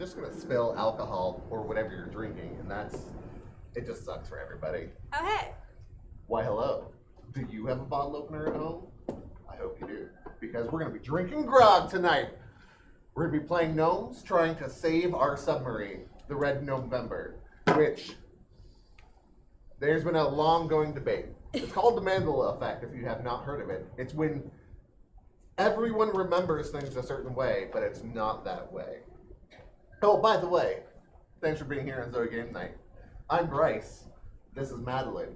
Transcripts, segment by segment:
just going to spill alcohol or whatever you're drinking, and it just sucks for everybody. Oh, hey. Why, hello. Do you have a bottle opener at home? I hope you do, because we're going to be drinking grog tonight. We're going to be playing gnomes, trying to save our submarine, the Red November, which there's been a long-going debate. It's called the Mandela effect, if you have not heard of it. It's when everyone remembers things a certain way, but it's not that way. Oh, by the way, thanks for being here on ZOE Game Night. I'm Bryce. This is Madeleine.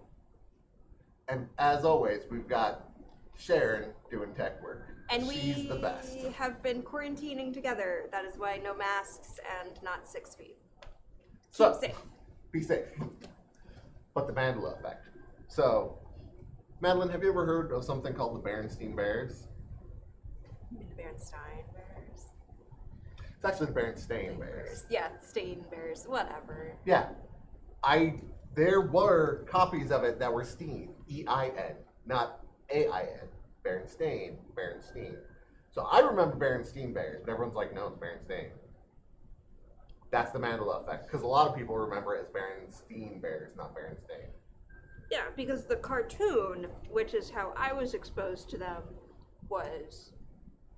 And as always, we've got Sharon doing tech work. And She's the best. We have been quarantining together. That is why no masks and not 6 feet. So, Keep safe. Be safe. But the Mandela effect. So, Madeleine, have you ever heard of something called the Berenstain Bears? You mean the Berenstain Bears? It's actually the Berenstain Bears. Yeah, stain bears, whatever. Yeah. There were copies of it that were Steen, E-I-N, not A-I-N. Berenstain. So I remember Berenstain Bears, but everyone's like, no, it's Berenstain. That's the Mandela effect, because a lot of people remember it as Berenstain Bears, not Berenstain. Yeah, because the cartoon, which is how I was exposed to them, was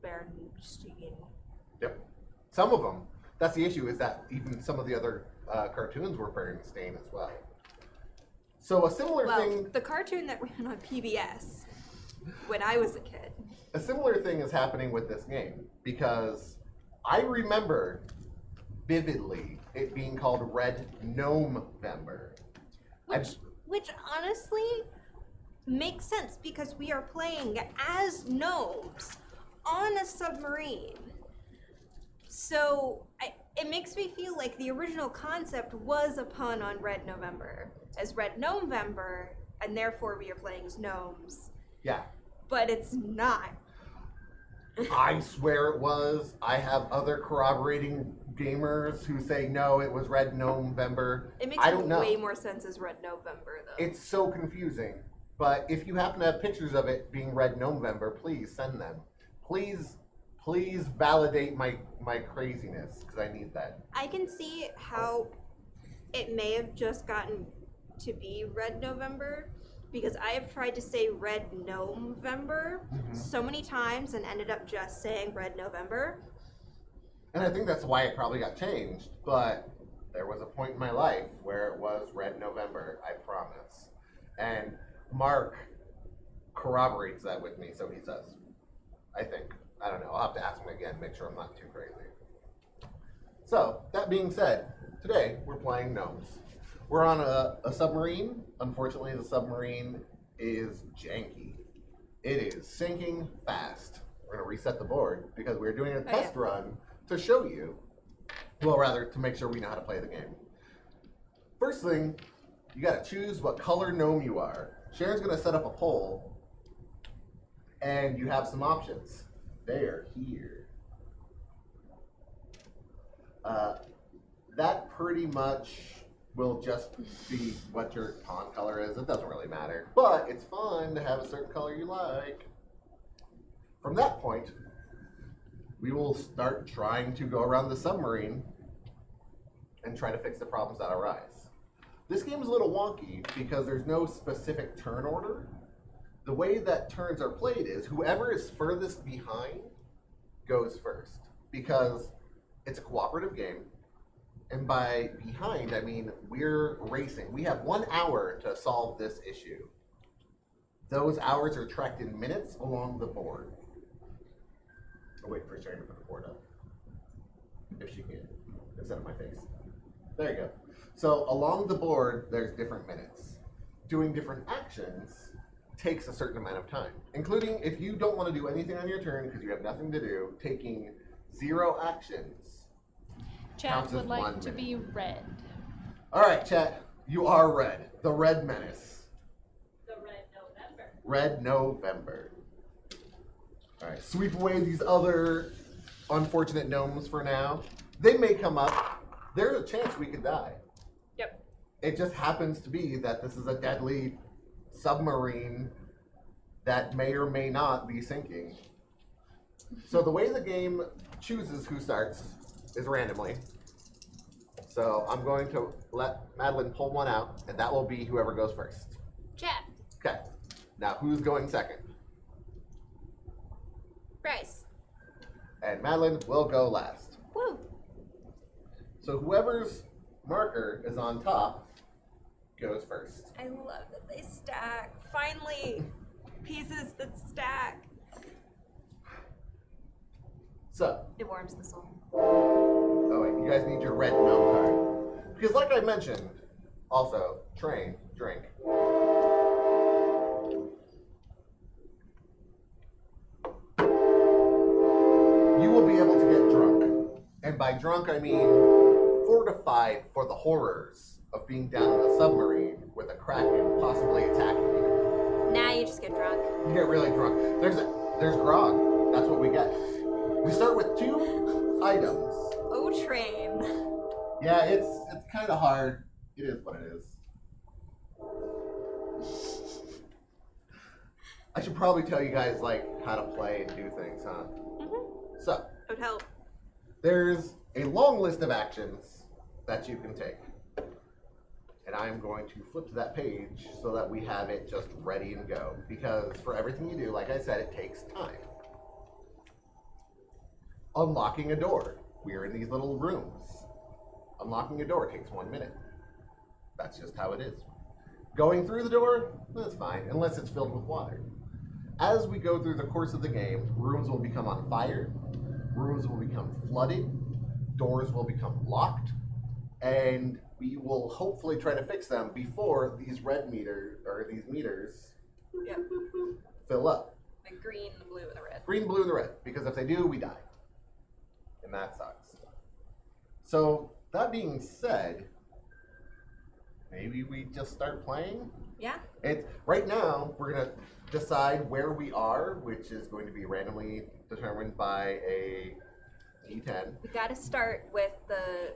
Berenstain. Yep. Some of them. That's the issue, is that even some of the other cartoons were Berenstain as well. So a similar thing... the cartoon that ran on PBS when I was a kid. A similar thing is happening with this game, because I remember vividly it being called Red Gnome-vember. Which honestly makes sense, because we are playing as gnomes on a submarine. So it makes me feel like the original concept was a pun on Red November, as Red Gnome-vember, and therefore we are playing as gnomes. Yeah. But it's not. I swear it was. I have other corroborating gamers who say no, it was Red Gnome-vember. It makes way more sense as Red November, though. It's so confusing. But if you happen to have pictures of it being Red Gnome-vember, please send them. Please validate my craziness, because I need that. I can see how it may have just gotten to be Red November, because I have tried to say Red Gnome-vember so many times and ended up just saying Red November. And I think that's why it probably got changed, but there was a point in my life where it was Red November, I promise. And Mark corroborates that with me, so he says. I think. I don't know. I'll have to ask him again, make sure I'm not too crazy. So, that being said, today we're playing gnomes. We're on a submarine. Unfortunately, the submarine is janky. It is sinking fast. We're going to reset the board because we're doing a test run to show you, well, rather, to make sure we know how to play the game. First thing, you got to choose what color gnome you are. Sharon's going to set up a poll, and you have some options. They are here. That pretty much will just be what your pawn color is. It doesn't really matter. But it's fun to have a certain color you like. From that point, we will start trying to go around the submarine and try to fix the problems that arise. This game is a little wonky because there's no specific turn order. The way that turns are played is whoever is furthest behind goes first, because it's a cooperative game. And by behind, I mean we're racing. We have 1 hour to solve this issue. Those hours are tracked in minutes along the board. I'll wait for Sharon to put the board up, if she can, instead of my face. There you go. So along the board, there's different minutes. Doing different actions takes a certain amount of time, including if you don't want to do anything on your turn because you have nothing to do, taking 0 actions. Chat would like to be red. All right, chat, you are red. The Red Menace. The Red November. Red November. All right, sweep away these other unfortunate gnomes for now. They may come up. There's a chance we could die. Yep. It just happens to be that this is a deadly submarine that may or may not be sinking. So the way the game chooses who starts is randomly. So I'm going to let Madeleine pull one out, and that will be whoever goes first. Chat. Okay. Now, who's going second? Bryce. And Madeleine will go last. Woo. So whoever's marker is on top goes first. I love that they stack. Finally, pieces that stack. So, It warms the soul. oh wait, you guys need your red gnome card. Because like I mentioned, also, train, drink. You will be able to get drunk. And by drunk, I mean fortified for the horrors of being down in a submarine with a kraken possibly attacking you. Nah, you just get drunk. You get really drunk. There's grog. That's what we get. We start with 2 items. Oh, train. Yeah, it's kind of hard. It is what it is. I should probably tell you guys like how to play and do things, huh? Mm-hmm. So, Would help. there's a long list of actions that you can take. And I'm going to flip to that page so that we have it just ready and go. Because for everything you do, like I said, it takes time. Unlocking a door. We're in these little rooms. Unlocking a door takes 1 minute. That's just how it is. Going through the door, that's fine, unless it's filled with water. As we go through the course of the game, rooms will become on fire, rooms will become flooded, doors will become locked, and we will hopefully try to fix them before these these meters Yep. fill up. The green, the blue, and the red. Green, blue, and the red. Because if they do, we die. And that sucks. So, that being said, maybe we just start playing? Yeah. Right now, we're going to decide where we are, which is going to be randomly determined by a D10. We gotta start with the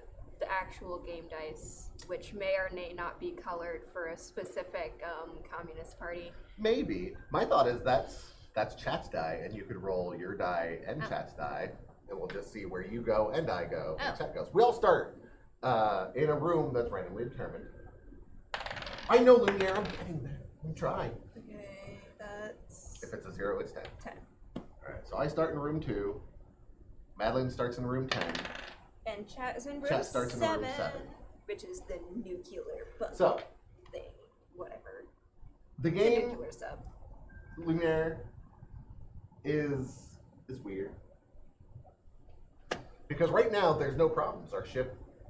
actual game dice, which may or may not be colored for a specific communist party. Maybe. My thought is that's chat's die, and you could roll your die and chat's die, and we'll just see where you go and I go and chat goes. We all start in a room that's randomly determined. I know, Lumiere, I'm getting there. I'm trying. Okay, that's If it's a 0, it's 10. 10. Alright, so I start in room 2. Madeleine starts in room 10. And chat is in room Chat starts in 7, room 7. which is the nuclear bug So, thing. Whatever. the It's a game, nuclear sub. Lumiere, is weird. Because right now, there's no problems.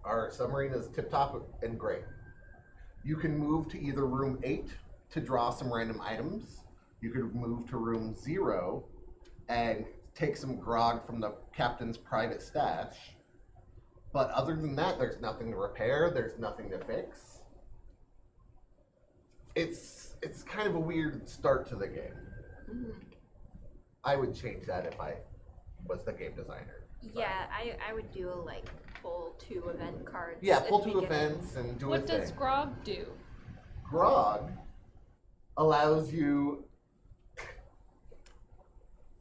Our submarine is tip-top and great. You can move to either room 8 to draw some random items. You could move to room 0 and take some grog from the captain's private stash. But other than that, there's nothing to repair. There's nothing to fix. It's kind of a weird start to the game. Mm-hmm. I would change that if I was the game designer. Yeah, I would do a pull 2 event cards. Yeah, at pull the 2 beginning. events and do a What thing. does Grog do? Grog allows you.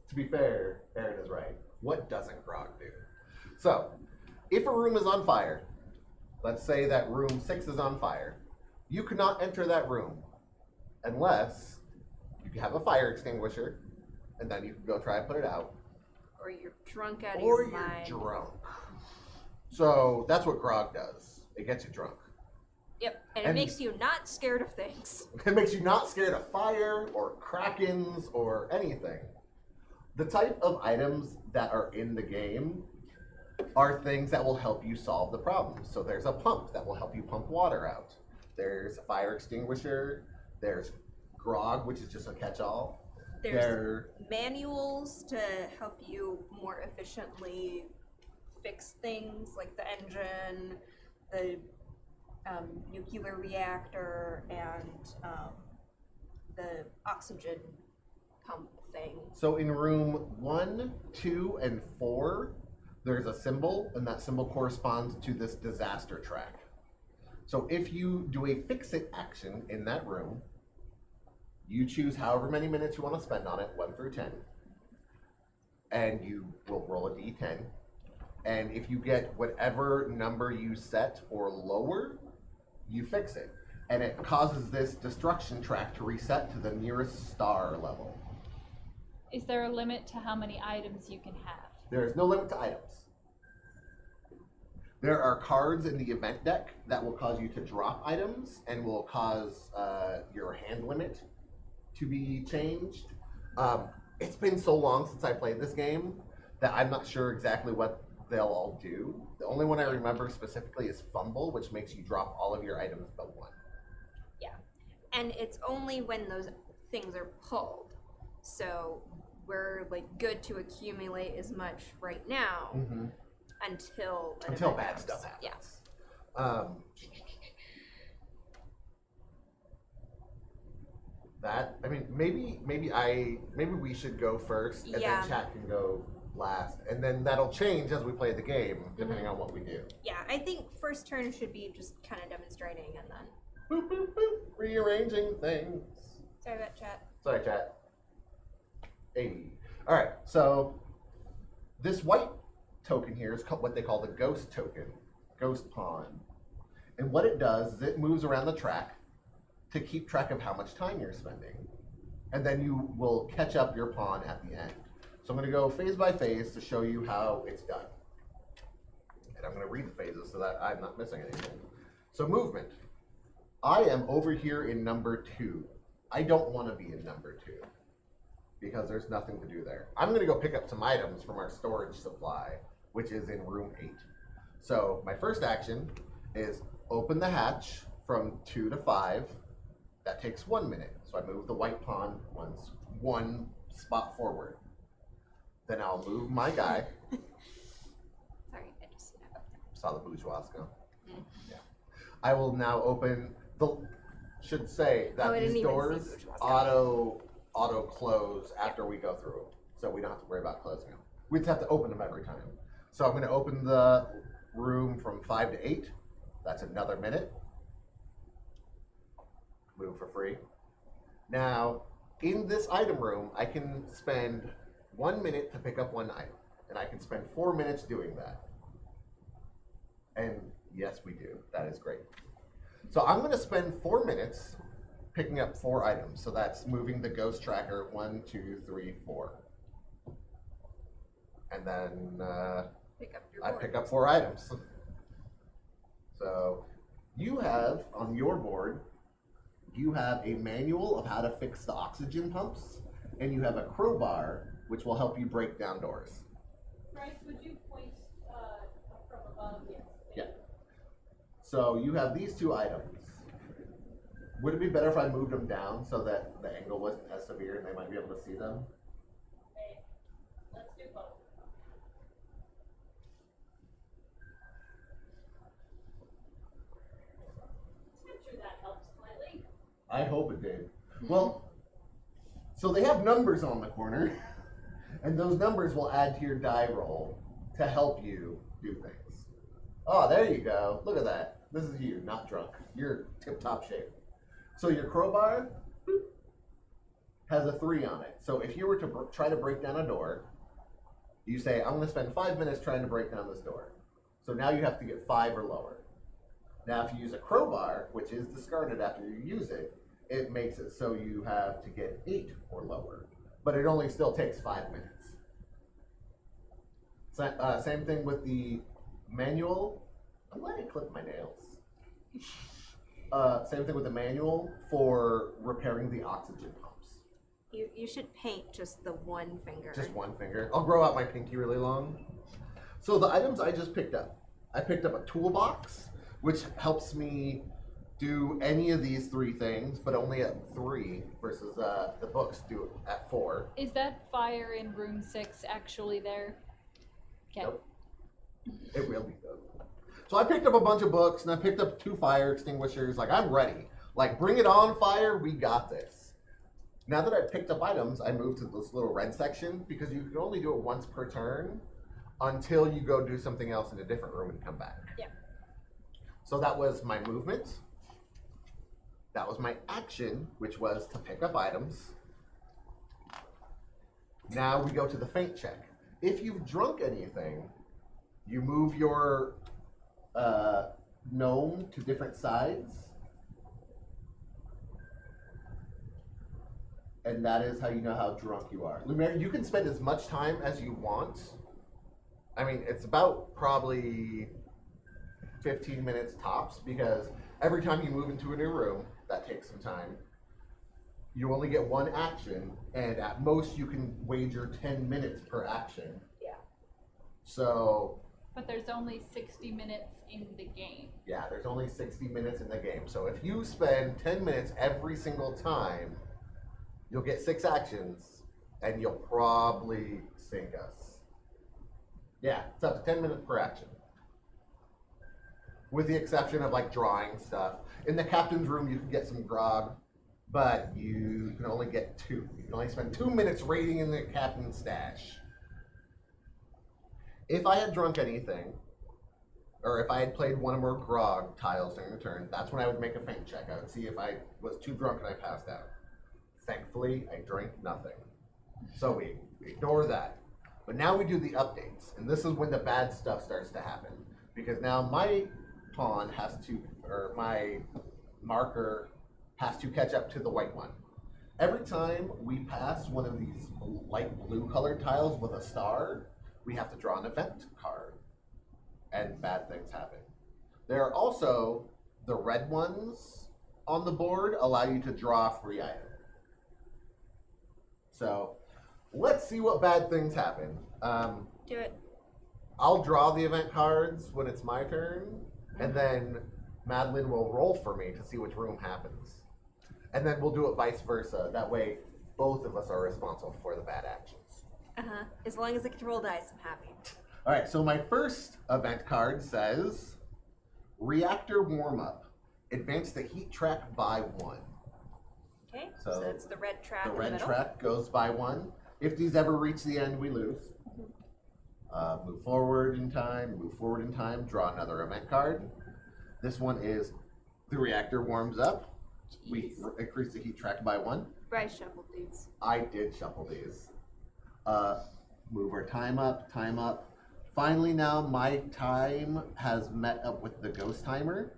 To be fair, Aaron is right. What doesn't Grog do? So, if a room is on fire, let's say that room 6 is on fire, you cannot enter that room unless you have a fire extinguisher, and then you can go try and put it out. Or you're drunk out of Or your you're mind. drunk. So that's what Grog does. It gets you drunk. Yep, and it And- makes you not scared of things. It makes you not scared of fire or krakens or anything. The type of items that are in the game are things that will help you solve the problem. So there's a pump that will help you pump water out. There's a fire extinguisher. There's grog, which is just a catch-all. There's manuals to help you more efficiently fix things like the engine, the nuclear reactor, and the oxygen pump thing. So in room 1, 2, and 4, there's a symbol, and that symbol corresponds to this disaster track. So if you do a fix-it action in that room, you choose however many minutes you want to spend on it, 1 through 10, and you will roll a d10. And if you get whatever number you set or lower, you fix it. And it causes this destruction track to reset to the nearest star level. Is there a limit to how many items you can have? There is no limit to items. There are cards in the event deck that will cause you to drop items and will cause your hand limit to be changed. It's been so long since I played this game that I'm not sure exactly what they'll all do. The only one I remember specifically is fumble, which makes you drop all of your items but one. Yeah. And it's only when those things are pulled. So we're like good to accumulate as much right now until Bad happens. stuff happens. Yeah. That, I mean, maybe we should go first, and Yeah. then chat can go last, and then that'll change as we play the game, depending on what we do. Yeah, I think first turn should be just kind of demonstrating and then. Boop, boop, boop. Rearranging things. Sorry about chat. Sorry, chat. Hey. All right, so this white token here is what they call the ghost token, ghost pawn. And what it does is it moves around the track to keep track of how much time you're spending. And then you will catch up your pawn at the end. So I'm going to go phase by phase to show you how it's done. And I'm going to read the phases so that I'm not missing anything. So movement. I am over here in number 2. I don't want to be in number 2 because there's nothing to do there. I'm going to go pick up some items from our storage supply, which is in room 8. So my first action is open the hatch from 2 to 5. That takes 1 minute. So I move the white pawn one spot forward. Then I'll move my guy. Sorry, I just Saw the bourgeois go. Yeah. I will now open should say that I didn't these even see doors bourgeois auto close after we go through them. So we don't have to worry about closing them. We just have to open them every time. So I'm going to open the room from 5 to 8. That's another minute. Move for free. Now, in this item room, I can spend 1 minute to pick up one item. And I can spend 4 minutes doing that. And yes, we do. That is great. So I'm going to spend 4 minutes picking up 4 items. So that's moving the ghost tracker 1, 2, 3, 4. And then I pick up 4 items. So you have on your board, you have a manual of how to fix the oxygen pumps, and you have a crowbar, which will help you break down doors. Bryce, would you point from above? Yes. Yeah. So you have these 2 items. Would it be better if I moved them down so that the angle wasn't as severe and they might be able to see them? Okay. Let's do both. I'm sure that helps slightly. I hope it did. Well, so they have numbers on the corner, and those numbers will add to your die roll to help you do things. Oh, there you go. Look at that. This is you, not drunk. You're tip-top shape. So your crowbar boop, has a 3 on it. So if you were to try to break down a door, you say, I'm going to spend 5 minutes trying to break down this door. So now you have to get 5 or lower. Now if you use a crowbar, which is discarded after you use it, it makes it so you have to get 8 or lower. But it only still takes 5 minutes. So, same thing with the manual. I'm glad I clipped my nails. Same thing with the manual for repairing the oxygen pumps. You should paint just the one finger. Just one finger. I'll grow out my pinky really long. So the items I just picked up. I picked up a toolbox, which helps me do any of these 3 things, but only at 3 versus the books do it at 4. Is that fire in room 6 actually there? Okay. Nope. It will be though. So I picked up a bunch of books and I picked up 2 fire extinguishers. Like, I'm ready. Like, bring it on, fire. We got this. Now that I've picked up items, I move to this little red section because you can only do it once per turn until you go do something else in a different room and come back. Yeah. So that was my movement. That was my action, which was to pick up items. Now we go to the feint check. If you've drunk anything, You move your gnome to different sides. And that is how you know how drunk you are. Lumiere, you can spend as much time as you want. I mean, it's about probably 15 minutes tops, because every time you move into a new room, that takes some time. You only get one action, and at most you can wager 10 minutes per action. Yeah. So... But there's only 60 minutes in the game. Yeah, there's only 60 minutes in the game. So if you spend 10 minutes every single time, you'll get 6 actions, and you'll probably sink us. Yeah, it's up to 10 minutes per action. With the exception of like drawing stuff. In the captain's room, you can get some grog, but you can only get 2. You can only spend 2 minutes raiding in the captain's stash. If I had drunk anything, or if I had played one or more grog tiles during the turn, that's when I would make a feint check. I would see if I was too drunk and I passed out. Thankfully, I drank nothing. So we ignore that. But now we do the updates, and this is when the bad stuff starts to happen. Because now my pawn has to, or my marker has to catch up to the white one. Every time we pass one of these light blue colored tiles with a star, we have to draw an event card, and bad things happen. There are also the red ones on the board allow you to draw a free item. So let's see what bad things happen. Do it. I'll draw the event cards when it's my turn, and then Madeleine will roll for me to see which room happens. And then we'll do it vice versa. That way, both of us are responsible for the bad actions. As long as I can roll dice, I'm happy. All right, so my first event card says, Reactor Warm-Up. Advance the heat track by 1. Okay, So so that's the red track The in the red middle. track goes by 1. If these ever reach the end, we lose. Move forward in time, draw another event card. This one is the reactor warms up. We increase the heat track by 1. Bryce shuffled these. I did shuffle these. Move our time up. Finally now my time has met up with the ghost timer,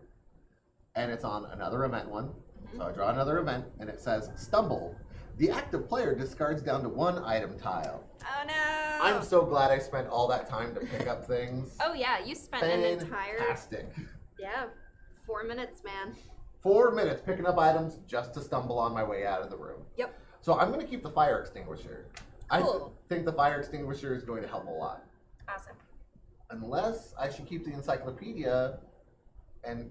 and it's on another event one. So I draw another event, and it says Stumble. The active player discards down to 1 item tile. Oh no! I'm so glad I spent all that time to pick up things. Oh yeah, you spent an entire... Fantastic. Yeah, 4 minutes, man. 4 minutes picking up items just to stumble on my way out of the room. Yep. So I'm going to keep the fire extinguisher. Cool. I think the fire extinguisher is going to help a lot. Awesome. Unless I should keep the encyclopedia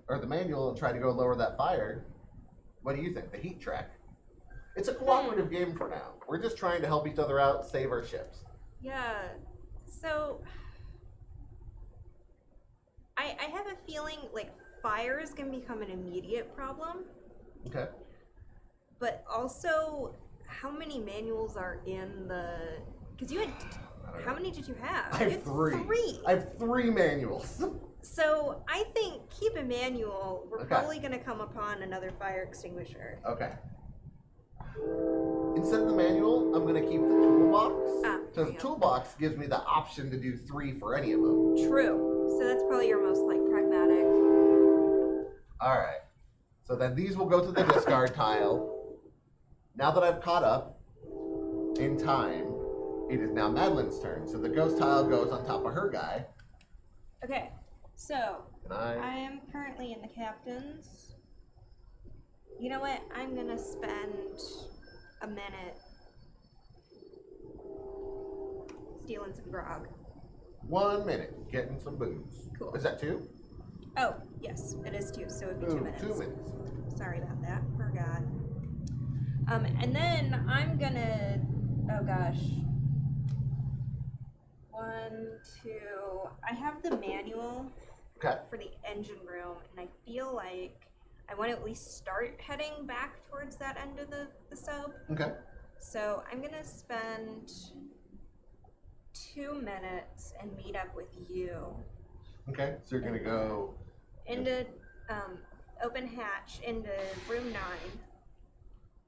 or the manual and try to go lower that fire. What do you think? The heat track. It's a cooperative game for now. We're just trying to help each other out, save our ships. Yeah. So I have a feeling like fire is gonna become an immediate problem. Okay. But also, how many manuals are in the? Because you had. How many did you have? I You have had 3. 3. I have 3 manuals. So I think keep a manual. We're Okay. probably gonna come upon another fire extinguisher. Okay. Instead of the manual, I'm going to keep the toolbox. There Because you the go. toolbox gives me the option to do 3 for any of them. True. So that's probably your most like pragmatic. All right. So then these will go to the discard tile. Now that I've caught up in time, it is now Madeleine's turn. So the ghost tile goes on top of her guy. Okay. So And I am currently in the captain's. You know what? I'm gonna spend a minute stealing some grog. 1 minute getting some booze. Cool. Is that 2? Oh, yes, it is 2, so it'd be 2 minutes. 2 minutes. Sorry about that. Forgot. And then I'm gonna. Oh gosh. 1, 2. I have the manual Okay. for the engine room, and I feel like I want to at least start heading back towards that end of the sub. Okay. So I'm gonna spend 2 minutes and meet up with you Okay. So you're going to go. into open hatch into room 9,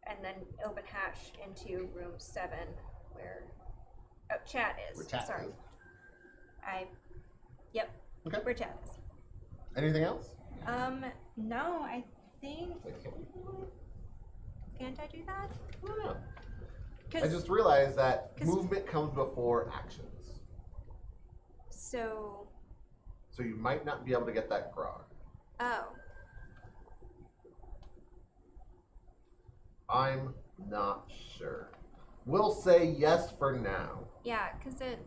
and then open hatch into room 7 where chat is. Where chat Sorry. is. Yep. Okay. Where Chad is. Anything else? No, I think. Can't I do that? I don't know. I 'Cause- just realized that 'cause- movement comes before actions. So. So you might not be able to get that grog. Oh. I'm not sure. We'll say yes for now. Yeah, because it.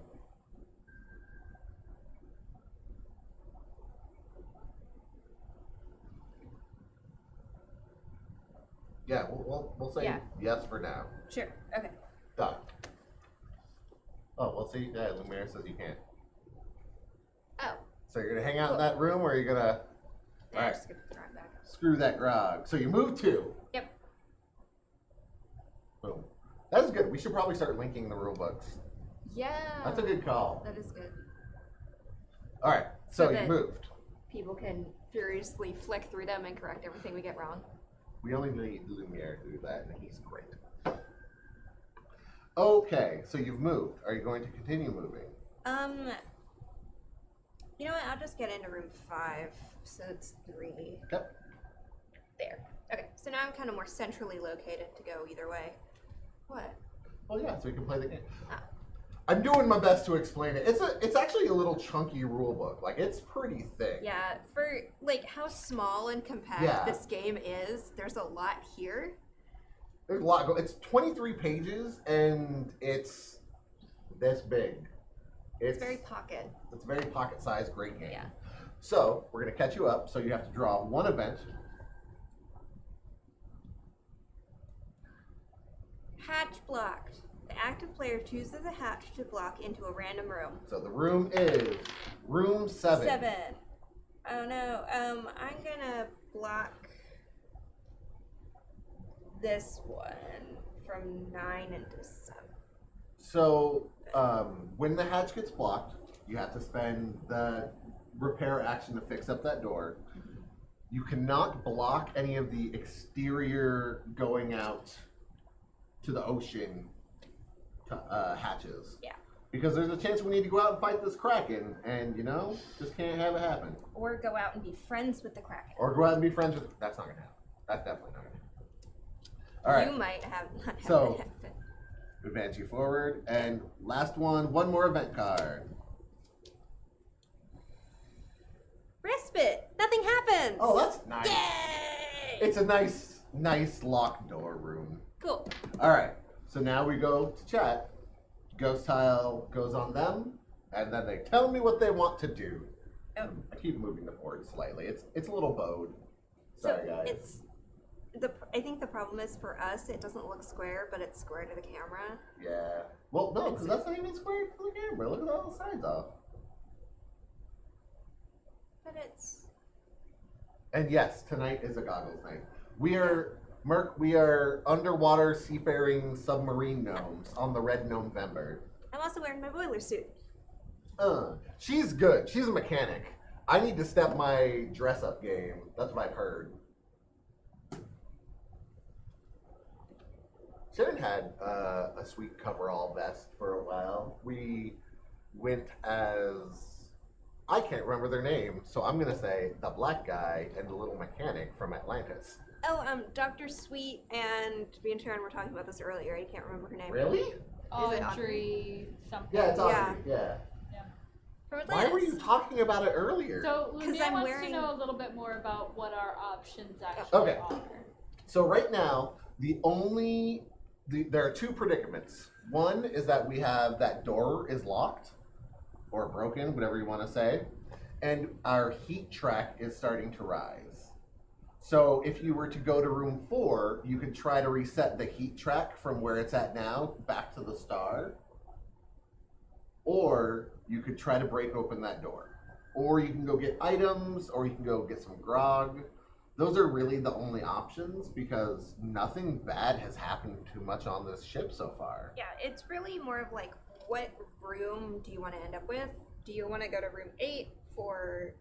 Yeah, we'll say Yeah. yes for now. Sure. Okay. Done. Oh, we'll see. Yeah, Lumiere says you can't. Oh. So you're gonna hang out in Cool. that room, or you're gonna Alright. Just gonna throw it back. screw that grog? So you move 2. Yep. Boom. That's good. We should probably start linking the rule books. Yeah. That's a good call. That is good. All right. So you that- moved. People can furiously flick through them and correct everything we get wrong. We only need Lumiere to do that, and he's great. Okay, so you've moved. Are you going to continue moving? You know what? I'll just get into room 5. So it's 3. Yep. There. Okay. So now I'm kind of more centrally located to go either way. What? Well, yeah, so you can play the game. Ah. I'm doing my best to explain it. It's actually a little chunky rule book. Like, it's pretty thick. Yeah. For like how small and compact Yeah. this game is, there's a lot here. There's a lot It's 23 pages, and it's this big. It's very pocket. It's a very pocket-sized, great game. Yeah. So, we're going to catch you up. So, you have to draw 1 event. Hatch blocked. The active player chooses a hatch to block into a random room. So, the room is room 7. 7. Oh no. I'm gonna block this one from 9 into 7. So, when the hatch gets blocked, you have to spend the repair action to fix up that door. You cannot block any of the exterior going out to the ocean hatches. Yeah. Because there's a chance we need to go out and fight this Kraken, and just can't have it happen. Or go out and be friends with the Kraken. Or go out and be friends with. That's not gonna happen. That's definitely not gonna happen. All right. You might have not have So- that happen. Advance you forward, and last one more event card. Respite. Nothing happens. Oh, that's nice. Yay! It's a nice locked door room. Cool. All right, so now we go to chat. Ghost tile goes on them, and then they tell me what they want to do. Oh. I keep moving the board slightly. It's a little bowed. Sorry, So guys. it's I think the problem is for us, it doesn't look square, but it's square to the camera. Yeah. Well, no, because that's not even square to the camera. Look at all the sides off. But it's And yes, tonight is a goggles night. We are underwater seafaring submarine gnomes on the Red November. I'm also wearing my boiler suit. She's good. She's a mechanic. I need to step my dress up game. That's what I've heard. Sharon had a sweet coverall vest for a while. We went as, I can't remember their name, so I'm gonna say the black guy and the little mechanic from Atlantis. Oh, Dr. Sweet and me and Sharon were talking about this earlier. I can't remember her name. Really? Is it Audrey something. Yeah, it's Audrey. Yeah. Yeah. From Why were Atlantis. you talking about it earlier? So 'Cause Lumiere I'm wants wearing- to know a little bit more about what our options actually Okay. are. So right now, there are 2 predicaments. One is that we have that door is locked or broken, whatever you want to say, and our heat track is starting to rise. So if you were to go to room 4, you could try to reset the heat track from where it's at now back to the star, or you could try to break open that door, or you can go get items, or you can go get some grog. Those are really the only options because nothing bad has happened too much on this ship so far. Yeah, it's really more of like, what room do you want to end up with? Do you want to go to room 8 for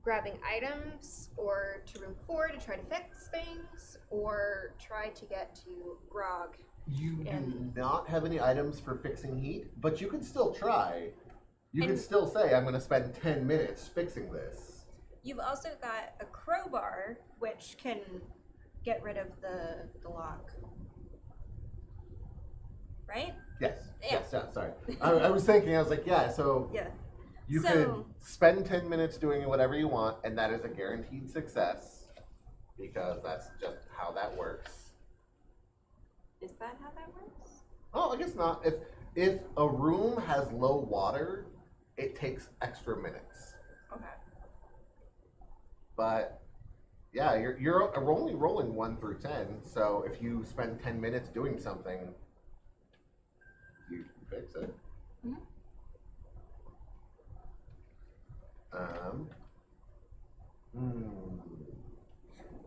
grabbing items, or to room 4 to try to fix things, or try to get to Grog? You do And- not have any items for fixing heat, but you can still try. You can And- still say, I'm going to spend 10 minutes fixing this. You've also got a crowbar, which can get rid of the lock. Right? Yes. Yeah. Yes, sorry. I was thinking, I was like, yeah, so Yeah. you So- could spend 10 minutes doing whatever you want, and that is a guaranteed success because that's just how that works. Is that how that works? Oh, I guess not. If a room has low water, it takes extra minutes. Okay. But yeah, you're only rolling 1 through 10. So if you spend 10 minutes doing something, you can fix it. Mhm.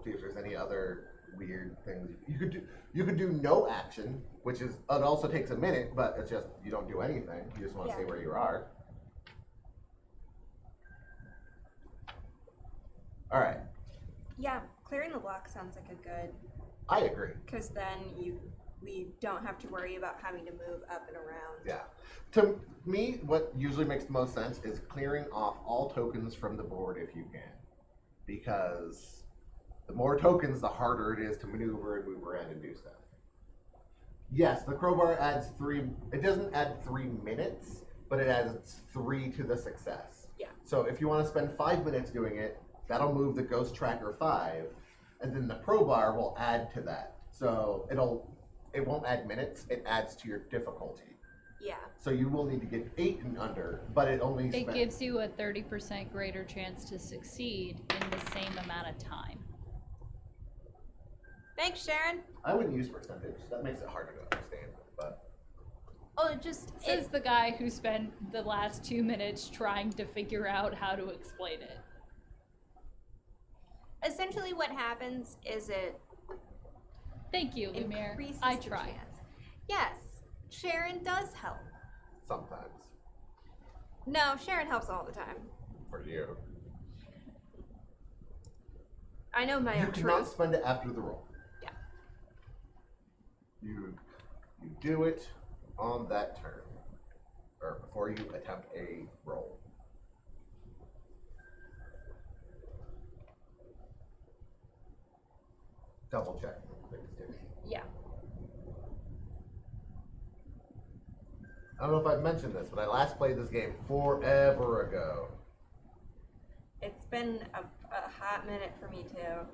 See if there's any other weird things you could do. You could do no action, which is it also takes a minute, but it's just you don't do anything. You just want to Yeah. stay where you are. All right, Yeah, clearing the block sounds like a good, I agree. because then we don't have to worry about having to move up and around. Yeah. To me, what usually makes the most sense is clearing off all tokens from the board if you can. Because the more tokens, the harder it is to maneuver and move around and do stuff. Yes, the crowbar adds 3, it doesn't add 3 minutes, but it adds 3 to the success. Yeah. So if you want to spend 5 minutes doing it, that'll move the ghost tracker 5, and then the crowbar will add to that. So it won't add minutes, it adds to your difficulty. Yeah. So you will need to get 8 and under, but it only It gives you a 30% greater chance to succeed in the same amount of time. Thanks, Sharon. I wouldn't use percentage. That makes it harder to understand. But Oh, it just Says the guy who spent the last 2 minutes trying to figure out how to explain it. essentially what happens is it Thank you, Lumiere. increases I the tried. chance. Yes, Sharon does help. sometimes No, Sharon helps all the time. for you, I know my you own cannot truth. spend it after the roll. Yeah. You do it on that turn, or before you attempt a roll. Double check things too. Yeah. I don't know if I've mentioned this, but I last played this game forever ago. It's been a hot minute for me too.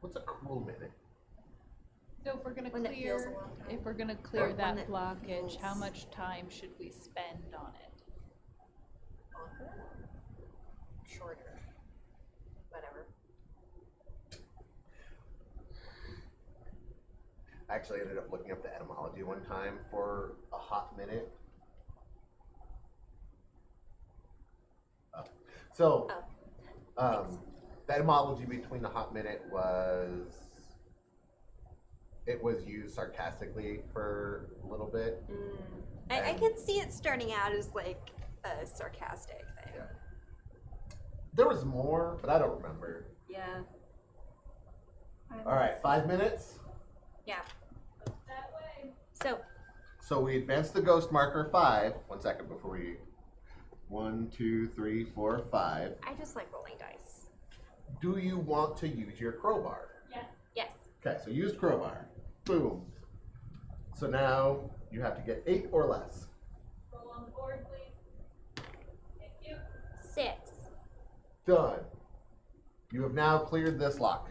What's a cool minute? So if we're gonna One that feels a clear, long time. if we're gonna clear One that that blockage, how feels- much time should we spend on it? Longer? Shorter. Whatever. I actually ended up looking up the etymology one time for a hot minute. So, Thanks. the etymology between the hot minute was it was used sarcastically for a little bit. I could see it starting out as like a sarcastic thing. Yeah. There was more, but I don't remember. Yeah. All right, 5 minutes. Yeah. That way. So we advanced the ghost marker 5. 1 second before we. 1, 2, 3, 4, 5. I just like rolling dice. Do you want to use your crowbar? Yes. Yes. Okay, so used crowbar. Boom. So now you have to get 8 or less. Roll on the board, please. Thank you. 6. Done. You have now cleared this lock.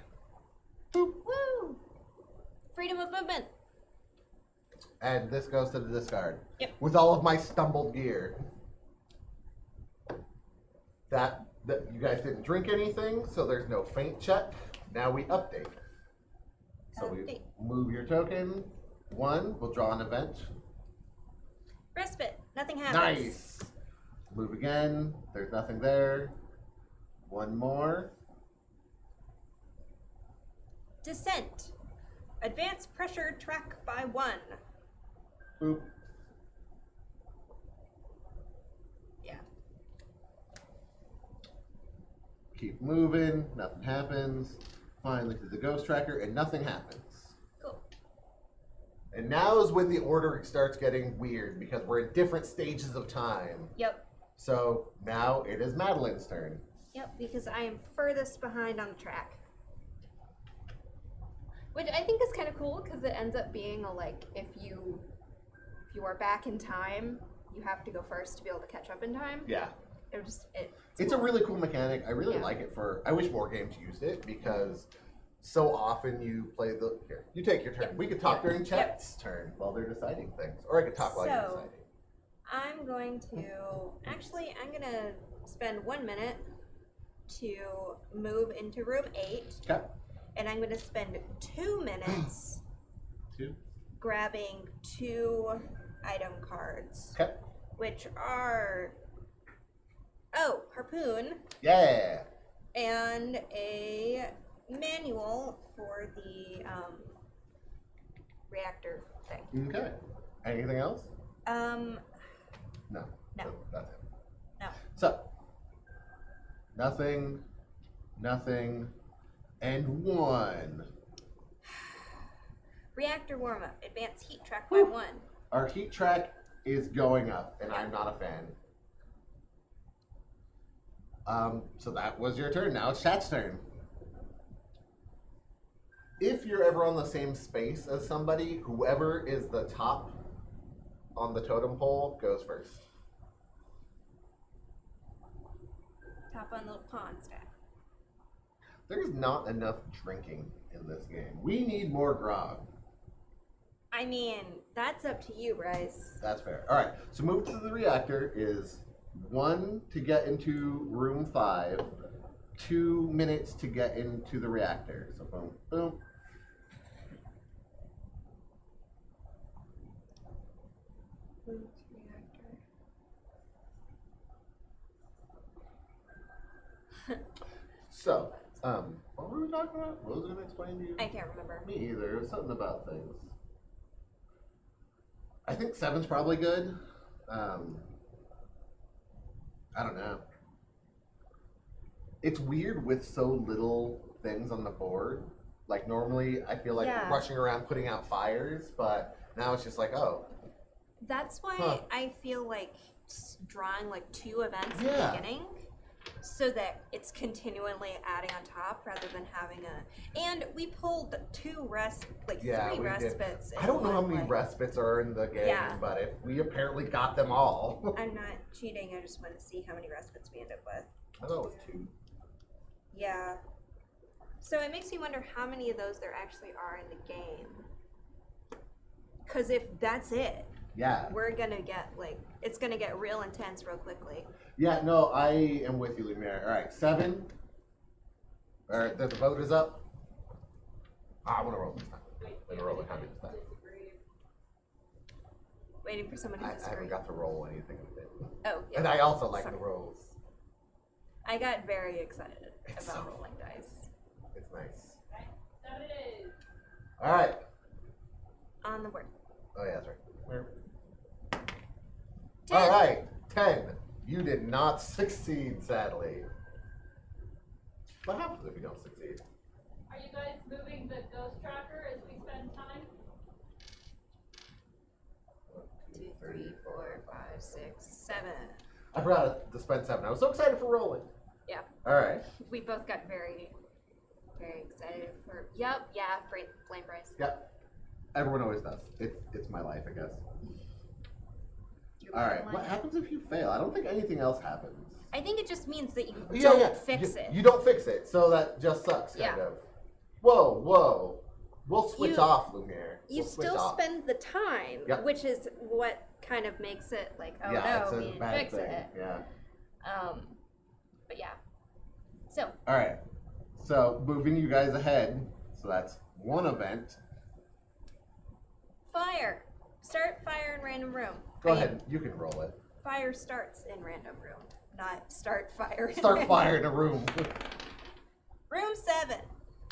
Boop. Woo! Freedom of movement. And this goes to the discard. Yep. With all of my stumbled gear. That you guys didn't drink anything, so there's no feint check. Now we update. So we Update. move your token. 1, we'll draw an event. Respite. Nothing happens. Nice. Move again. There's nothing there. 1 more. Descent. Advance pressure track by 1. Boop. Yeah. Keep moving. Nothing happens. Finally to the ghost tracker, and nothing happens. Cool. And now is when the order starts getting weird because we're in different stages of time. Yep. So now it is Madeleine's turn. Yep, because I am furthest behind on the track. Which I think is kind of cool because it ends up being a, like, if you are back in time, you have to go first to be able to catch up in time. Yeah. It's a really cool mechanic. I really Yeah. like it I wish more games used it because so often you play here, you take your turn. Yep. We could talk Yep. during Chet's turn while they're deciding things. Or I could talk while you're So- deciding. I'm going to spend 1 minute to move into room 8. Okay. And I'm going to spend 2 minutes 2. grabbing 2 item cards. Okay. Which are, Harpoon Yeah. and a manual for the reactor thing. Okay. Anything else? No. No. No. That's it. No. So, nothing, and 1. Reactor warm-up. Advanced heat track by 1. Our heat track is going up, and I'm not a fan. So that was your turn. Now it's Chat's turn. If you're ever on the same space as somebody, whoever is the top on the totem pole goes first. Top on the little pawn stack. There's not enough drinking in this game. We need more grog. I mean, that's up to you, Bryce. That's fair. All right. So move to the reactor is 1 to get into room 5, 2 minutes to get into the reactor. So boom, boom. So, what were we talking about? What was I going to explain to you? I can't remember. Me either. It was something about things. I think 7's probably good. I don't know. It's weird with so little things on the board. Like normally I feel like Yeah. we're rushing around putting out fires, but now it's just like, oh. That's why Huh. I feel like drawing like 2 events at Yeah. the beginning so that it's continually adding on top rather than having and we pulled 2 we 3 did. respites. I don't know how in many one, respites are in the game, Yeah. but if we apparently got them all. I'm not cheating, I just want to see how many respites we end up with. I thought it was 2. Yeah. So it makes me wonder how many of those there actually are in the game. Because if that's it, Yeah. we're gonna get it's gonna get real intense real quickly. Yeah, no, I am with you, Lumiere. All right, 7. All right, the vote is up. I want to roll this time. I'm going to roll the copy this time. Waiting for someone to I disagree. haven't got to roll anything with it. Oh, yeah. And I also like Sorry. the rolls. I got very excited It's about so rolling dice. It's nice. 7 it is. All right. On the board. Oh, yeah, that's right. Where? 10. All right, 10. You did not succeed, sadly. What happens if you don't succeed? Are you guys moving the ghost tracker as we spend time? 2, 3, 4, 5, 6, 7. I forgot to spend 7. I was so excited for rolling. Yeah. All right. We both got very, very excited for. Yep. Yeah. Blame Bryce. Yep. Everyone always does. It's my life, I guess. You're All right. right. What happens if you fail? I don't think anything else happens. I think it just means that you Yeah, don't yeah. fix you, it. You don't fix it, so that just sucks, kind Yeah. of. Whoa. We'll switch You- off, Lumiere. You We'll switch still off. spend the time, Yep. which is what kind of makes it like, oh yeah, it's no, a we didn't bad fix thing. it. Yeah. But yeah. So All right. So moving you guys ahead. So that's one event. fire. Start fire in random room. Go ahead. You can roll it. Fire starts in random room, not start fire. In Start random fire in a room. Room 7.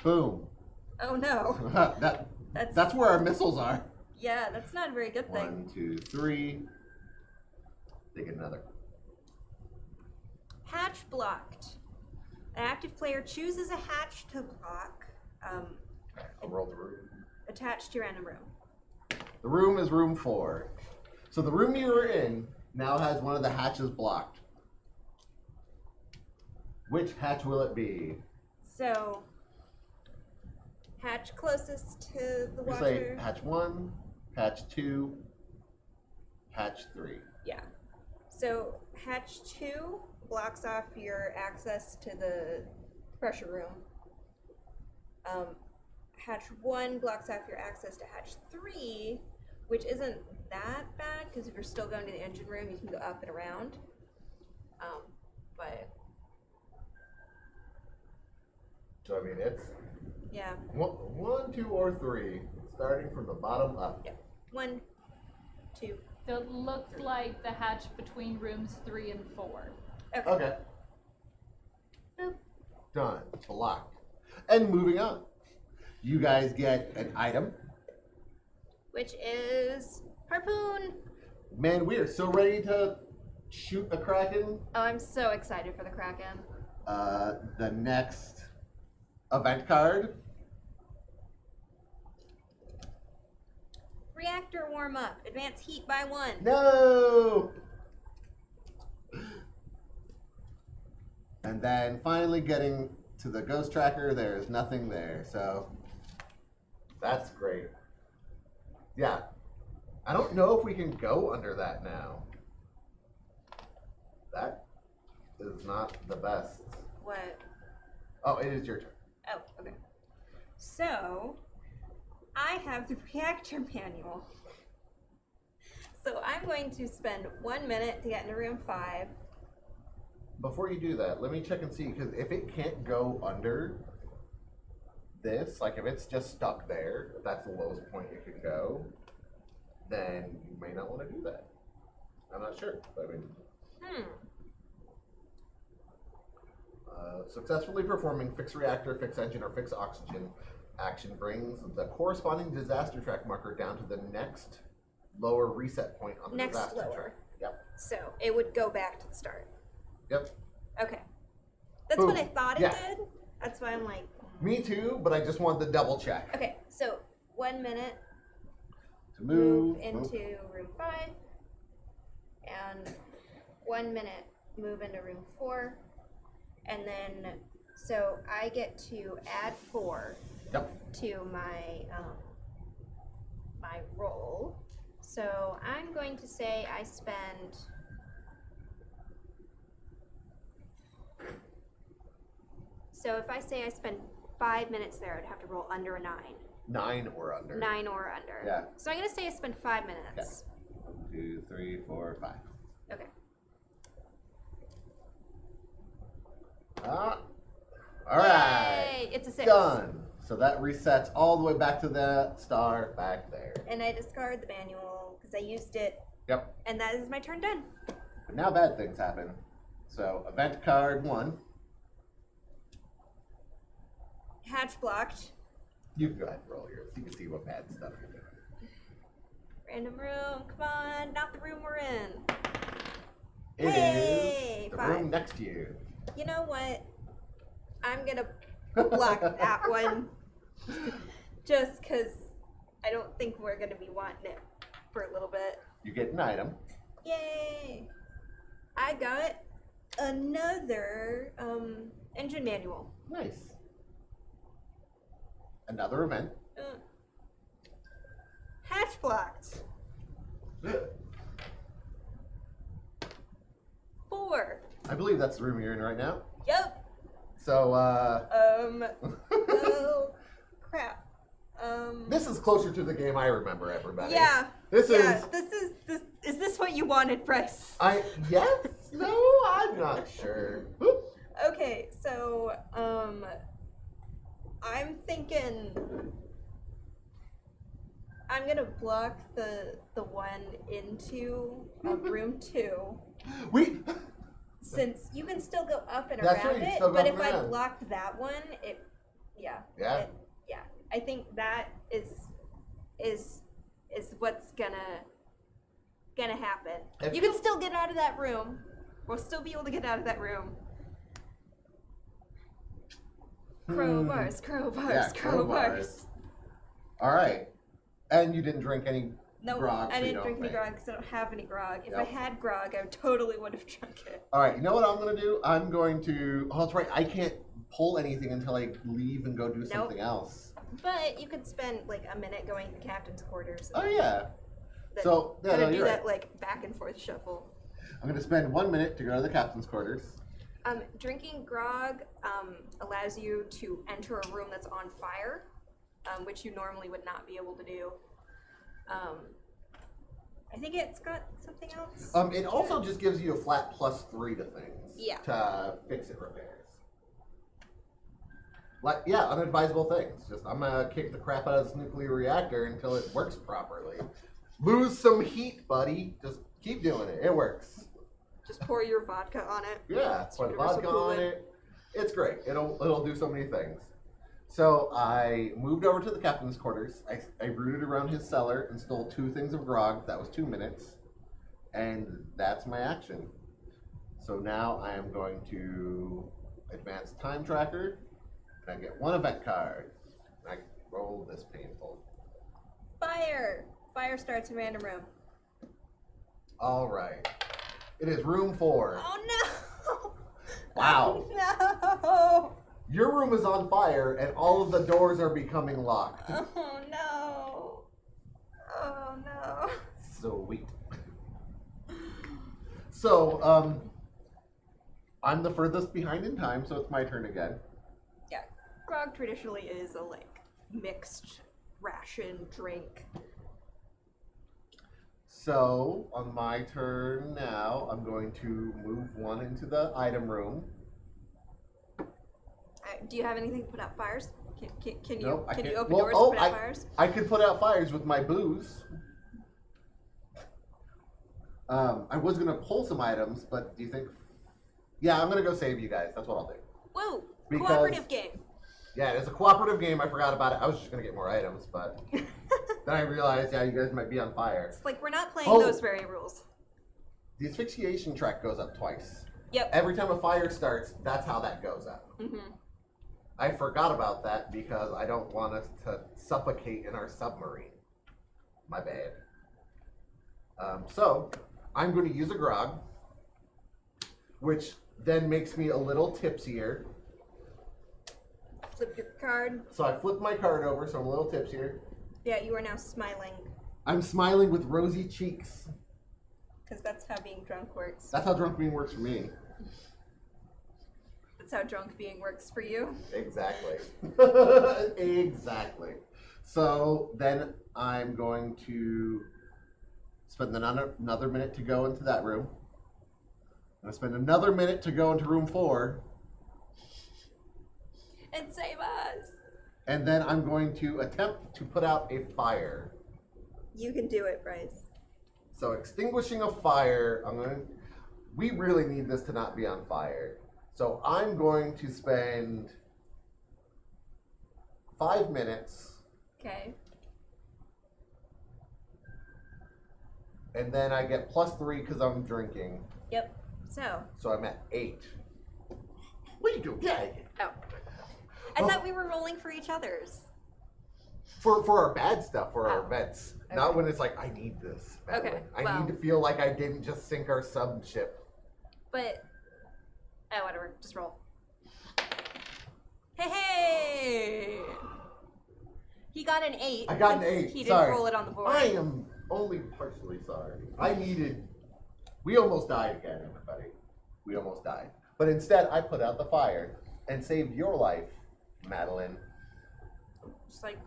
Boom. Oh no. That's where our missiles are. Yeah, that's not a very good thing. 1, 2, 3. They get another. Hatch blocked. An active player chooses a hatch to block I'll roll the room. attached to random room. The room is room 4. So the room you were in now has one of the hatches blocked. Which hatch will it be? So, hatch closest to the We say watcher. hatch 1, hatch 2, hatch 3. Yeah. So, hatch 2 blocks off your access to the pressure room. Hatch 1 blocks off your access to hatch 3, which isn't that bad because if you're still going to the engine room, you can go up and around. But So I mean, it's yeah, 1, 2, or 3, starting from the bottom up. yeah. 1, 2. So it looks like the hatch between rooms 3 and 4. Okay. Okay. Boop. Done. Blocked. And moving on. You guys get an item. Which is harpoon. Man, we are so ready to shoot a kraken. Oh, I'm so excited for the Kraken. The next event card. Reactor warm up. Advance heat by 1. No! And then finally getting to the ghost tracker, there's nothing there, so that's great. Yeah. I don't know if we can go under that now. That is not the best. What? Oh, it is your turn. Oh, okay. So, I have the reactor manual. So I'm going to spend 1 minute to get into room 5. Before you do that, let me check and see, because if it can't go under this, like if it's just stuck there, if that's the lowest point it can go, then you may not want to do that. I'm not sure. But I mean, successfully performing fix reactor, fix engine, or fix oxygen action brings the corresponding disaster track marker down to the next lower reset point on the Next disaster lower. track. Yep. So it would go back to the start. Yep. Okay. That's Boom. what I thought it Yeah. did. That's why I'm like, Me too, but I just wanted to double check. okay, so 1 minute, To move move into room 5, and 1 minute, move into room 4, and then, so I get to add 4 Yep. to my, my roll. So I'm going to say I spend So if I say I spend 5 minutes there, I'd have to roll under a 9. 9 or under. 9 or under. Yeah. So I'm gonna say I spend 5 minutes. 1, 2, 3, 4, 5. Okay. Ah. All right. Yay! It's a 6. Done. So that resets all the way back to the star back there. And I discard the manual because I used it. Yep. And that is my turn done. But now bad things happen. So event card 1. Hatch blocked. You can go ahead and roll yours. You can see what bad stuff you're doing. Random room. Come on, not the room we're in. It is Hey, the 5. room next to you. You know what? I'm gonna block that one. Just because I don't think we're gonna be wanting it for a little bit. You get an item. Yay! I got another engine manual. Nice. Another event. Hatch blocked. 4. I believe that's the room you're in right now. Yep. So, Oh, crap. this is closer to the game I remember, everybody. Yeah. This yeah, is. Is this what you wanted, Bryce? Yes? No, I'm not sure. Okay, so, I'm thinking I'm gonna block the one into room 2. Since you can still go up and That's around right, you can it, still go but up if and I around. blocked that one, yeah. I think that is what's gonna happen. If You can still get out of that room. We'll still be able to get out of that room. Crowbars, crowbars, Yeah, crowbars. All right. And you didn't drink any No, grog. I so you didn't don't drink any faint. grog because I don't have any grog. If I Yep. had grog, I totally would have drunk it. All right, you know what I'm going to do? I'm going to... Oh, that's right. I can't pull anything until I leave and go do something else. But you could spend like a minute going to the captain's quarters. Oh, yeah. Then So, yeah, kinda no, do you're that right. like back and forth shuffle. I'm going to spend 1 minute to go to the captain's quarters. Drinking grog allows you to enter a room that's on fire, which you normally would not be able to do. I think it's got something else. It also just gives you a flat +3 to things. Yeah. To fix it repairs. Like, yeah, unadvisable things. Just, I'm going to kick the crap out of this nuclear reactor until it works properly. Lose some heat, buddy. Just keep doing it. It works. Just pour your vodka on it. Yeah, It's put universal vodka on coolant. it. It's great. It'll do so many things. So I moved over to the captain's quarters. I rooted around his cellar and stole 2 things of grog. That was 2 minutes. And that's my action. So now I am going to advance time tracker. And I get 1 event card. I roll this painful. Fire! Fire starts in random room. All right. It is room 4. Oh no! Wow. Oh Your room is on fire and all of the doors are becoming locked. no! Oh no! Oh no! Sweet. So, I'm the furthest behind in time, so it's my turn again. Yeah, grog traditionally is a like mixed ration drink. So, on my turn now, I'm going to move 1 into the item room. Do you have anything to put out fires? Can you Nope, I can you can't- open well, doors oh, to put out fires? I could put out fires with my booze. I was going to pull some items, but do you think... Yeah, I'm going to go save you guys. That's what I'll do. Whoa! Because- Cooperative game. Yeah, it's a cooperative game. I forgot about it. I was just going to get more items, but then I realized, yeah, you guys might be on fire. It's like we're not playing Oh. those very rules. The asphyxiation track goes up twice. Yep. Every time a fire starts, that's how that goes up. Mm-hmm. I forgot about that because I don't want us to suffocate in our submarine. My bad. So, I'm going to use a grog, which then makes me a little tipsier. Flip your card. So I flip my card over, so I'm a little tipsier. Yeah, you are now smiling I'm smiling with rosy cheeks. because that's how being drunk works. That's how drunk being works for me. That's how drunk being works for you. Exactly. Exactly. So then I'm going to spend another minute to go into that room. I'm going to spend another minute to go into room 4. And save us. And then I'm going to attempt to put out a fire. You can do it, Bryce. So extinguishing a fire, we really need this to not be on fire. So I'm going to spend 5 minutes, Okay. and then I get +3 because I'm drinking. Yep. So. So I'm at 8. What are you doing? Yeah. Oh. I thought we were rolling for each other's. For our bad stuff, for our Oh. events. Okay. Not when it's like, I need this. Madeline. Okay, I well. need to feel like I didn't just sink our sub ship. But. Oh, whatever. Just roll. Hey! He got an 8. I got an since 8. He didn't Sorry. roll it on the board. I am only partially sorry. We almost died again, everybody. We almost died. But instead, I put out the fire and saved your life, Madeleine. Just like,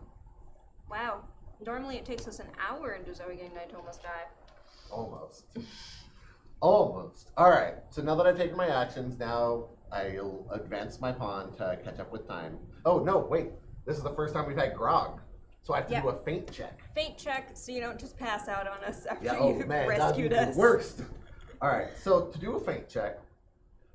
wow. Normally it takes us an hour into ZOE Game Night to almost die. Almost. Almost. Alright, so now that I've taken my actions, now I'll advance my pawn to catch up with time. Oh, no, wait. This is the first time we've had Grog. So I have to do a feint check. Feint check so you don't just pass out on us after Yeah, oh you man, rescued that'd be us. the worst. Alright, so to do a feint check,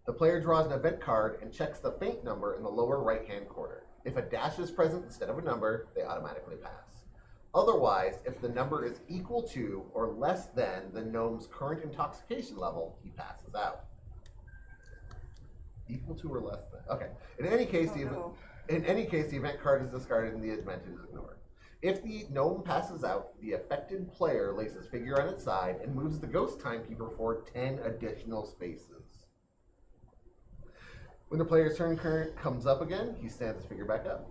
the player draws an event card and checks the feint number in the lower right-hand corner. If a dash is present instead of a number, they automatically pass. Otherwise, if the number is equal to or less than the gnome's current intoxication level, he passes out. Equal to or less than. Okay. In any case, the event card is discarded and the event is ignored. If the gnome passes out, the affected player lays his figure on its side and moves the ghost timekeeper forward 10 additional spaces. When the player's turn comes up again, he stands his figure back up.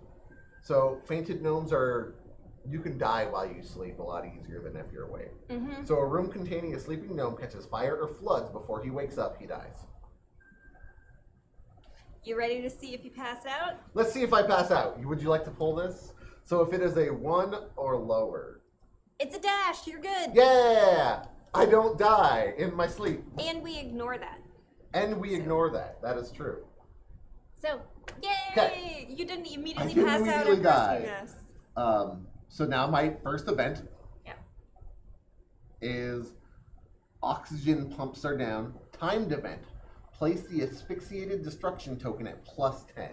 So fainted gnomes are, you can die while you sleep a lot easier than if you're awake. Mm-hmm. So a room containing a sleeping gnome catches fire or floods before he wakes up, he dies. You ready to see if you pass out? Let's see if I pass out. Would you like to pull this? So if it is a 1 or lower. It's a dash. You're good. Yeah! I don't die in my sleep. And we ignore that. And we ignore that. That is true. So, yay! 'Kay. You didn't immediately I didn't pass out immediately at rescuing die. us. So now my first event Yeah. is oxygen pumps are down. Timed event. Place the asphyxiated destruction token at +10.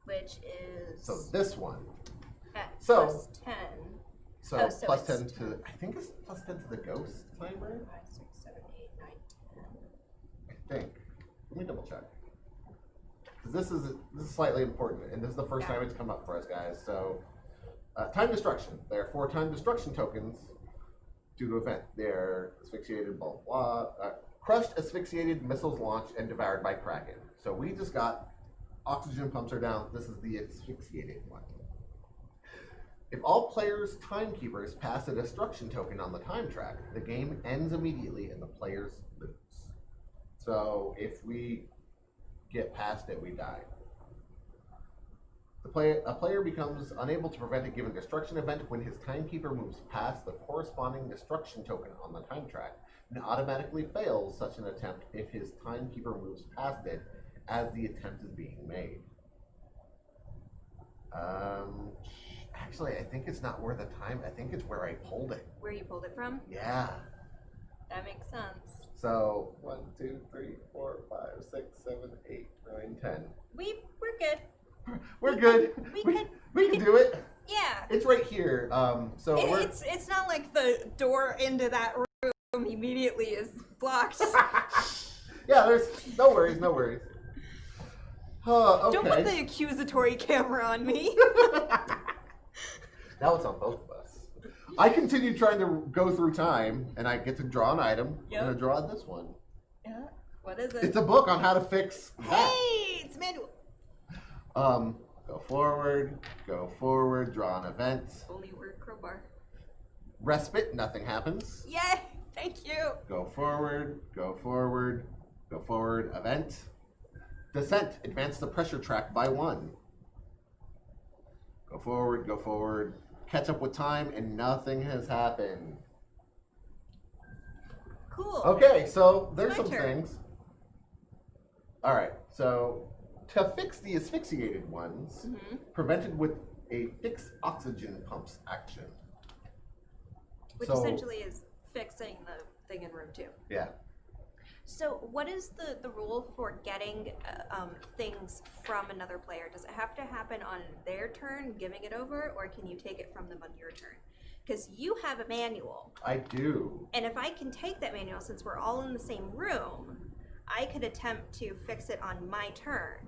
Which is So this one. at so- +10. So, Oh, so +10 it's to, I think it's +10 to the ghost timer? 5, 6, 7, 8, 9, 10. I think. Let me double check. Because this is slightly important, and this is the first time it's come up for us, guys. So, time destruction. There are 4 time destruction tokens due to event. They're asphyxiated, blah, blah. Crushed, asphyxiated, missiles launched, and devoured by Kraken. So we just got oxygen pumps are down. This is the asphyxiated one. If all players' timekeepers pass a destruction token on the time track, the game ends immediately and the players lose. So if we get past it, we die. A player becomes unable to prevent a given destruction event when his timekeeper moves past the corresponding destruction token on the time track and automatically fails such an attempt if his timekeeper moves past it as the attempt is being made. Actually, I think it's not where the time, I think it's where I pulled it. Where you pulled it from? Yeah. That makes sense. So 1, 2, 3, 4, 5, 6, 7, 8, 9, 10. We're good. We're good. We can do it. Yeah. It's right here. So we're It's not like the door into that room immediately is blocked. yeah. There's no worries. Okay. Don't put the accusatory camera on me. Now it's on both of us. I continue trying to go through time, and I get to draw an item. Yep. I'm gonna draw this one. Yeah. What is it? It's a book on how to fix that. Hey, it's manual. Go forward, draw an event. Only word crowbar. Respite, nothing happens. Yay! Thank you. Go forward, event. Descent, advance the pressure track by 1. Go forward, catch up with time, and nothing has happened. Cool. Okay, so there's my some turn. things. Alright, so to fix the asphyxiated ones, prevented with a fix oxygen pumps action. Which So- essentially is fixing the thing in room 2. Yeah. So what is the rule for getting things from another player? Does it have to happen on their turn, giving it over, or can you take it from them on your turn? Because you have a manual. I do. And if I can take that manual, since we're all in the same room, I could attempt to fix it on my turn.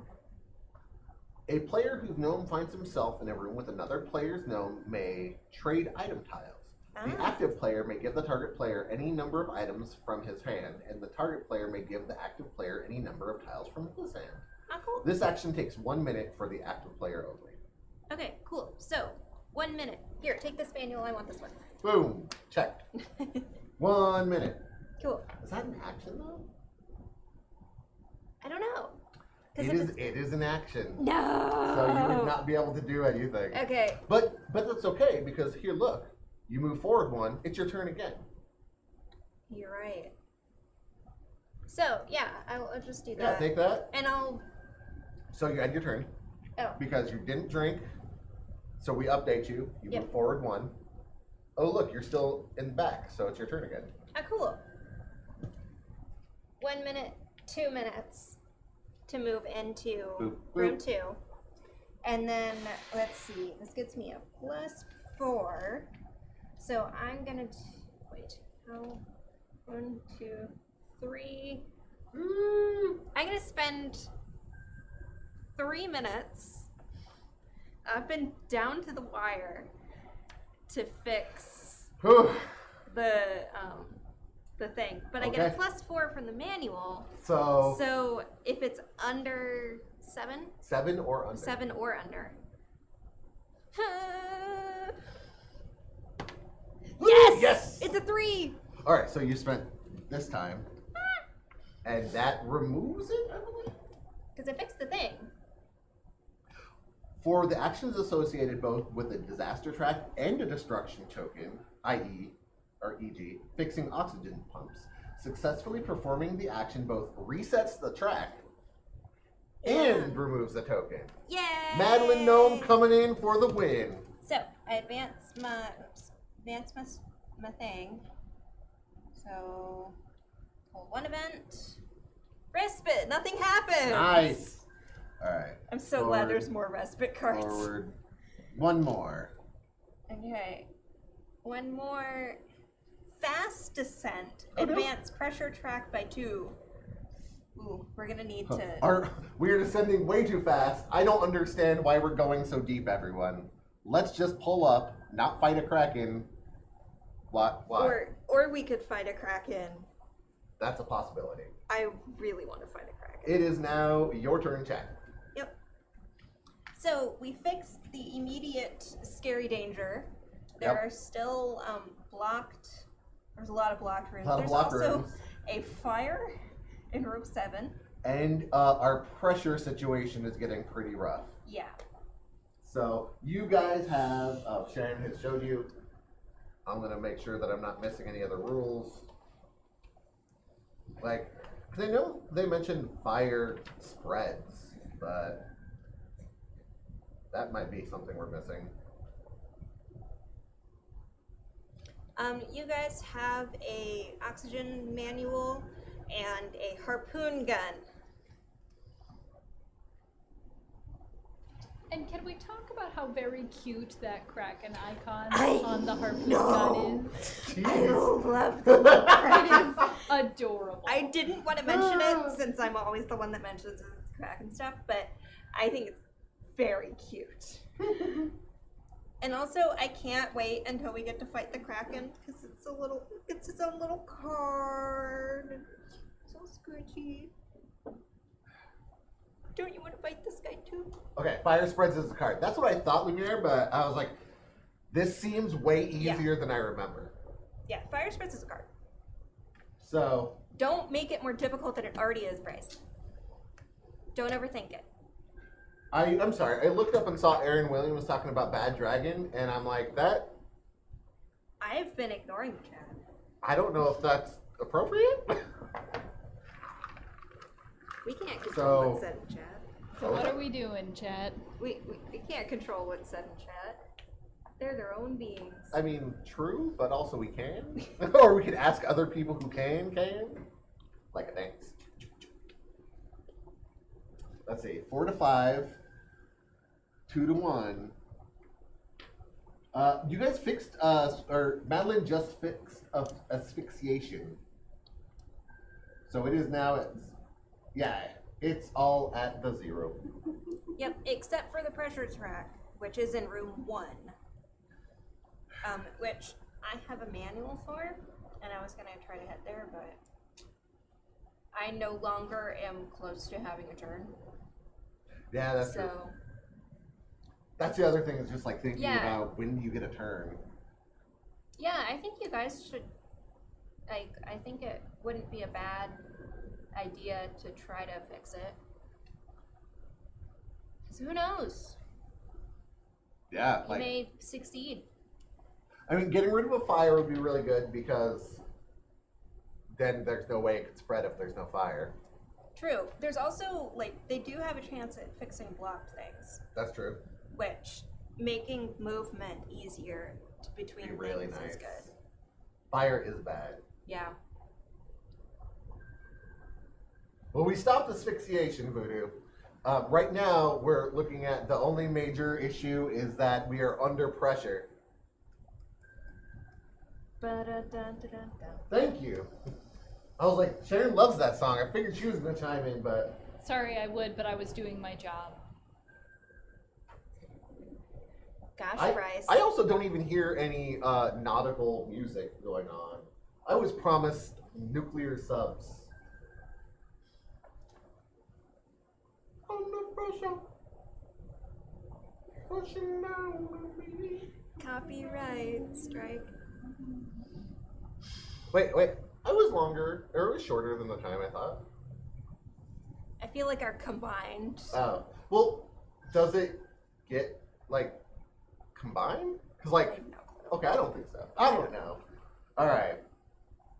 A player whose gnome finds himself in a room with another player's gnome may trade item tiles. The active player may give the target player any number of items from his hand, and the target player may give the active player any number of tiles from his hand. Ah, cool. This action takes 1 minute for the active player only. Okay, cool. So, 1 minute. Here, take this manual. I want this one. Boom. Check. 1 minute. Cool. Is that an action though? I don't know. 'Cause It if is. it's- It is an action. No. So you would not be able to do anything. Okay. But that's okay because here, look. You move forward 1. It's your turn again. You're right. So, yeah, I'll just do Yeah. that. Take that. And I'll... So you end your turn. Oh. Because you didn't drink, so we update you. You Yep. move forward 1. Oh, look, you're still in the back, so it's your turn again. Ah, cool. 1 minute, 2 minutes to move into Boop, room boop. 2. And then, let's see, this gets me a +4. So I'm gonna, wait, how, 1, 2, 3. I'm gonna spend 3 minutes up and down to the wire to fix Whew. the thing, but I get a +4 from the manual. So if it's under 7? 7 or under? 7 or under. Yes! Yes! It's a 3! Alright, so you spent this time. And that removes it, I believe? Because I fixed the thing. For the actions associated both with a disaster track and a destruction token, i.e., or e.g., fixing oxygen pumps, successfully performing the action both resets the track and removes the token. Yay! Madeleine Gnome coming in for the win. So I advance my thing. So hold one event. Respite. Nothing happens. Nice. All right. I'm so glad there's more respite cards. Forward. One more. Okay. One more. Fast descent. Advance pressure track by 2. Ooh, we're gonna need to. We're descending way too fast. I don't understand why we're going so deep, everyone. Let's just pull up, not fight a kraken. Why? Or we could fight a kraken. That's a possibility. I really want to fight a kraken. It is now your turn, chat. Yep. So we fixed the immediate scary danger. There are still blocked. There's a lot of blocked rooms. There's also a fire in room 7. And our pressure situation is getting pretty rough. Yeah. So you guys have, Sharon has showed you. I'm going to make sure that I'm not missing any other rules. Like, because I know they mentioned fire spreads, but that might be something we're missing. You guys have a oxygen manual and a harpoon gun. And can we talk about how very cute that Kraken icon on the harpoon gun is? Jeez. I love the It is adorable. I didn't want to mention it since I'm always the one that mentions Kraken stuff, but I think it's very cute. And also, I can't wait until we get to fight the Kraken because it's its own little card. So squishy. Don't you want to fight this guy too? Okay, fire spreads is the card. That's what I thought, Lumiere, but I was like, this seems way easier than I remember. Yeah, fire spreads is a card. So. Don't make it more difficult than it already is, Bryce. Don't overthink it. I'm sorry, I looked up and saw Aaron Williams was talking about Bad Dragon, and I'm like, that. I've been ignoring the chat. I don't know if that's appropriate. We can't control what's said in chat. So what are we doing, chat? We can't control what's said in chat. They're their own beings. I mean, true, but also we can. Or we could ask other people who can. Like a thanks. Let's see, 4 to 5, 2 to 1. You guys fixed, or Madeleine just fixed asphyxiation. So it is now at, it's all at the 0. Yep, except for the pressure track, which is in room 1. Which I have a manual for, and I was gonna try to head there, but I no longer am close to having a turn. Yeah, that's true. That's the other thing, is just like thinking about when you get a turn. Yeah, I think you guys should, I think it wouldn't be a bad idea to try to fix it. 'Cause who knows? Yeah, You may succeed. I mean, getting rid of a fire would be really good because then there's no way it could spread if there's no fire. True. There's also, they do have a chance at fixing blocked things. That's true. Which, making movement easier between things really is nice. good. Fire is bad. Yeah. Well, we stopped asphyxiation, Voodoo. Right now, we're looking at the only major issue is that we are under pressure. Thank you. I was like, Sharon loves that song. I figured she was going to chime in, but... Sorry, I would, but I was doing my job. Gosh, Bryce. I also don't even hear any nautical music going on. I was promised nuclear subs. Under pressure, pushing down on me. Copyright strike. Wait. I was longer, or it was shorter than the time I thought. I feel like our combined. Oh, well, does it get like combined? Cause like, okay, I don't think so. I don't know. All right.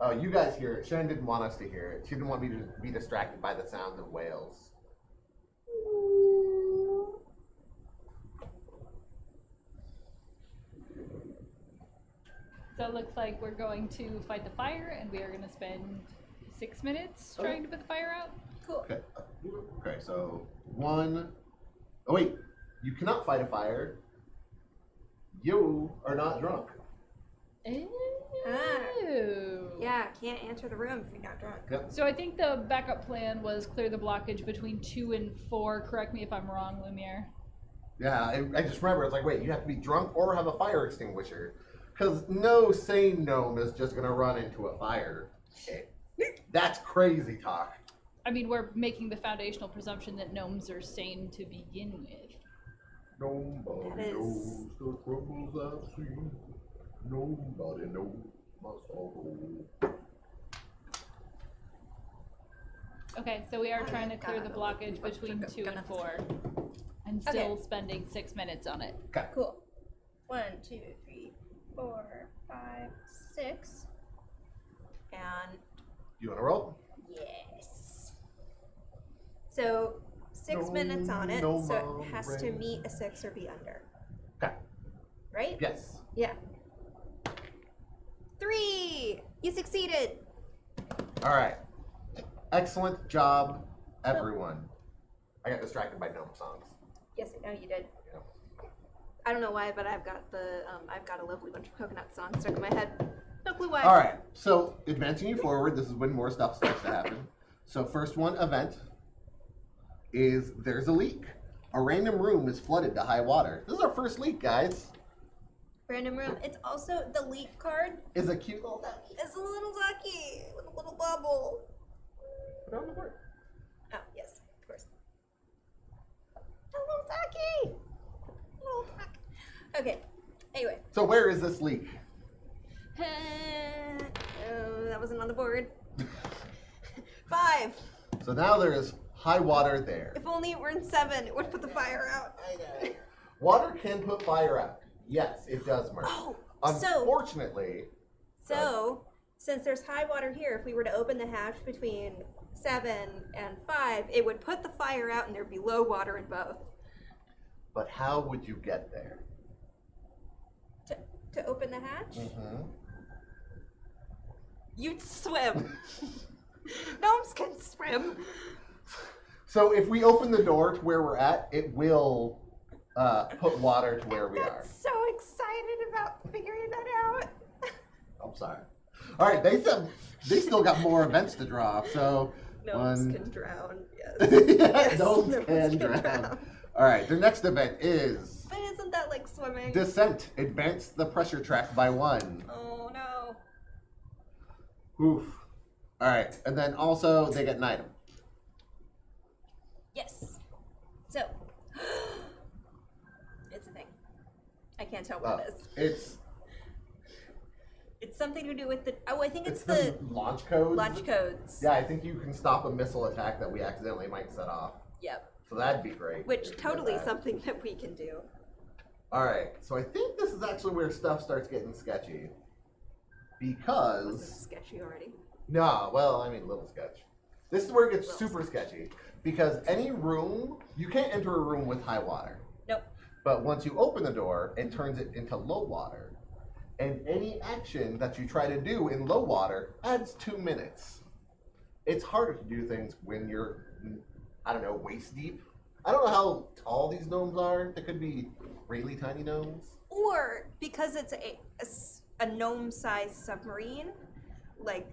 Oh, you guys hear it. Sharon didn't want us to hear it. She didn't want me to be distracted by the sound of whales. So it looks like we're going to fight the fire, and we are going to spend 6 minutes trying to put the fire out. Cool. Okay. Okay. So 1. Oh wait, you cannot fight a fire. You are not drunk. Ew. Yeah, can't enter the room if you're not drunk. Yep. So I think the backup plan was clear the blockage between 2 and 4. Correct me if I'm wrong, Lumiere. Yeah, I just remember it's like, wait, you have to be drunk or have a fire extinguisher. Because no sane gnome is just going to run into a fire. That's crazy talk. I mean, we're making the foundational presumption that gnomes are sane to begin with. Nobody That is- knows the troubles I've seen. Nobody knows my sorrow. Okay, so we are trying to God, clear the blockage between 2 and 4. And still spending 6 minutes on it. Okay. Cool. 1, 2, 3, 4, 5, 6. And You want to roll? yes. So 6 No, minutes on it, no, so it Mom, has to Ray. meet a 6 or be under. Okay. Right? Yes. Yeah. 3! You succeeded! All right. Excellent job, everyone. I got distracted by gnome songs. Yes, I know you did. Yeah. I don't know why, but I've got a lovely bunch of coconut songs stuck in my head. No clue why. All right. So advancing you forward, this is when more stuff starts to happen. So first one event is there's a leak. A random room is flooded to high water. This is our first leak, guys. Random room. It's also the leak card. Is a cute little ducky. It's a little ducky with a little bubble. Put it on the board. Oh, yes, of course. A little ducky. Little duck. Okay. Anyway. So where is this leak? Oh, that wasn't on the board. 5. So now there is high water there. If only it were in 7, it would put the fire out. I know. Water can put fire out. Yes, it does, Mark. Oh, Unfortunately, So, since there's high water here, if we were to open the hatch between 7 and 5, it would put the fire out and there'd be low water in both. but how would you get there? To open the hatch, Mm-hmm. you'd swim. Gnomes can swim. So if we open the door to where we're at, it will put water to where we are. I'm so excited about figuring that out. I'm sorry. All right, they still got more events to draw. So Gnomes one- can drown, yes. Yes, gnomes can drown. All right, the next event is But isn't that like swimming? descent. Advance the pressure track by 1. Oh no. Oof. All right, and then also they get an item. Yes. So, it's a thing. I can't tell what it is. It's something to do with the. Oh, I think it's the launch codes. launch codes. Yeah, I think you can stop a missile attack that we accidentally might set off. Yep. So that'd be great. Which if we did totally that. something that we can do. All right, so I think this is actually where stuff starts getting sketchy. Wasn't Because sketchy already. no, well, I mean little sketch. This is where it gets Little super sketchy because any room you can't enter a room with high water. Nope. But once you open the door, it turns it into low water. And any action that you try to do in low water adds 2 minutes. It's harder to do things when you're, I don't know, waist deep. I don't know how tall these gnomes are. They could be really tiny gnomes. Or because it's a gnome-sized submarine, like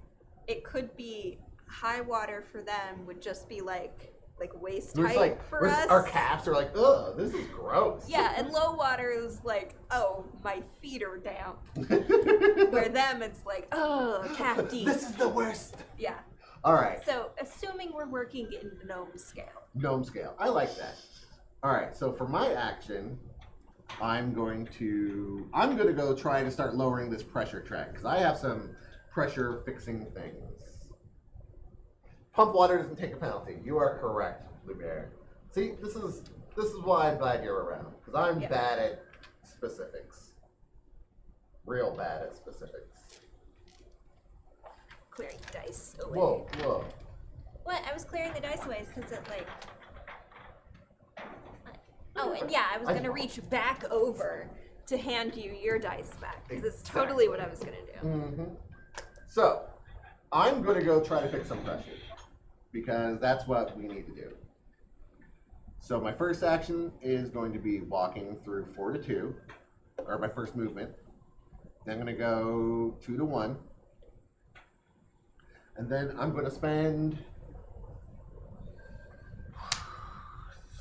it could be high water for them would just be like like waist We're just height like, for us. our calves are like, ugh, this is gross. Yeah, and low water is like, oh, my feet are damp. Where them, it's like, oh, calf deep. This is the worst. Yeah. All right. So, assuming we're working in gnome scale. Gnome scale. I like that. All right. So for my action, I'm going to go try to start lowering this pressure track because I have some pressure fixing things. Pump water doesn't take a penalty. You are correct, Lumiere. See, this is why I'm glad you're around because I'm bad at specifics. Real bad at specifics. Clearing dice away. Whoa. What? I was clearing the dice away because it like. Oh, and yeah, I was gonna reach back over to hand you your dice back because it's totally what I was gonna do. Mm-hmm. So, I'm gonna go try to fix some pressure because that's what we need to do. So my first action is going to be walking through 4 to 2, or my first movement. Then I'm gonna go 2 to 1, and then I'm gonna spend.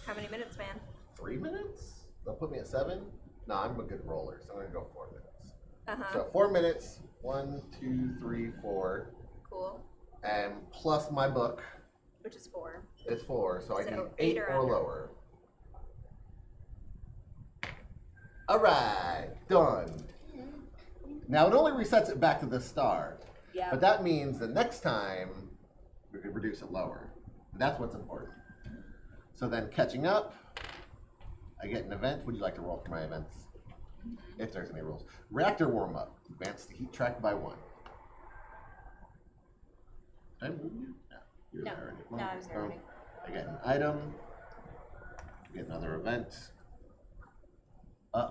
How many minutes, man? 3 minutes? They'll put me at 7? No, I'm a good roller, so I'm gonna go 4 minutes. Uh-huh. So 4 minutes, 1, 2, 3, 4. Cool. And plus my book Which is 4. is 4, so I So need 8 8 or or under. lower. Alright, done. Now it only resets it back to the star. Yeah. But that means the next time we could reduce it lower. That's what's important. So then catching up, I get an event. Would you like to roll for my events? If there's any rules. Reactor warm up. Advance the heat track by 1. Did I move you? No. You were No. there already. No, I was there already. I get an item. Get another event.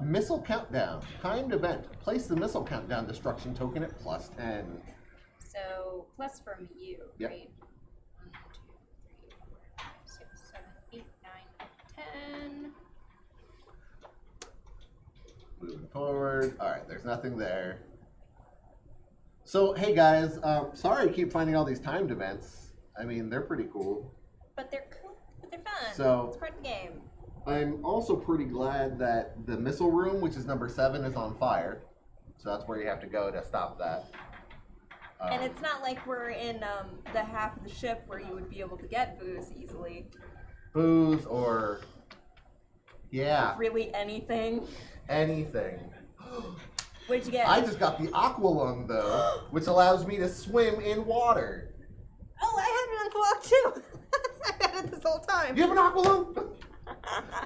Missile countdown. Timed event. Place the missile countdown destruction token at +10. So, plus from you, Yep. right? 1, 2, 3, 4, 5, 6, 7, 8, 9, 10. Moving forward. All right, there's nothing there. So, hey guys, sorry I keep finding all these timed events. I mean, they're pretty cool. But they're cool. But they're fun. So- it's part of the game. I'm also pretty glad that the missile room, which is number 7, is on fire. So that's where you have to go to stop that. And it's not like we're in the half of the ship where you would be able to get booze easily. Booze or... Yeah, Really anything. anything. What'd you get? I just got the aqua lung, though, which allows me to swim in water. Oh, I had an uncle too. I've had it this whole time. You have an aqua lung?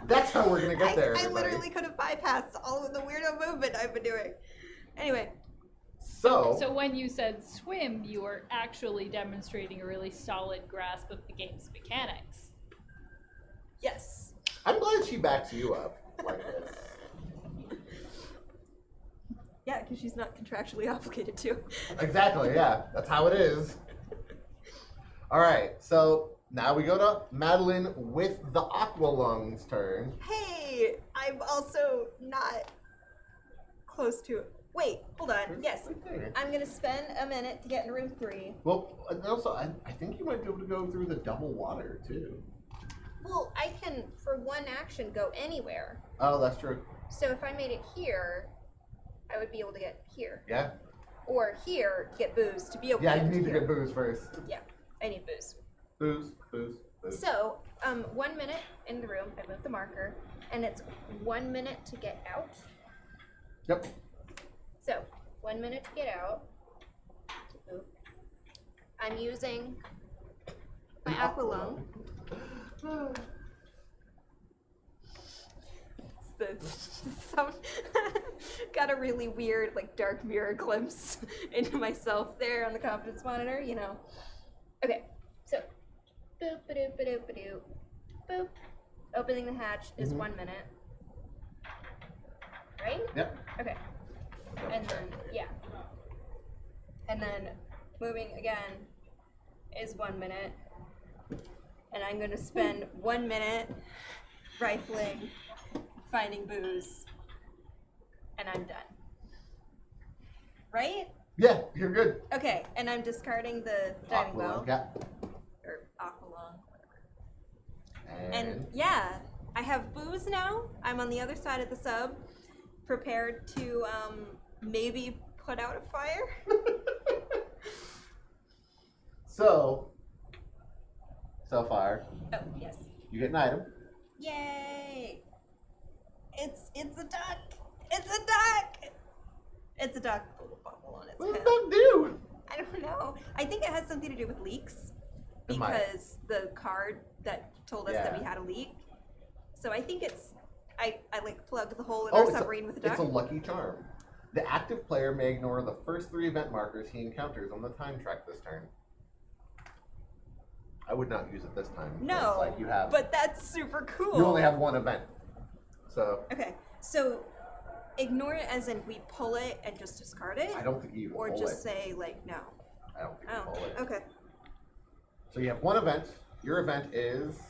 That's how we're going to get there, I everybody. literally could have bypassed all of the weirdo movement I've been doing. Anyway, So when you said swim, you were actually demonstrating a really solid grasp of the game's mechanics. yes. I'm glad she backs you up like this. Yeah, because she's not contractually obligated to. Exactly, yeah. That's how it is. All right, so now we go to Madeleine with the aqua lungs turn. Hey, I'm also not close to it. Wait, hold on. Yes, Right there. I'm gonna spend a minute to get in room 3. Well, and also, I think you might be able to go through the double water, too. Well, I can, for one action, go anywhere. Oh, that's true. So if I made it here, I would be able to get here. Yeah? Or here to get booze to be able Yeah, to you get need to here. get booze first. Yeah, I need booze. Booze, booze, booze. So, 1 minute in the room, I moved the marker, and it's 1 minute to get out. Yep. So, 1 minute to get out. Oop. I'm using my aqua lung. It's the got a really weird, like, dark mirror glimpse into myself there on the confidence monitor, you know. Okay, so boop ba doop ba doop ba doop. Boop. Opening the hatch is 1 minute. Right? Yep. Okay. And then and then moving again is 1 minute. And I'm gonna spend 1 minute rifling, finding booze, and I'm done. Right? Yeah, you're good. Okay, and I'm discarding the diving Aqua bell. lung, yeah. Or aqualung, whatever. And yeah, I have booze now. I'm on the other side of the sub, prepared to maybe put out a fire. So far, Oh, yes. you get an item. Yay! It's a duck. It's a duck. It's a duck with a little bubble on its What does head. that do? I don't know. I think it has something to do with leaks It might. because the card that told us that we Yeah. had a leak. So I think it's I like plugged the hole in Oh, our it's a, submarine with a duck. it's a lucky charm. The active player may ignore the first 3 event markers he encounters on the time track this turn. I would not use it this time. No, It's like you have. but that's super cool. You only have 1 event. So Okay, so ignore it as in we pull it and just discard it, I don't think you even or pull just it. say like no. I don't think Oh, you pull it. okay. So you have 1 event. Your event is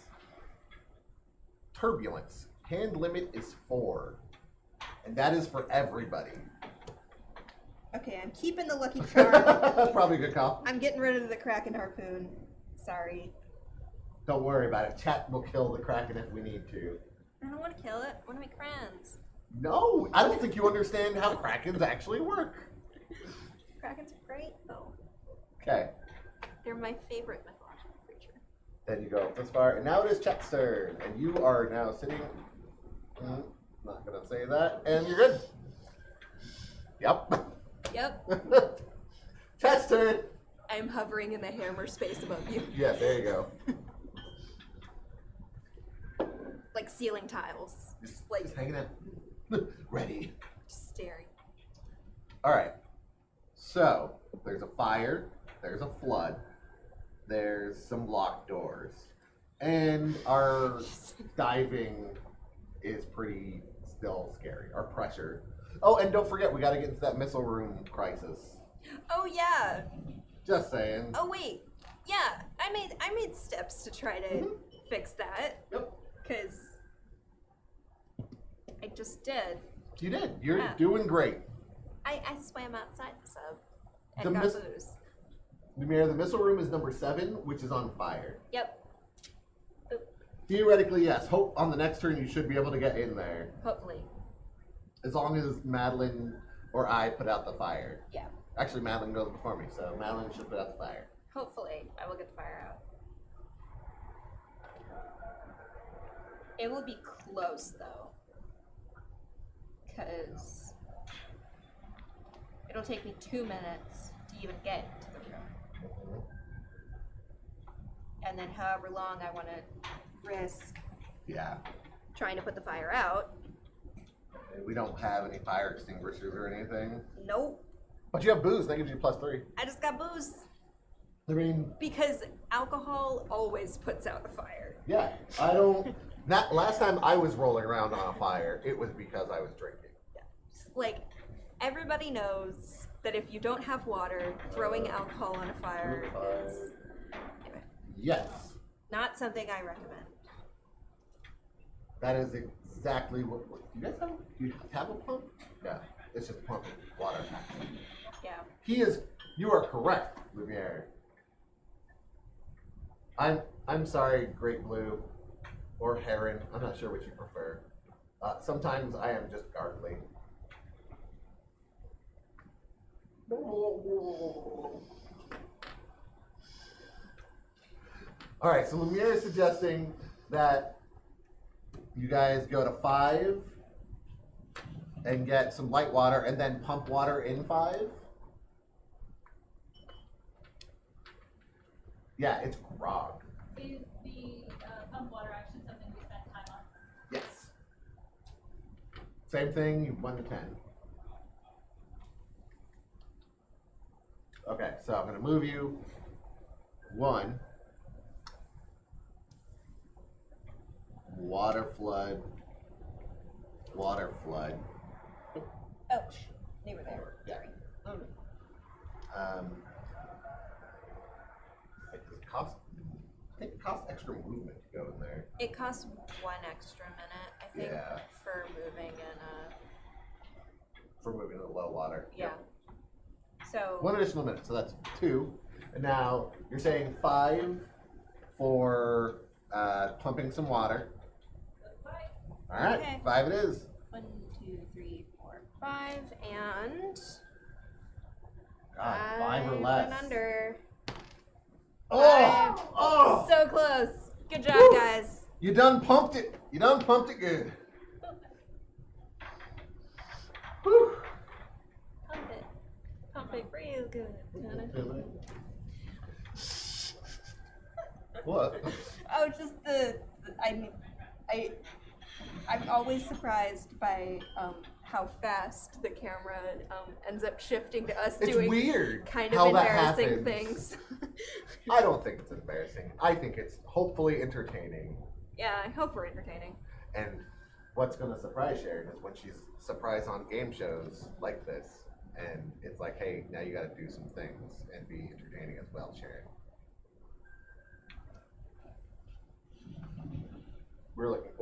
Turbulence. Hand limit is 4. And that is for everybody. Okay, I'm keeping the lucky charm. Probably a good call. I'm getting rid of the Kraken harpoon. Sorry. Don't worry about it. Chat will kill the Kraken if we need to. I don't want to kill it. I want to make friends. No, I don't think you understand how Krakens actually work. Krakens are great, though. Okay, They're my favorite mythological creature. then you go up this far, and now it is Chet's turn, and you are now sitting. Not gonna say that, and you're good. Yep. Yep. Chet's turn. I'm hovering in the hammer space above you. Yeah, there you go. Like ceiling tiles. Just like Just hanging out. Ready. just staring. All right. So there's a fire. There's a flood. There's some locked doors, and our diving is pretty still scary. Our pressure. Oh, and don't forget, we got to get into that missile room crisis. Oh yeah. Just saying. Oh wait. Yeah. I made steps to try to fix that. Yep. Cause I just did. You did. You're Yeah. doing great. I swam outside the sub The and got miss- booze. Lumiere, the missile room is number 7, which is on fire. Yep. Theoretically, yes. Hope on the next turn you should be able to get in there. Hopefully. As long as Madeline or I put out the fire. Yeah. Actually, Madeline goes before me, so Madeline should put out the fire. Hopefully, I will get the fire out. It will be close though, because it'll take me 2 minutes to even get to the room, and then however long I want to risk Yeah. trying to put the fire out. We don't have any fire extinguishers or anything. Nope. But you have booze, that gives you +3. I just got booze I mean, because alcohol always puts out a fire. yeah. I don't. Not last time I was rolling around on a fire, it was because I was drinking. Just like everybody knows that if you don't have water, throwing alcohol on a fire is Yes. not something I recommend. That is exactly what. You guys have? You have a pump? Yeah. It's just pumping water. Yeah. You are correct, Lumiere. I'm sorry, Great Blue, or Heron. I'm not sure which you prefer. Sometimes I am just gargly. All right, so Lumiere is suggesting that you guys go to 5 and get some light water and then pump water in 5. Yeah, it's Grog. Is the pump water action something we spend time on? Yes. Same thing, 1 to 10. Okay, so I'm going to move you 1. Water flood. Water flood. Oh, they were there. Yeah. Sorry. Does it cost? I think it costs extra movement to go in there. It costs 1 extra minute, I think, Yeah. for moving and For moving to the low water. yeah. So 1 additional minute, so that's 2. And now you're saying 5 for pumping some water. All right, Okay. 5 it is. 1, 2, 3, 4, 5, and God, 5 or less. and under. Oh! Oh! So close. Good job, Woo! guys. You done pumped it. You done pumped it good. Whew. Pump it. Pump it real good. What? Oh, just I'm always surprised by how fast the camera ends up shifting to us It's doing weird kind of how that embarrassing happens. things. I don't think it's embarrassing. I think it's hopefully entertaining. Yeah, I hope we're entertaining. And what's going to surprise Sharon is when she's surprised on game shows like this. And it's like, hey, now you got to do some things and be entertaining as well, Sharon.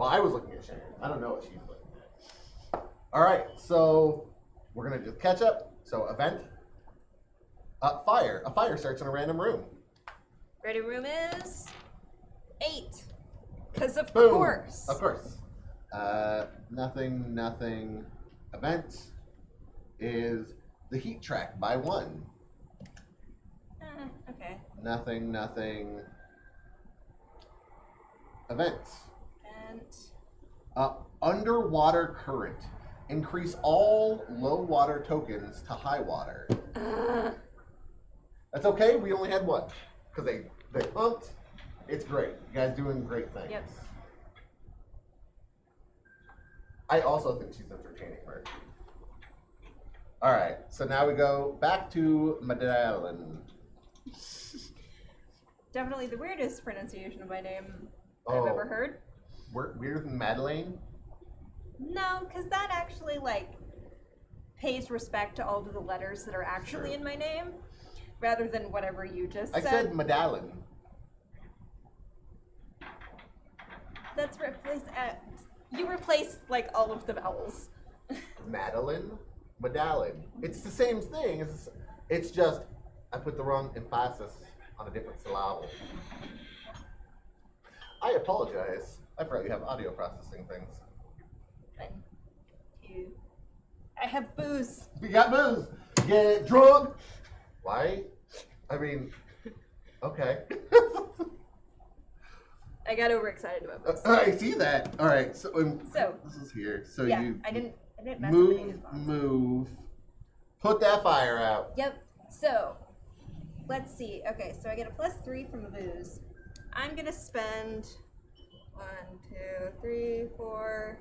I was looking at Sharon. I don't know what she's looking at. All right, so we're going to just catch up. So event, fire. A fire starts in a random room. Ready room is 8. Because of Boom. course. Of course. Nothing. Event is the heat track by 1. Okay. Nothing. Events. And Underwater current. Increase all low water tokens to high water. That's okay. We only had 1 because they pumped. It's great. You guys doing great things. Yep. I also think she's entertaining her. All right. So now we go back to Madeleine. Definitely the weirdest pronunciation of my name Oh. I've ever heard. Weirder than Madeleine? No, because that actually pays respect to all of the letters that are actually Sure. in my name, rather than whatever you just I said Madeleine. That's replaced. You replaced all of the vowels. Madeline, Madeleine. It's the same thing. It's just I put the wrong emphasis on a different syllable. I apologize. I forgot you have audio processing things. I have booze. We got booze. Get drunk. Why? I mean, okay. I got overexcited about booze. I see that. All right. So So, this is here. So yeah, you I didn't mess up any of the spots. move. Put that fire out. Yep. So, let's see. Okay, so I get a +3 from the booze. I'm gonna spend 1, 2, 3, 4.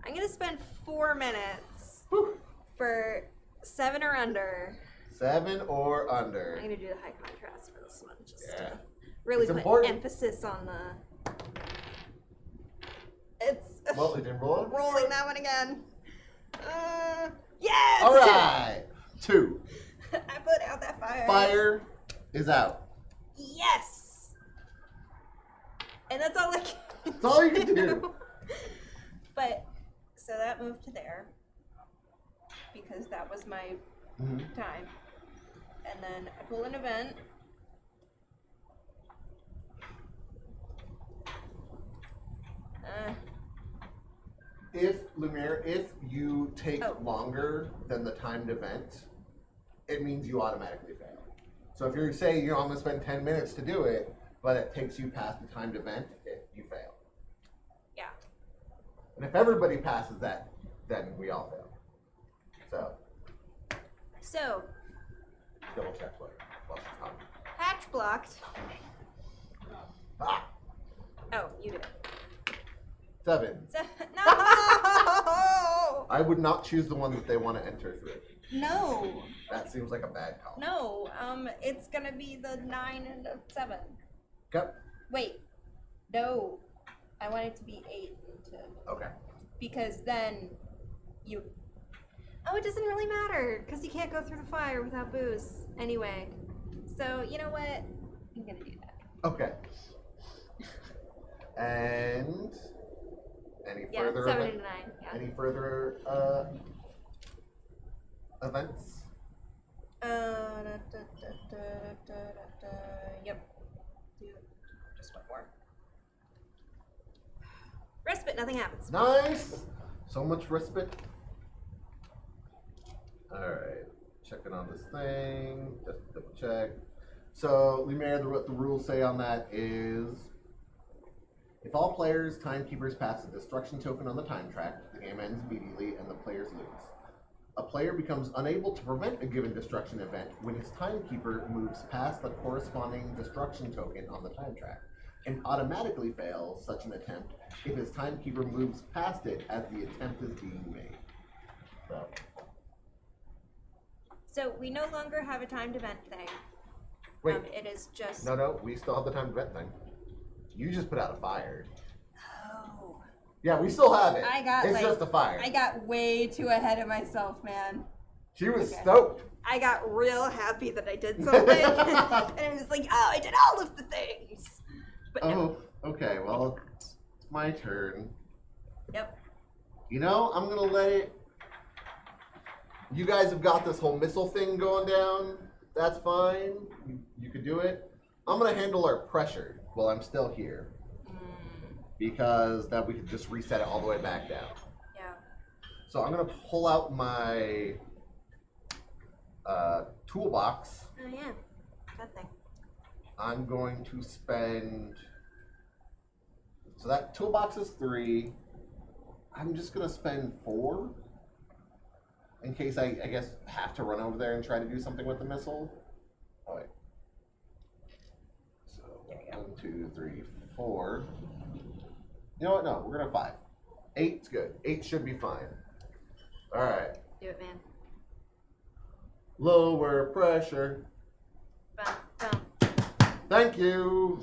I'm gonna spend 4 minutes Whew. for 7 or under. 7 or under. I'm gonna do the high contrast for this one, just Yeah. to really It's put important. emphasis on the. It's Well, it didn't roll. rolling that one again. Yeah. All it's right. 2. 2. I put out that fire. Fire is out. Yes. And that's all I can. That's all you can do. But so that moved to there because that was my time, and then I pull an event. If Lumiere, if you take Oh. longer than the timed event, it means you automatically fail. So if you're saying, I'm going to spend 10 minutes to do it, but it takes you past the timed event, you fail. Yeah. And if everybody passes that, then we all fail. So, double check what else is on. Hatch blocked. Ah, Oh, you did. 7. No. I would not choose the one that they want to enter through. No. That seems like a bad call. No. It's gonna be the 9 and a 7. Okay. Wait. No. I want it to be 8 and 2. Okay. Because then you. Oh, it doesn't really matter because you can't go through the fire without booze anyway. So you know what? I'm gonna do that. Okay. And any Yeah, further 7 and 9. Yeah. any further events? Yep. Do just one more. but nothing happens. Nice. So much respite. All right. Checking on this thing. Just double check. So, Lumiere, what the rules say on that is, if all players, timekeepers, pass a destruction token on the time track, the game ends immediately and the players lose. A player becomes unable to prevent a given destruction event when his timekeeper moves past the corresponding destruction token on the time track, and automatically fails such an attempt if his timekeeper moves past it as the attempt is being made. So we no longer have a timed event thing. Wait. It is just. No, we still have the timed event thing. You just put out a fire. Oh. Yeah, we still have it. It's like, just a fire. I got way too ahead of myself, man. She was stoked. I got real happy that I did something. And it was like, oh, I did all of the things. But no. Okay. Well, it's my turn. Yep. You know, I'm gonna let it. You guys have got this whole missile thing going down. That's fine. You could do it. I'm gonna handle our pressure while I'm still here, because then we could just reset it all the way back down. Yeah. So I'm gonna pull out my toolbox. Oh yeah. That thing. I'm going to spend. So that toolbox is 3. I'm just gonna spend 4. In case I guess, have to run over there and try to do something with the missile. Oh, wait. So, 1, 2, 3, 4. You know what? No, we're going to 5. 8's good. 8 should be fine. All right. Do it, man. Lower pressure. Bum, bum. Thank you.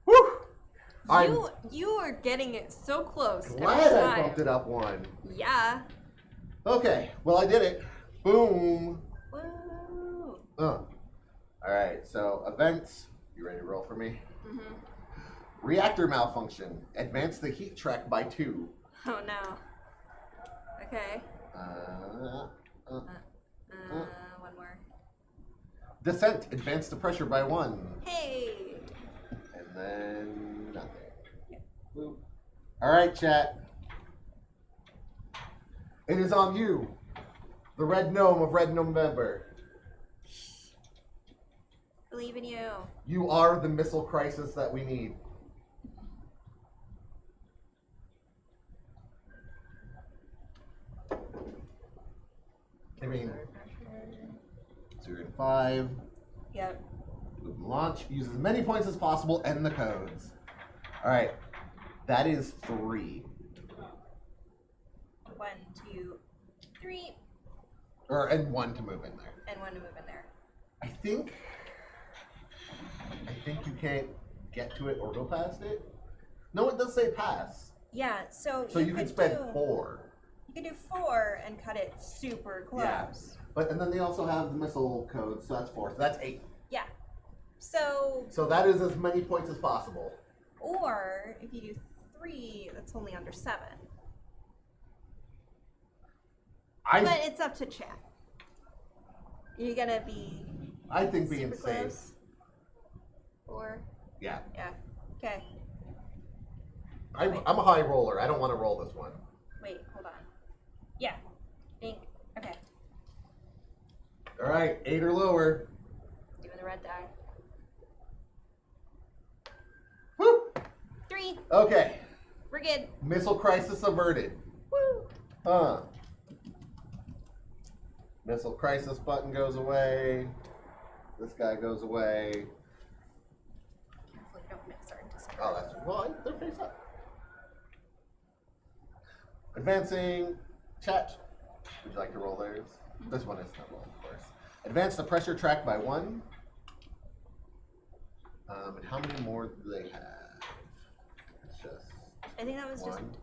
Woo! You are getting it so close. Glad every I time. bumped it up 1. Yeah. Okay, well, I did it. Boom. Woo. All right, so events. You ready to roll for me? Mm-hmm. Reactor malfunction. Advance the heat track by 2. Oh no. Okay. One more. Descent. Advance the pressure by 1. Hey. And then nothing. Boop. All right, chat. It is on you, the Red Gnome of Red November. Believe in you. You are the missile crisis that we need. I mean, 0 and 5. Yep. Move and launch. Use as many points as possible and the codes. All right. That is 3. 1, 2, 3, And 1 to move in there. and 1 to move in there. I think you can't get to it or go past it. No, it does say pass. Yeah. So So you could spend do, 4. You could do 4 and cut it super close. Yeah. And then they also have the missile code, so that's 4. So that's 8. Yeah. So. So that is as many points as possible. Or if you do 3, that's only under 7. But it's up to chat. You're gonna be. I think being super safe. close. 4. Yeah. Yeah. Okay. I'm a high roller. I don't want to roll this one. Wait. Hold on. Yeah. Think. Okay. All right, 8 or lower. Doing the red die. Woo! 3. Okay. We're good. Missile crisis averted. Woo. Missile crisis button goes away. This guy goes away. Careful you don't mix our discard. Oh, that's well. They're face up. Advancing. Chat. Would you like to roll theirs? This one is not roll, of course. Advance the pressure track by 1. And how many more do they have? It's just I think that was 1.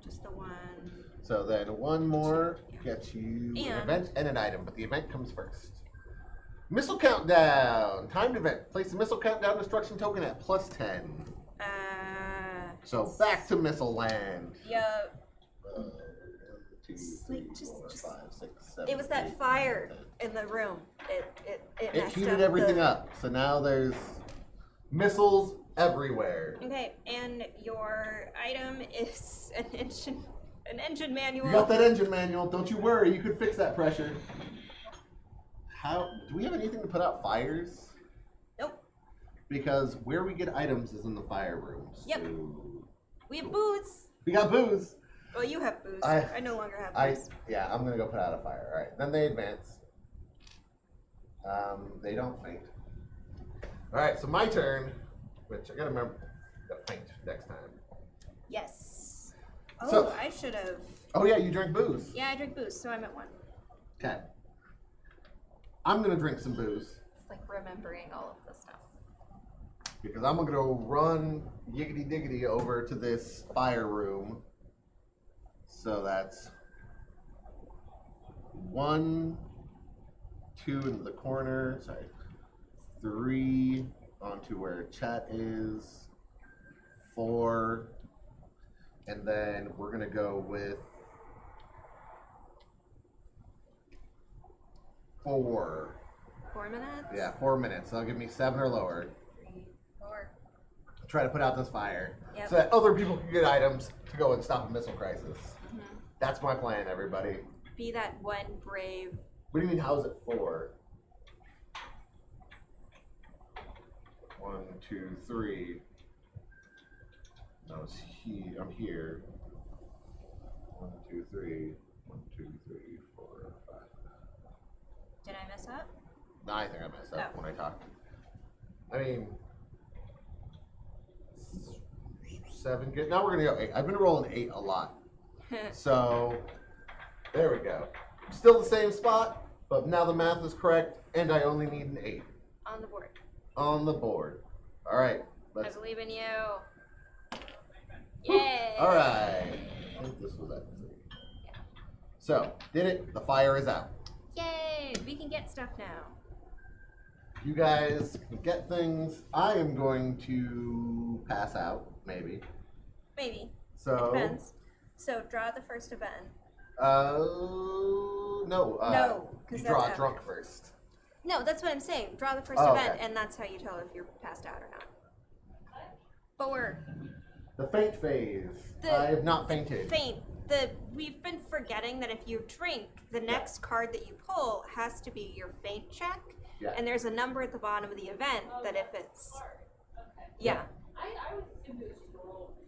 just the one. So then 1 more gets you an And- event and an item, but the event comes first. Missile countdown. Timed event. Place the missile countdown destruction token at +10. So back to missile land. Yep. 1, 2, Like, 3, just- 4, just- 5, 6, 7. It was that 8, fire 9, 10. in the room. It It messed heated up everything the, up. So now there's missiles, everywhere. Okay, and your item is an engine manual. You got that engine manual. Don't you worry. You could fix that pressure. How do we have anything to put out fires? Nope. Because where we get items is in the fire rooms. Yep. So We have booze. we got booze. Well, you have booze. I- I no longer have booze. Yeah, I'm gonna go put out a fire. All right. Then they advance. They don't faint. All right. So my turn, which I gotta remember to faint next time. Yes. Oh, So- I should have. Oh yeah, you drink booze. Yeah, I drink booze, so I'm at 1. Okay. I'm gonna drink some booze It's like remembering all of this stuff. because I'm gonna go run yiggity diggity over to this fire room. So that's 1, 2 into the corner. Sorry, 3 onto where chat is. 4, and then we're gonna go with 4. 4 minutes? Yeah, 4 minutes. That'll give me 7 or lower. 3, 4. Try to put out this fire Yep. so that other people can get items to go and stop a missile crisis. Mhm. That's my plan, everybody. Be that one brave. What do you mean? How's it 4? 1, 2, 3. No, it's I'm here. 1, 2, 3. 1, 2, 3, 4, 5. Did I mess up? No, I think I messed up Oh. when I talked. I mean, 7 good. Now we're gonna go 8. I've been rolling 8 a lot. So, there we go. Still the same spot, but now the math is correct, and I only need an 8 On the board. on the board. All right, I let's. believe in you. Yay! All right. I think this was at 3. So, did it? The fire is out. Yay! We can get stuff now. You guys can get things. I am going to pass out, maybe. Maybe. So. It depends. So draw the first event. No. No, 'cause you that's draw after. drunk first. No, that's what I'm saying. Draw the first Oh, event, okay. and that's how you tell if you're passed out or not. 4. The faint phase. The- I have not fainted. Faint. We've been forgetting that if you drink, the next card that you pull has to be your faint check. Yeah. And there's a number at the bottom of the event that if it's. Yeah.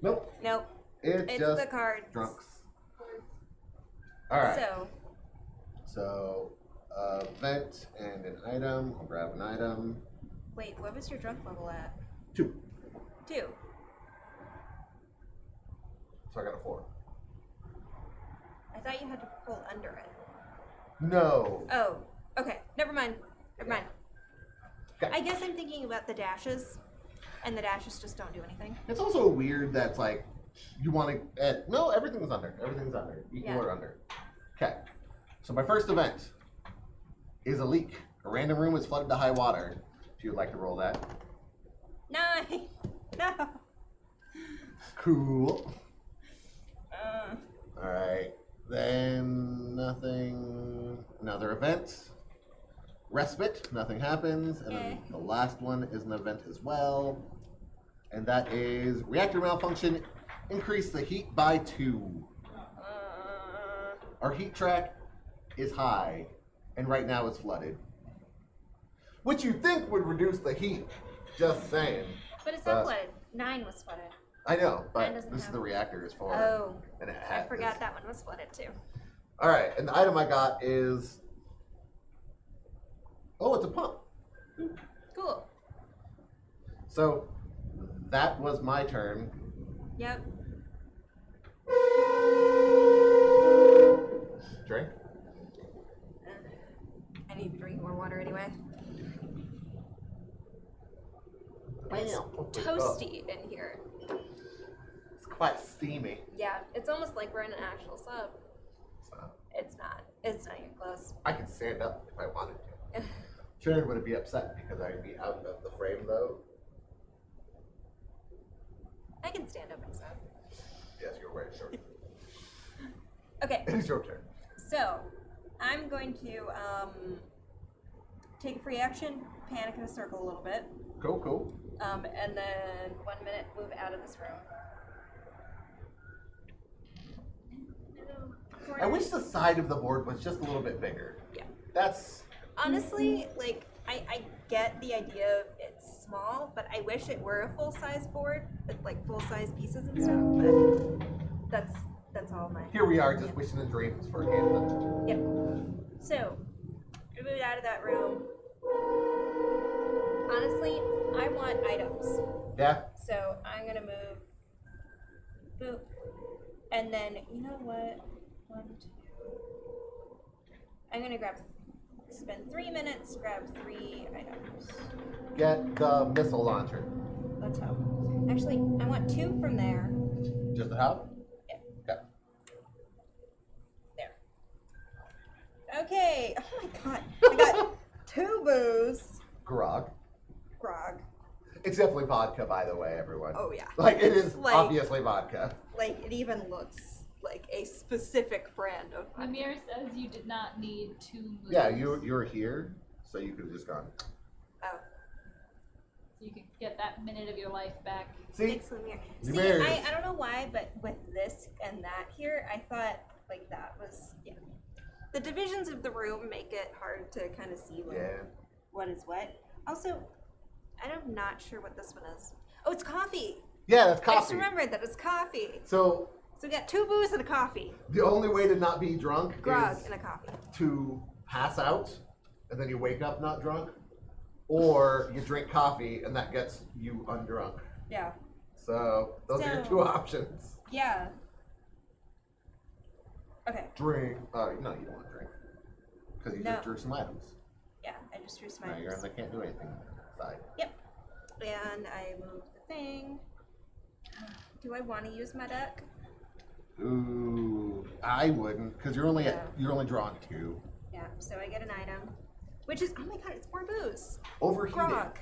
Nope. Nope. It's It's just the cards. drunks. All right. So, So, vent and an item. I'll grab an item. wait, what was your drunk level at? 2. 2. So I got a 4. I thought you had to pull under it. No. Oh, okay. Never mind. Never mind. Okay. I guess I'm thinking about the dashes, and the dashes just don't do anything. It's also weird that's like you want to. No, everything's under. Everything's under. Equal Yeah. or under. Okay. So my first event is a leak. A random room is flooded to high water. If you would like to roll that. 9. No. Cool. Uh, All right. Then nothing. Another event. Respite. Nothing happens. And then Okay. the last one is an event as well. And that is reactor malfunction. Increase the heat by 2. Our heat track is high, and right now it's flooded. Which you think would reduce the heat. Just saying. but it's not flooded. 9 was flooded. I know, but Mine doesn't this is have- the reactor is for. Oh, And it I forgot that one was flooded too. All right, and the item I got is. Oh, it's a pump. Cool. So that was my turn. Yep. Drink. I need to drink more water anyway. It's Bam. toasty in here. It's quite steamy. Yeah, it's almost like we're in an actual sub. So It's not. It's not even close. I can stand up if I wanted to. Sharon would be upset because I'd be out of the frame though. I can stand up and sub. Yes, you're right, sure. Okay, It is your turn. so I'm going to take a free action, panic in a circle a little bit, Cool. and then 1 minute move out of this room. I wish the side of the board was just a little bit bigger. Yeah. That's Honestly, like, I get the idea of it's small, but I wish it were a full-size board with, like, full-size pieces and stuff, but that's all my... here we are just wishing and dreams for a game. Yep. So, we moved out of that room. Honestly, I want items. Yeah. So, I'm gonna move... Boop. And then, you know what? 1, 2... I'm gonna spend 3 minutes, grab 3 items. Get the missile launcher. Let's hope. Actually, I want 2 from there. Just a hop? Yeah. Okay. There. Okay. Oh my god. I got 2 booze. Grog. Grog. It's definitely vodka, by the way, everyone. Oh yeah. Like, it is like- obviously vodka. Like, it even looks like a specific brand of vodka. Amir says you did not need 2 moves. Yeah, you're here, so you could have just gone. Oh. So you could get that minute of your life back. See? Thanks, Lemire. See, Lumiere. I don't know why, but with this and that here, I thought, like, that was, yeah. The divisions of the room make it hard to kind of see Yeah. what is what. Also, I'm not sure what this one is. Oh, it's coffee. Yeah, that's I coffee. just remembered that it's coffee. So, So we got 2 booze and a coffee. the only way to not be drunk Grog is and a coffee. to pass out, and then you wake up not drunk, or you drink coffee, and that gets you undrunk. Yeah. So, those are your 2 options. Yeah. Okay. Drink. No, you don't want to drink. Because you No. just drew some items. Yeah, I just drew some Now you're on items. the can't do anything side. Yep. And I moved the thing. Do I want to use my deck? Ooh, I wouldn't, because you're only drawing 2. Yeah, so I get an item. Which is, oh my god, it's more booze. Overheated. Grog.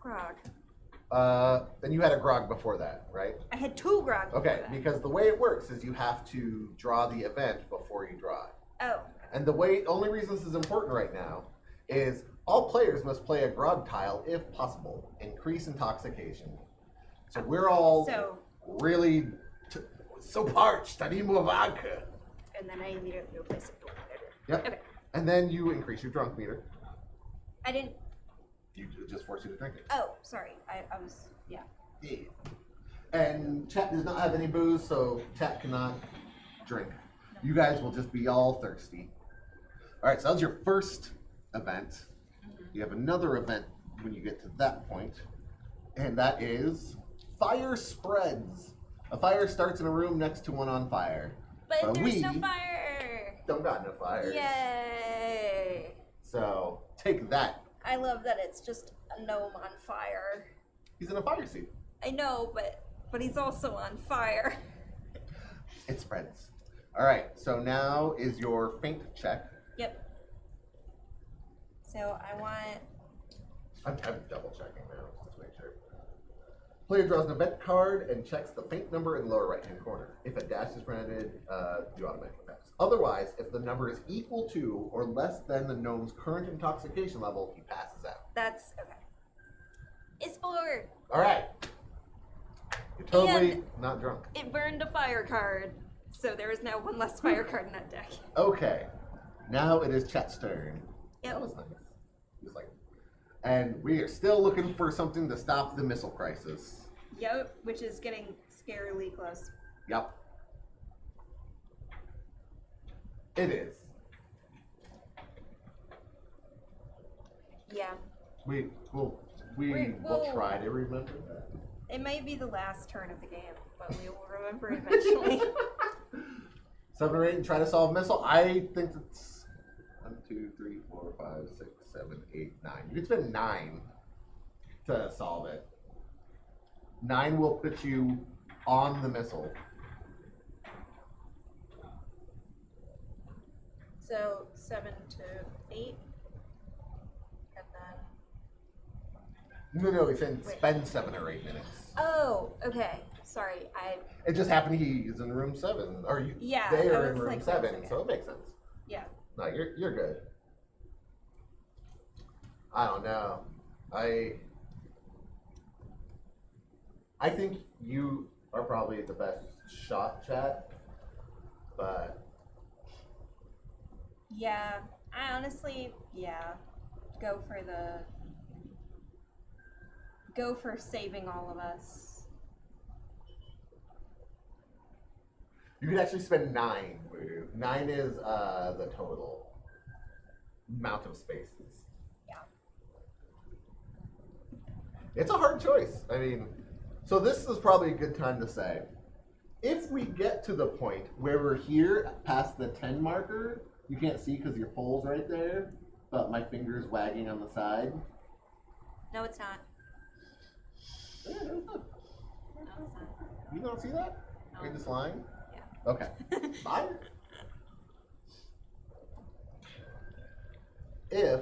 Grog. Then you had a grog before that, right? I had 2 grog before Okay, that. because the way it works is you have to draw the event before you draw it. Oh. And only reason this is important right now is all players must play a grog tile if possible. Increase intoxication. So we're all So, really so parched. I need more vodka. and then I immediately replace it with water. Yep. Okay. And then you increase your drunk meter. I didn't, You just force you to drink it. oh, sorry. I was, yeah. Yeah. And chat does not have any booze, so chat cannot drink. You guys will just be all thirsty. All right, so that was your first event. You have another event when you get to that point, and that is fire spreads. A fire starts in a room next to one on fire. But there's we no fire! don't got no fires. Yay! So take that. I love that it's just a gnome on fire. He's in a fire suit. I know, but he's also on fire. It spreads. All right, so now is your feint check. Yep. So I want, I'm double checking now, just to make sure. Player draws an event card and checks the feint number in the lower right hand corner. If a dash is granted, you automatically pass. Otherwise, if the number is equal to or less than the gnome's current intoxication level, he passes out. that's, okay. It's for, All right. You're totally And- not drunk. it burned a fire card. So there is now 1 less fire card in that deck. Okay. Now it is Chet's turn. Yep. That was nice. He was like, and we are still looking for something to stop the missile crisis. Yep, which is getting scarily close. Yep. It is. Yeah. We will We'll- try to remember that. It might be the last turn of the game, but we will remember eventually. 7 or 8 and try to solve missile. I think it's 1, 2, 3, 4, 5, 6, 7, 8, 9. You can spend 9 to solve it. 9 will put you on the missile. So 7 to 8. And then. No, he's saying Wait. spend 7 or 8 minutes. Oh, okay. Sorry. It just happened he's in room 7. Or you, Yeah, they I are in was room like, 7, wait a so it makes sense. Yeah. No, you're good. I don't know. I think you are probably the best shot, Chad. But Yeah, I honestly, go for saving all of us. you could actually spend 9 voodoo. 9 is the total amount of spaces. Yeah. It's a hard choice. I mean, so this is probably a good time to say, if we get to the point where we're here past the 10 marker, you can't see because your pole's right there, but my finger's wagging on the side. No, it's not. Yeah, no, it's not. No, it's not. You don't see that? Are you just lying? Yeah. Okay. Bye. If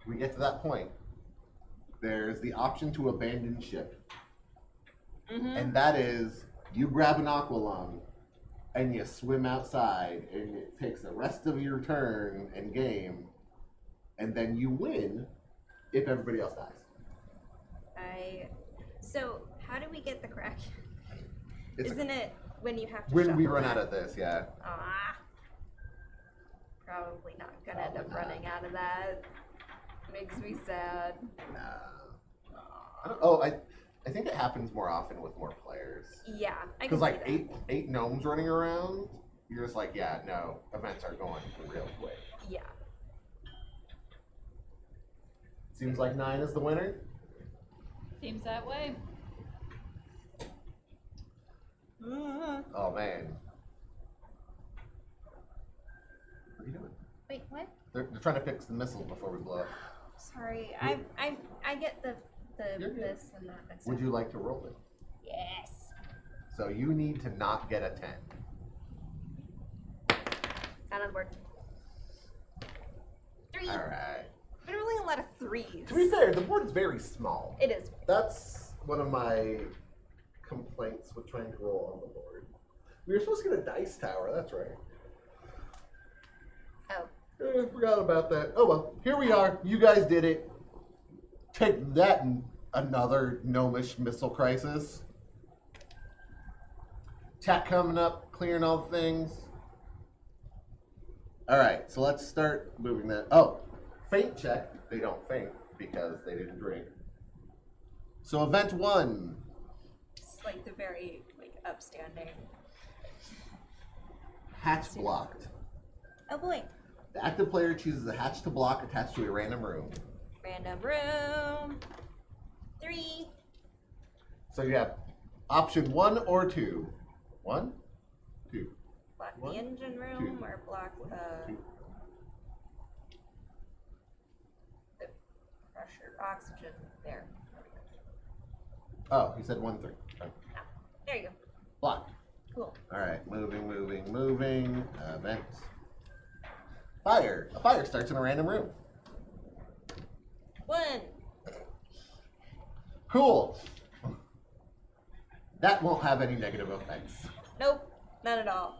we get to that point, there's the option to abandon ship. And that is, you grab an aqualung and you swim outside, and it takes the rest of your turn and game, and then you win if everybody else dies. So, how do we get the crack? It's Isn't it when you have to when we shuffle run that? out of this, yeah. Ah. Probably not gonna end up Probably not. running out of that. Makes me sad. I think it happens more often with more players. Yeah, I can Because like see that. eight gnomes running around, you're just like, yeah, no, events are going real quick. Yeah. Seems like 9 is the winner. Seems that way. Oh man. What are you doing? Wait, what? They're trying to fix the missiles before we blow up. Sorry, I get the You're good. this and that mixed Would up. you like to roll it? Yes. So you need to not get a 10. Down on the board. 3. Alright. But really a lot of 3s. To be fair, the board is very small. It is. That's one of my complaints with trying to roll on the board. We were supposed to get a dice tower, that's right. Oh. I forgot about that. Oh well, here we are. You guys did it. Take that and another gnomish missile crisis. Chat coming up, clearing all the things. Alright, so let's start moving that. Oh, faint check. They don't faint because they didn't drink. So event 1. It's like the very upstanding. Hatch blocked. Oh boy. The active player chooses a hatch to block attached to a random room. Random room. 3. So you have option 1 or 2. 1, 2. Block One, the engine room 2, or block the 2. pressure, oxygen. There. Oh, he said 1, 3. Okay. There you go. Block. Cool. Alright, moving. Event. Fire. A fire starts in a random room. 1. Cool. That won't have any negative effects. Nope. Not at all.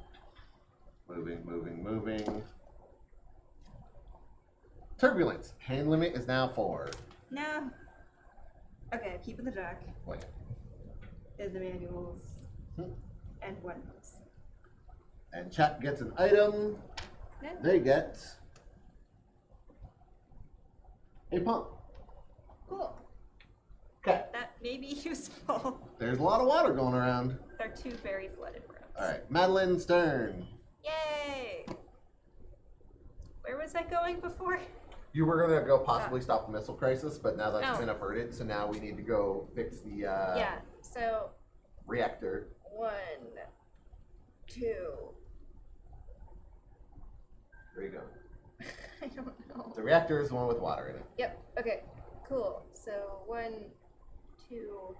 Moving. Turbulence. Hand limit is now 4. No. Okay, keeping the deck. Wait. In the manuals. Hmm. And one of those. And chat gets an item. No. They get a pump. Cool. Okay. That may be useful. There's a lot of water going around. They're 2 very flooded rooms. Alright, Madeline's turn. Yay! Where was I going before? You were gonna go possibly stop the missile crisis, but now that's Oh. been averted, so now we need to go fix the Yeah, so reactor. 1, 2. There you go. I don't know. The reactor is the one with water in it. Yep, okay, cool. So 1, 2.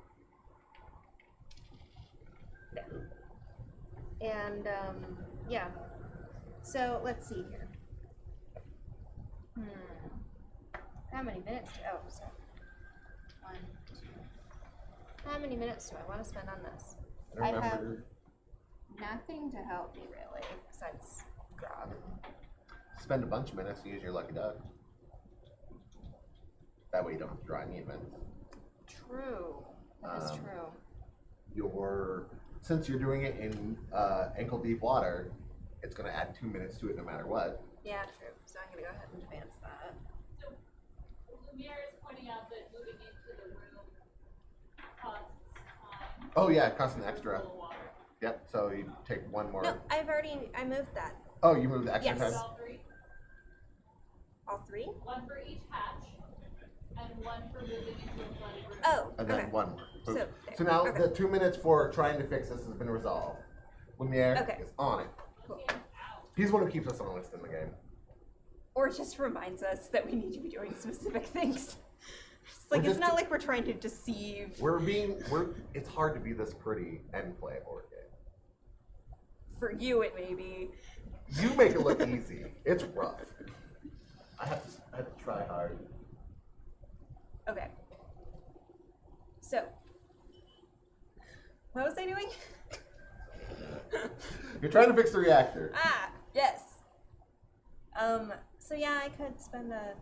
There. And, yeah. So let's see here. How many minutes do, oh, so 1, 2. How many minutes do I want to spend on this? I I have remember. nothing to help me really, besides Grog. spend a bunch of minutes to use your lucky duck. That way you don't have to draw any events. True. That's Um, true. Since you're doing it in ankle deep water, it's going to add 2 minutes to it no matter what. Yeah, true. So I'm gonna go ahead and advance that. So, Lumiere is pointing out that moving into the room costs time. Oh yeah, it costs an extra. Full of water. Yep. So you take one more. No, I moved that. Oh, you moved the extra Yes. time. All three. All three? One for each hatch, and one for moving into a flooded room. Oh, And then okay. one. So, So, there. now Okay. the 2 minutes for trying to fix this has been resolved. Lumiere Okay. is on it. Cool. He's the one who keeps us honest in the game. Or just reminds us that we need to be doing specific things. It's We're like, it's just- not like we're trying to deceive. It's hard to be this pretty and play a board game. For you, it may be. You make it look easy. It's rough. I have to try hard. Okay. So, what was I doing? You're trying to fix the reactor. Ah, yes. So yeah, I could spend a.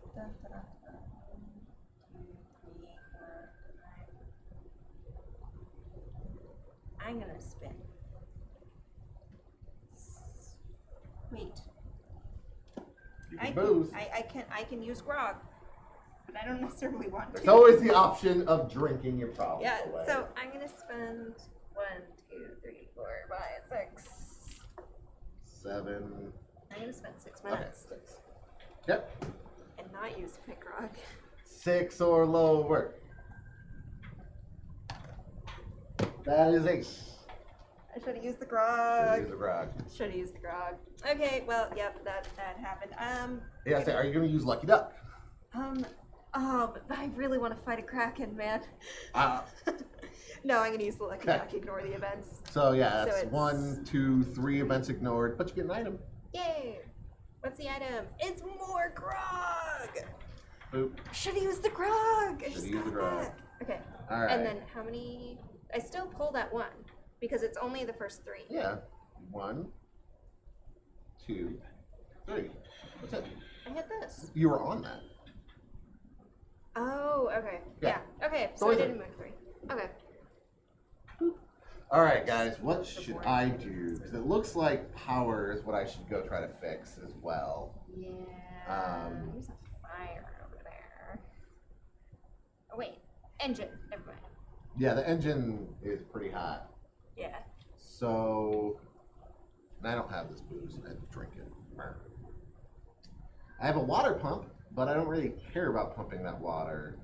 I'm gonna spin. Wait. You can booze. I can use grog, but I don't necessarily want There's to. always the option of drinking your problems Yeah. away. So I'm gonna spend 1, 2, 3, 4, 5, 6. 7. I'm gonna spend 6 Okay, minutes 6. Yep. and not use pick grog. 6 or lower. That is 8. I should have used the Should grog. use a grog. Should have used the grog. Okay, well, yep, that happened. Yeah, say, are you going to use Lucky Duck? But I really want to fight a kraken, man. Uh, No, I'm gonna use the lucky Okay. duck. Ignore the events. so yeah, So that's it's- 1, 2, 3 events ignored, but you get an item. Yay! What's the item? It's more grog. Boop. Should have used the grog. I Should've just used got the grog. that. Okay. All right. And then how many? I still pull that one because it's only the first 3. Yeah. 1, 2, 3. That's it. I hit this. You were on that. Oh, okay. Yeah. Yeah. Okay. So So I is it? didn't move 3. Okay. All right, guys. What should I do? Because it looks like power is what I should go try to fix as well. Yeah. There's a fire over there. Oh, wait. Engine. Never mind. Yeah, the engine is pretty hot. Yeah. So, and I don't have this booze. I have to drink it. I have a water pump, but I don't really care about pumping that water.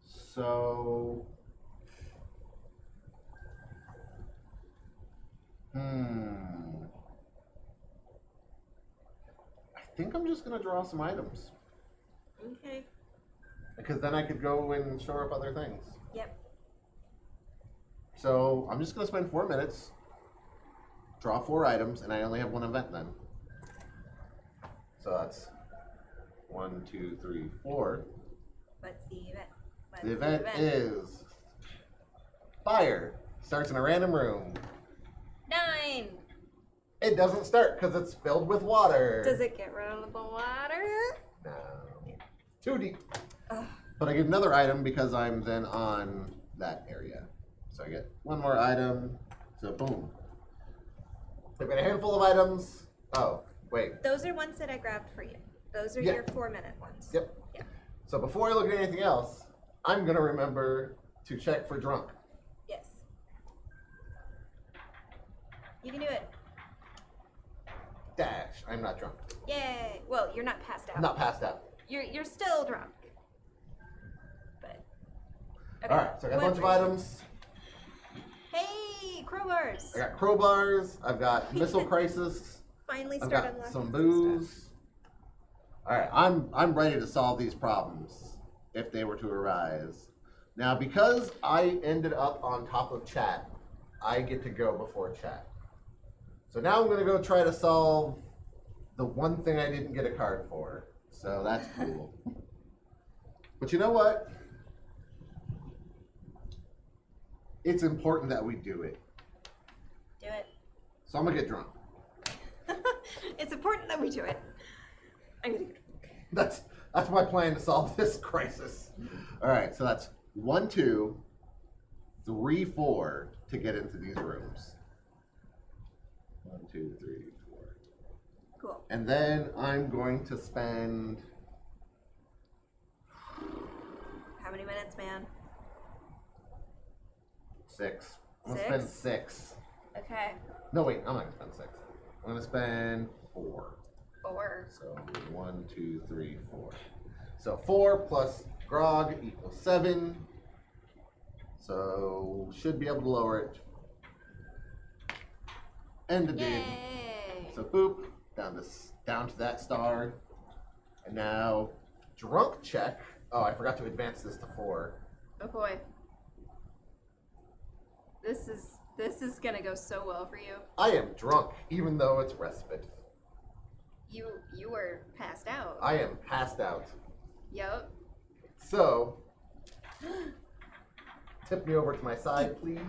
So, I think I'm just gonna draw some items Okay. because then I could go and shore up other things. Yep. So I'm just gonna spend 4 minutes, draw 4 items, and I only have 1 event then. So that's 1, 2, 3, 4. What's the event? What's The event is fire. Starts in a random room. 9. It doesn't start because it's filled with water. Does it get rid of the water? No. Too deep. Ugh. But I get another item because I'm then on that area. So I get 1 more item. So boom. I've got a handful of items. Oh, wait. Those are ones that I grabbed for you. Those are Yeah. your 4-minute ones. Yep. Yeah. So before I look at anything else, I'm gonna remember to check for drunk. Yes. You can do it. Dash. I'm not drunk. Yay. Well, you're not passed out. I'm not passed out. You're still drunk. But. Okay. All right. So I got a What bunch of were you- items. Hey, crowbars. I got crowbars. I've got missile crisis. Finally I've start got unlocking some stuff. booze. All right. I'm ready to solve these problems if they were to arise. Now, because I ended up on top of chat, I get to go before chat. So now I'm gonna go try to solve the one thing I didn't get a card for. So that's cool. But you know what? It's important that we do it. Do it. So I'm gonna get drunk. important that we do it. I'm gonna That's my plan to solve this crisis. All right, so that's 1, 2, 3, 4 to get into these rooms. 1, 2, 3, 4. Cool. And then I'm going to spend. How many minutes, man? 6. I'm gonna spend 6. Okay. No, wait, I'm not gonna spend 6. I'm gonna spend 4. 4. So 1, 2, 3, 4. So 4 plus Grog equals 7. So should be able to lower it. And it did. Yay! So boop, down to that star. And now drunk check. Oh, I forgot to advance this to 4. Oh boy. This is gonna go so well for you. I am drunk, even though it's respite. You were passed out. I am passed out. Yup. So tip me over to my side, please.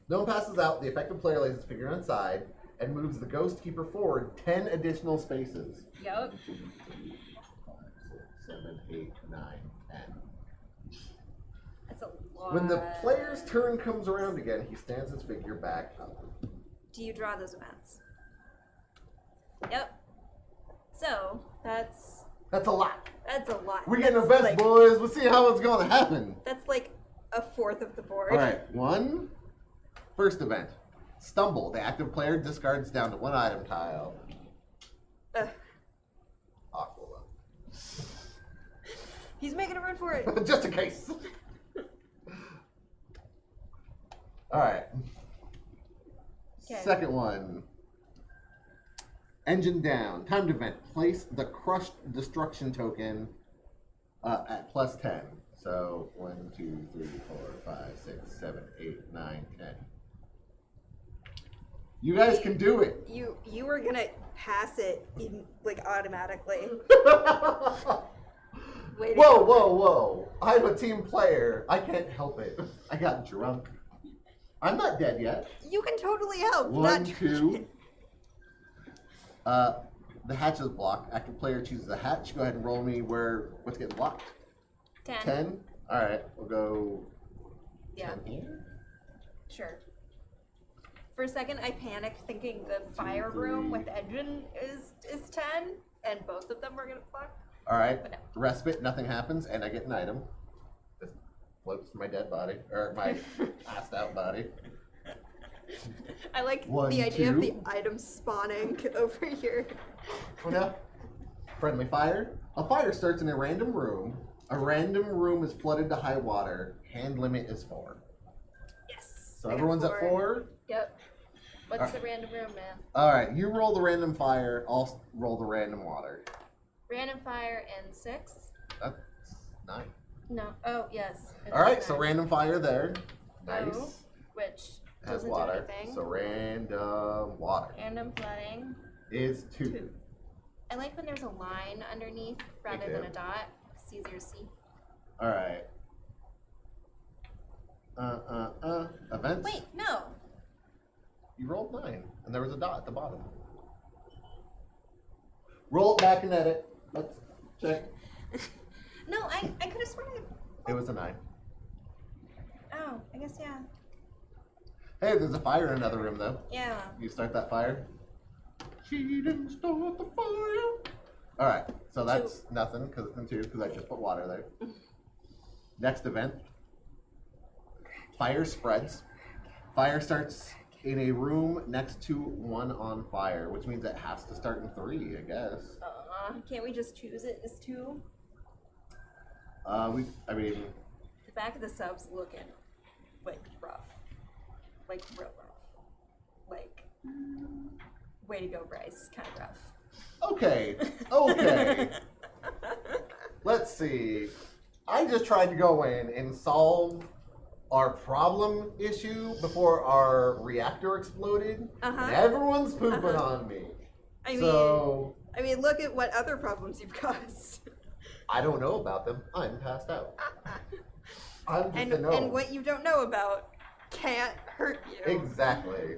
No one passes out. The affected player lays his figure on side and moves the ghost keeper forward 10 additional spaces. Yup. 2, 3, 4, 5, 6, 7, 8, 9, 10. That's a lot. When the player's turn comes around again, he stands his figure back up. Do you draw those events? Yep. So that's That's a lot. That's a lot. We're getting That's events, like, boys. We'll see how it's going to happen. That's like a fourth of the board. All right, first event. Stumble. The active player discards down to 1 item tile. Ugh. Aquila. He's making a run for it. Just in case. All right. Okay. Second one. Engine down. Timed event. Place the crushed destruction token at +10. So 1, 2, 3, 4, 5, 6, 7, 8, 9, 10. You guys can do it. You were gonna pass it in, like automatically. Way to Whoa, go. whoa. I'm a team player. I can't help it. I got drunk. I'm not dead yet. You can totally help. 1, not 2. The hatch is blocked. Active player chooses a hatch. Go ahead and roll me what's getting blocked. 10. 10? Alright, we'll go Yeah. 10 here. Sure. For a second, I panicked, thinking the fire room with engine is 10, and both of them were gonna block. Alright, But no. respite, nothing happens, and I get an item. This floats to my dead body, or my passed out body. I like 1, the idea of 2. the item spawning over here. Oh no. Friendly fire. A fire starts in a random room. A random room is flooded to high water. Hand limit is 4. Yes. So I got everyone's at 4. Yep. What's the random room, man? Alright, you roll the random fire, I'll roll the random water. Random fire and 6? That's 9. No. Oh, yes. it is Alright, so 9. random fire there. Nice. Oh, which Has doesn't water. do anything. So random water Random flooding. is 2. I like when there's a line underneath rather too. than a dot. It's easier to see. Alright. Events. Wait, no. You rolled 9, and there was a dot at the bottom. Roll it back and edit. Let's check. No, I could have sworn It was a 9. Oh, I guess, yeah. Hey, there's a fire in another room, though. Yeah. You start that fire? She didn't start the fire. Alright, so that's nothing, because it's in 2, because I just put water there. Next event. Fire spreads. Fire starts in a room next to one on fire, which means it has to start in 3, I guess. Can't we just choose it as 2? I mean, The back of the sub's looking, like, rough. Like, real rough. Like, way to go, Bryce. Kind of rough. okay. Let's see. I just tried to go in and solve our problem issue before our reactor exploded, and everyone's pooping on me. I mean, look at what other problems you've caused. I don't know about them. I'm passed out. I'm just a no. And what you don't know about can't hurt you. Exactly.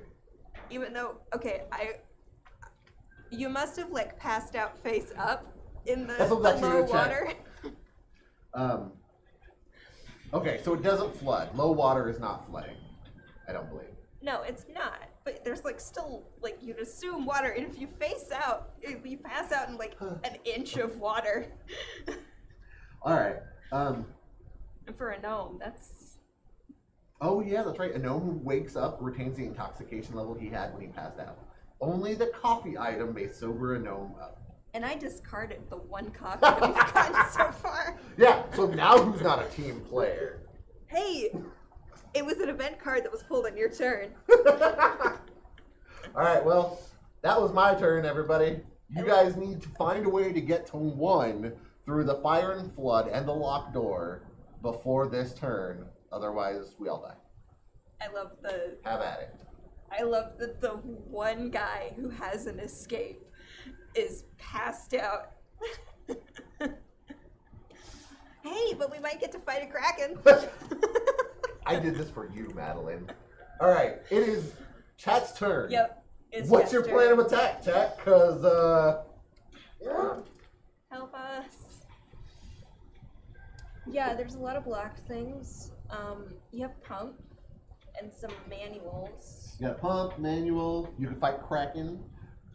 Even though, okay, you must have like passed out face up in the That's what I'm actually low gonna check. water. Okay, so it doesn't flood. Low water is not flooding. I don't believe. No, it's not. But there's like still like you'd assume water, and if you face out, if you pass out in like an inch of water. All right. And for a gnome, that's Oh yeah, that's right. A gnome who wakes up retains the intoxication level he had when he passed out. Only the coffee item may sober a gnome up. and I discarded the one copy that we've gotten so far. Yeah. So now who's not a team player? Hey, it was an event card that was pulled on your turn. All right. Well, that was my turn, everybody. You guys need to find a way to get to 1 through the fire and flood and the locked door before this turn. Otherwise, we all die. Have at it. I love that the one guy who has an escape is passed out. Hey, but we might get to fight a kraken. I did this for you, Madeline. All right. It is Chat's turn. Yep. It's What's your Chester. plan of attack, Chat? Because, yeah. Help us. Yeah, there's a lot of blocked things. You have pump and some manuals. You got pump, manual, you can fight Kraken.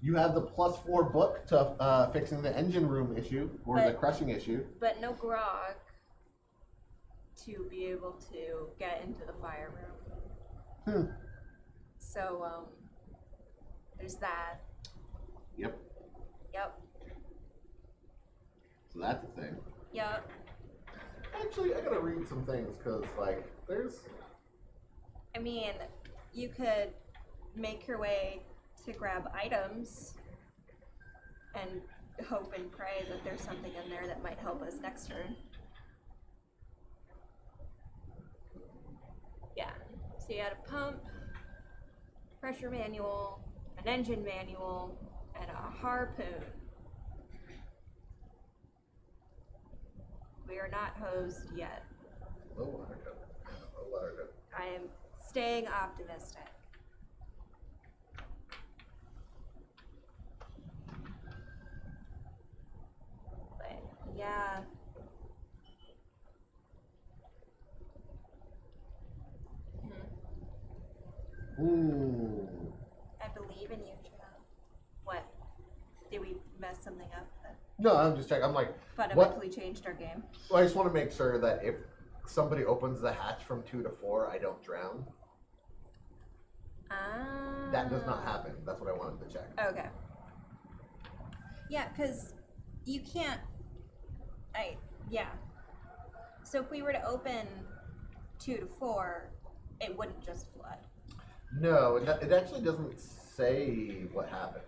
You have the +4 book to fixing the engine room issue, or the But- crushing issue. But no grog to be able to get into the fire room. So, there's that. Yep. Yep. So that's a thing. Yep. Actually, I gotta read some things, because, like, there's... I mean, you could make your way to grab items and hope and pray that there's something in there that might help us next turn. Yeah. So you had a pump, pressure manual, an engine manual, and a harpoon. We are not hosed yet. Low water token. Low water token. I am staying optimistic. But yeah. Ooh. I believe in you, Chad. What? Did we mess something up that No, I'm just checking. I'm like, fundamentally changed our game? well, I just want to make sure that if somebody opens the hatch from 2 to 4, I don't drown. Ah. That does not happen. That's what I wanted to check. Okay. Yeah, because you can't. Yeah. So if we were to open 2 to 4, it wouldn't just flood. No, it actually doesn't say what happens.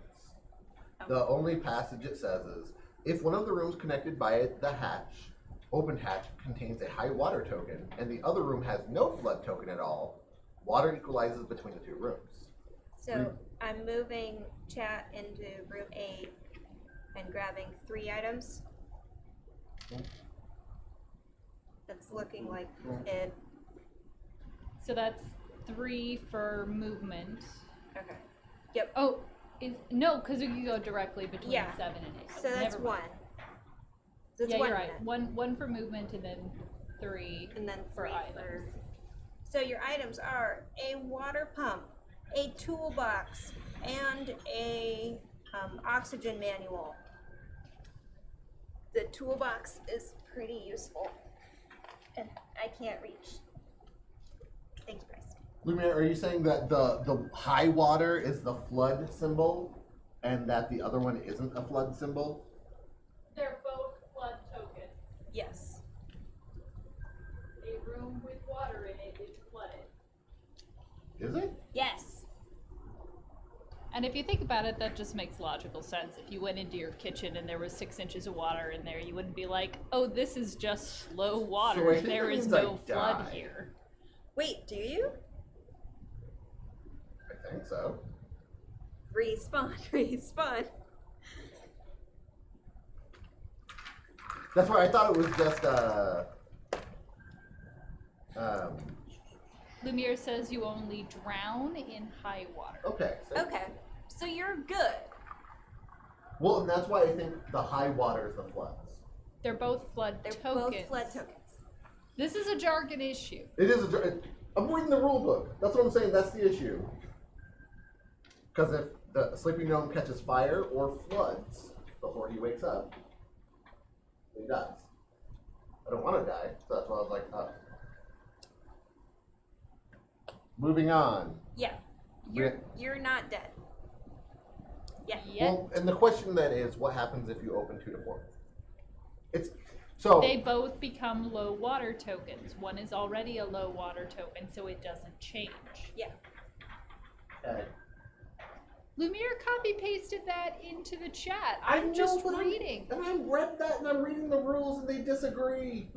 The only passage it says is, if one of the rooms connected by the hatch, open hatch, contains a high water token, and the other room has no flood token at all, water equalizes between the 2 rooms. So I'm moving Chat into room 8 and grabbing 3 items. That's looking like it. So that's 3 for movement. Okay. Oh, no, because you can go directly between Yeah. 7 and 8. So that's Never mind. 1. So that's Yeah, 1 you're right. then. One for movement and then 3 And then for 3 items. for. So your items are a water pump, a toolbox, and a oxygen manual. The toolbox is pretty useful, and I can't reach. Thanks, Bryce. Lumiere, are you saying that the high water is the flood symbol, and that the other one isn't a flood symbol? They're both flood tokens. Yes. A room with water in it is flooded. Is it? Yes. And if you think about it, that just makes logical sense. If you went into your kitchen and there was 6 inches of water in there, you wouldn't be like, oh, this is just slow water. So I think there that is means I no flood die. here. Wait, do you? I think so. Respawn, respawn. That's why I thought it was just Lumiere says you only drown in high water. Okay. So, Okay, so you're good. well, and that's why I think the high water is the floods. They're both flood They're tokens. both flood tokens. This is a jargon issue. It is I'm reading the rule book. That's what I'm saying. That's the issue. Because if the sleeping gnome catches fire or floods before he wakes up, he dies. I don't want to die, so that's why I was like, oh. Moving on. Yeah, you're not dead. Yeah. Yet. Well, and the question then is, what happens if you open 2 to 4? It's so. They both become low water tokens. One is already a low water token, so it doesn't change. Yeah. Okay. Lumiere copy pasted that into the chat. I I'm know, just but reading. And I read that, and I'm reading the rules, and they disagree.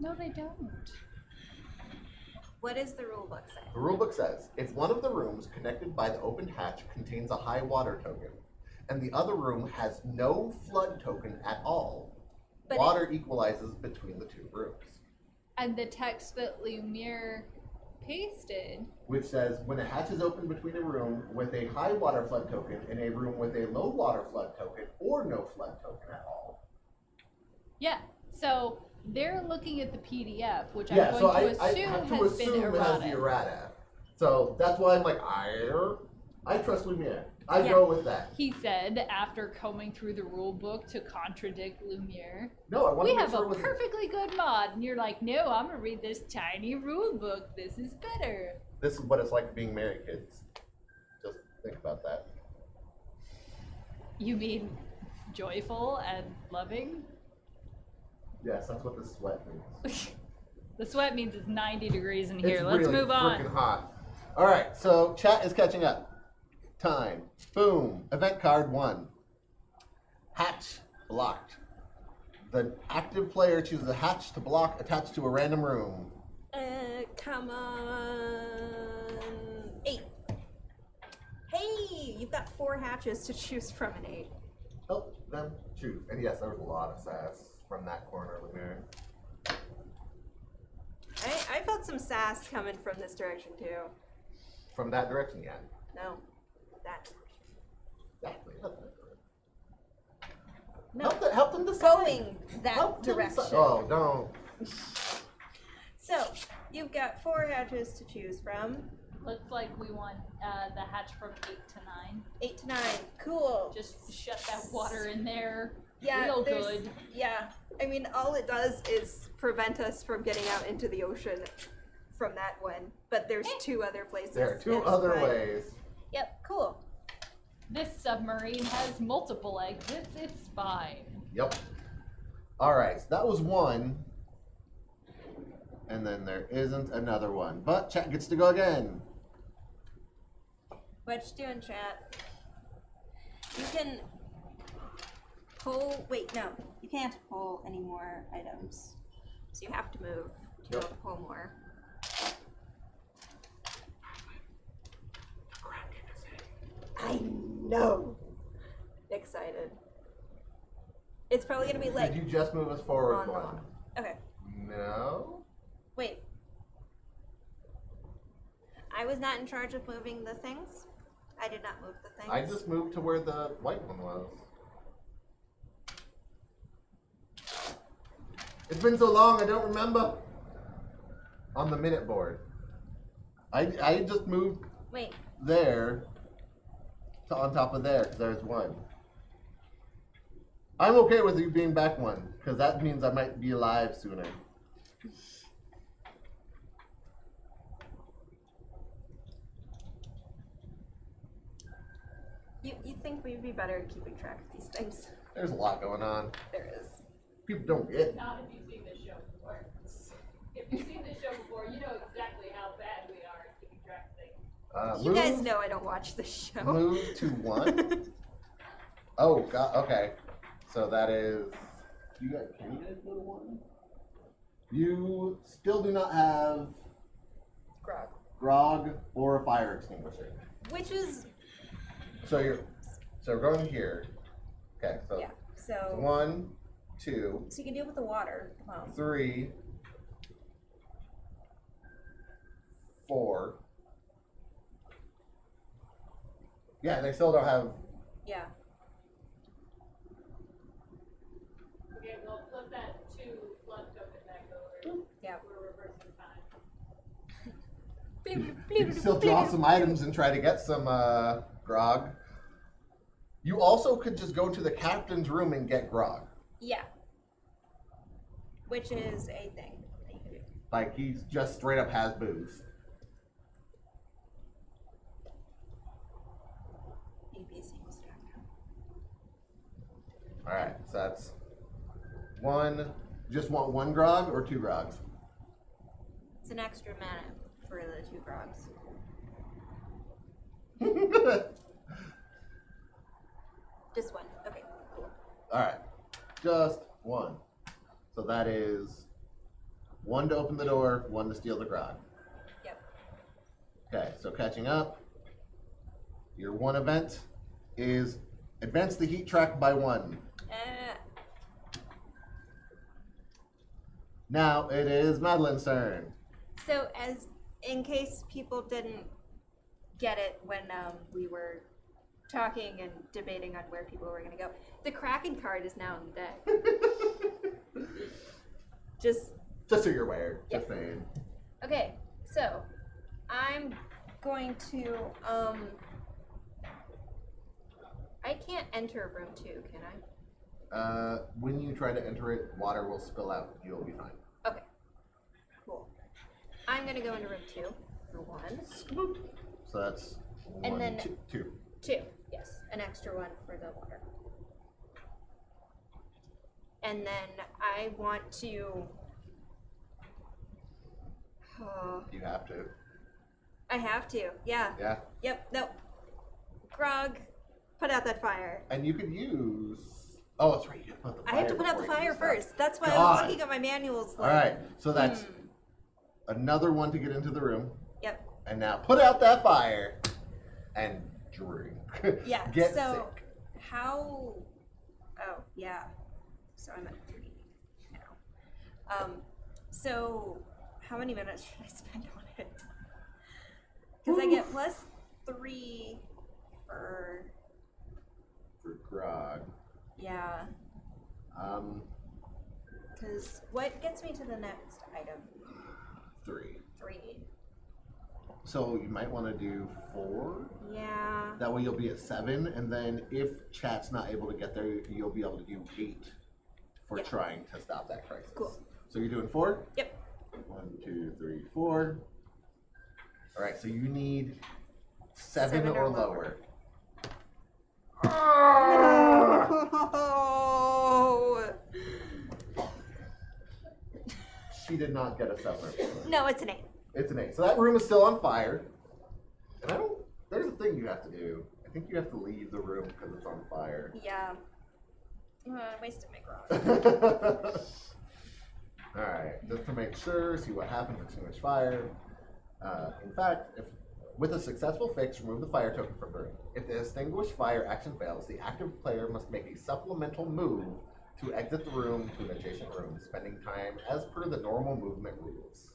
No, they don't. What does the rule book say? The rulebook says, if one of the rooms connected by the opened hatch contains a high water token, and the other room has no flood token at all, But water equalizes between the 2 rooms. And the text that Lumiere pasted, Which says, when a hatch is opened between a room with a high water flood token and a room with a low water flood token, or no flood token at all. yeah. So they're looking at the PDF, which Yeah, I'm so going to I assume have to has assume been it has the errata. errata. So that's why I'm like, I trust Lumiere. I Yeah. go with that. He said after combing through the rule book to contradict Lumiere, No, I want we to make have sure a it was perfectly good mod. And you're like, no, I'm going to read this tiny rule book. This is better. This is what it's like being married, kids. Just think about that. You mean joyful and loving? Yes, that's what the sweat means. The sweat means it's 90 degrees in It's here. Let's really move on. freaking hot. All right, so chat is catching up. Time. Boom. Event card 1. Hatch blocked. The active player chooses a hatch to block attached to a random room. Come on. 8. Hey, you've got 4 hatches to choose from an 8. Help them choose. And yes, there was a lot of sass from that corner of the mirror. I felt some sass coming from this direction too. From that direction, yeah. No, that. Exactly. No, Help them decide. going that Help them direction. decide. Oh, don't. So, you've got 4 hatches to choose from. Looks like we want the hatch from 8 to 9. 8 to 9. Cool. Just shut that water in there. Yeah, Real there's- good. Yeah. I mean, all it does is prevent us from getting out into the ocean from that one. But there's 2 other places. There are 2 It's other fine. ways. Yep, cool. This submarine has multiple exits. It's fine. Yep. All right, so that was 1. And then there isn't another one. But chat gets to go again. What you doing, chat? You can pull. Wait, no, you can't pull any more items. So you have to move to be able to pull more. I know. Excited. It's probably gonna be like. Did you just move us forward on the one? wall. Okay. No. Wait. I was not in charge of moving the things. I did not move the things. I just moved to where the white one was. It's been so long, I don't remember. On the minute board. I just moved Wait. there to on top of there, because there's 1. I'm okay with you being back 1, because that means I might be alive sooner. You think we'd be better at keeping track of these things? There's a lot going on. There is. People don't get it. Not if you've seen this show before. If you've seen this show before, you know exactly how bad we are at keeping track of things. You guys know I don't watch this show. Move to 1. Oh, God, okay. So that is. Can you guys go to 1? You still do not have Grog. grog or a fire extinguisher. Which is So we're going here. Okay, so yeah. So 1, 2, you can deal with the water. 3, 4. Yeah, they still don't have. Yeah. Okay, well, flip that 2 left token back over. Yeah. We're reversing time. You can still draw some items and try to get some grog. You also could just go to the captain's room and get grog. Yeah. Which is a thing that you can do. Like, he just straight up has booze. ABC was down. Alright, so that's 1. Just want 1 grog or 2 grogs? It's an extra mana for the 2 grogs. Just 1. Okay, cool. Alright, just 1. So that is 1 to open the door, 1 to steal the grog. Yep. Okay, so catching up. Your 1 event is advance the heat track by 1. Now it is Madeleine's turn. So, as in case people didn't get it when we were talking and debating on where people were going to go, the Kraken card is now on the deck. Just so you're aware. Just saying. okay. So, I'm going to I can't enter room 2, can I? When you try to enter it, water will spill out. You'll be fine. Okay. Cool. I'm gonna go into room 2 for 1. So that's 1, And then- 2. 2. Yes, an extra 1 for the water. And then I want to. You have to. I have to. Yeah. Yeah. Yep. No. Grog, put out that fire. And you could use. Oh, that's right. You have to put the fire I have to put out the before you fire do stuff. first. That's why I God. was looking at my manuals. All right. So that's another 1 to get into the room. Yep. And now put out that fire and drink. Yeah. Get so sick. how? Oh yeah. So I'm at 3 now. So how many minutes should I spend on it? Because I get +3 for. For grog. Yeah. Because what gets me to the next item? 3. 3. So you might want to do 4. Yeah. That way you'll be at 7, and then if chat's not able to get there, you'll be able to do 8 for Yep. trying to stop that crisis. Cool. So you're doing 4? Yep. 1, 2, 3, 4. All right, so you need 7 7 or or lower. Oh. She did not get a 7 or lower. No, it's an 8. It's an 8. So that room is still on fire. And I don't. There's a thing you have to do. I think you have to leave the room because it's on fire. Yeah. Wasted my grog. Alright, just to make sure, see what happens, extinguish fire. In fact, if with a successful fix, remove the fire token from the room. If the extinguish fire action fails, the active player must make a supplemental move to exit the room to an adjacent room, spending time as per the normal movement rules.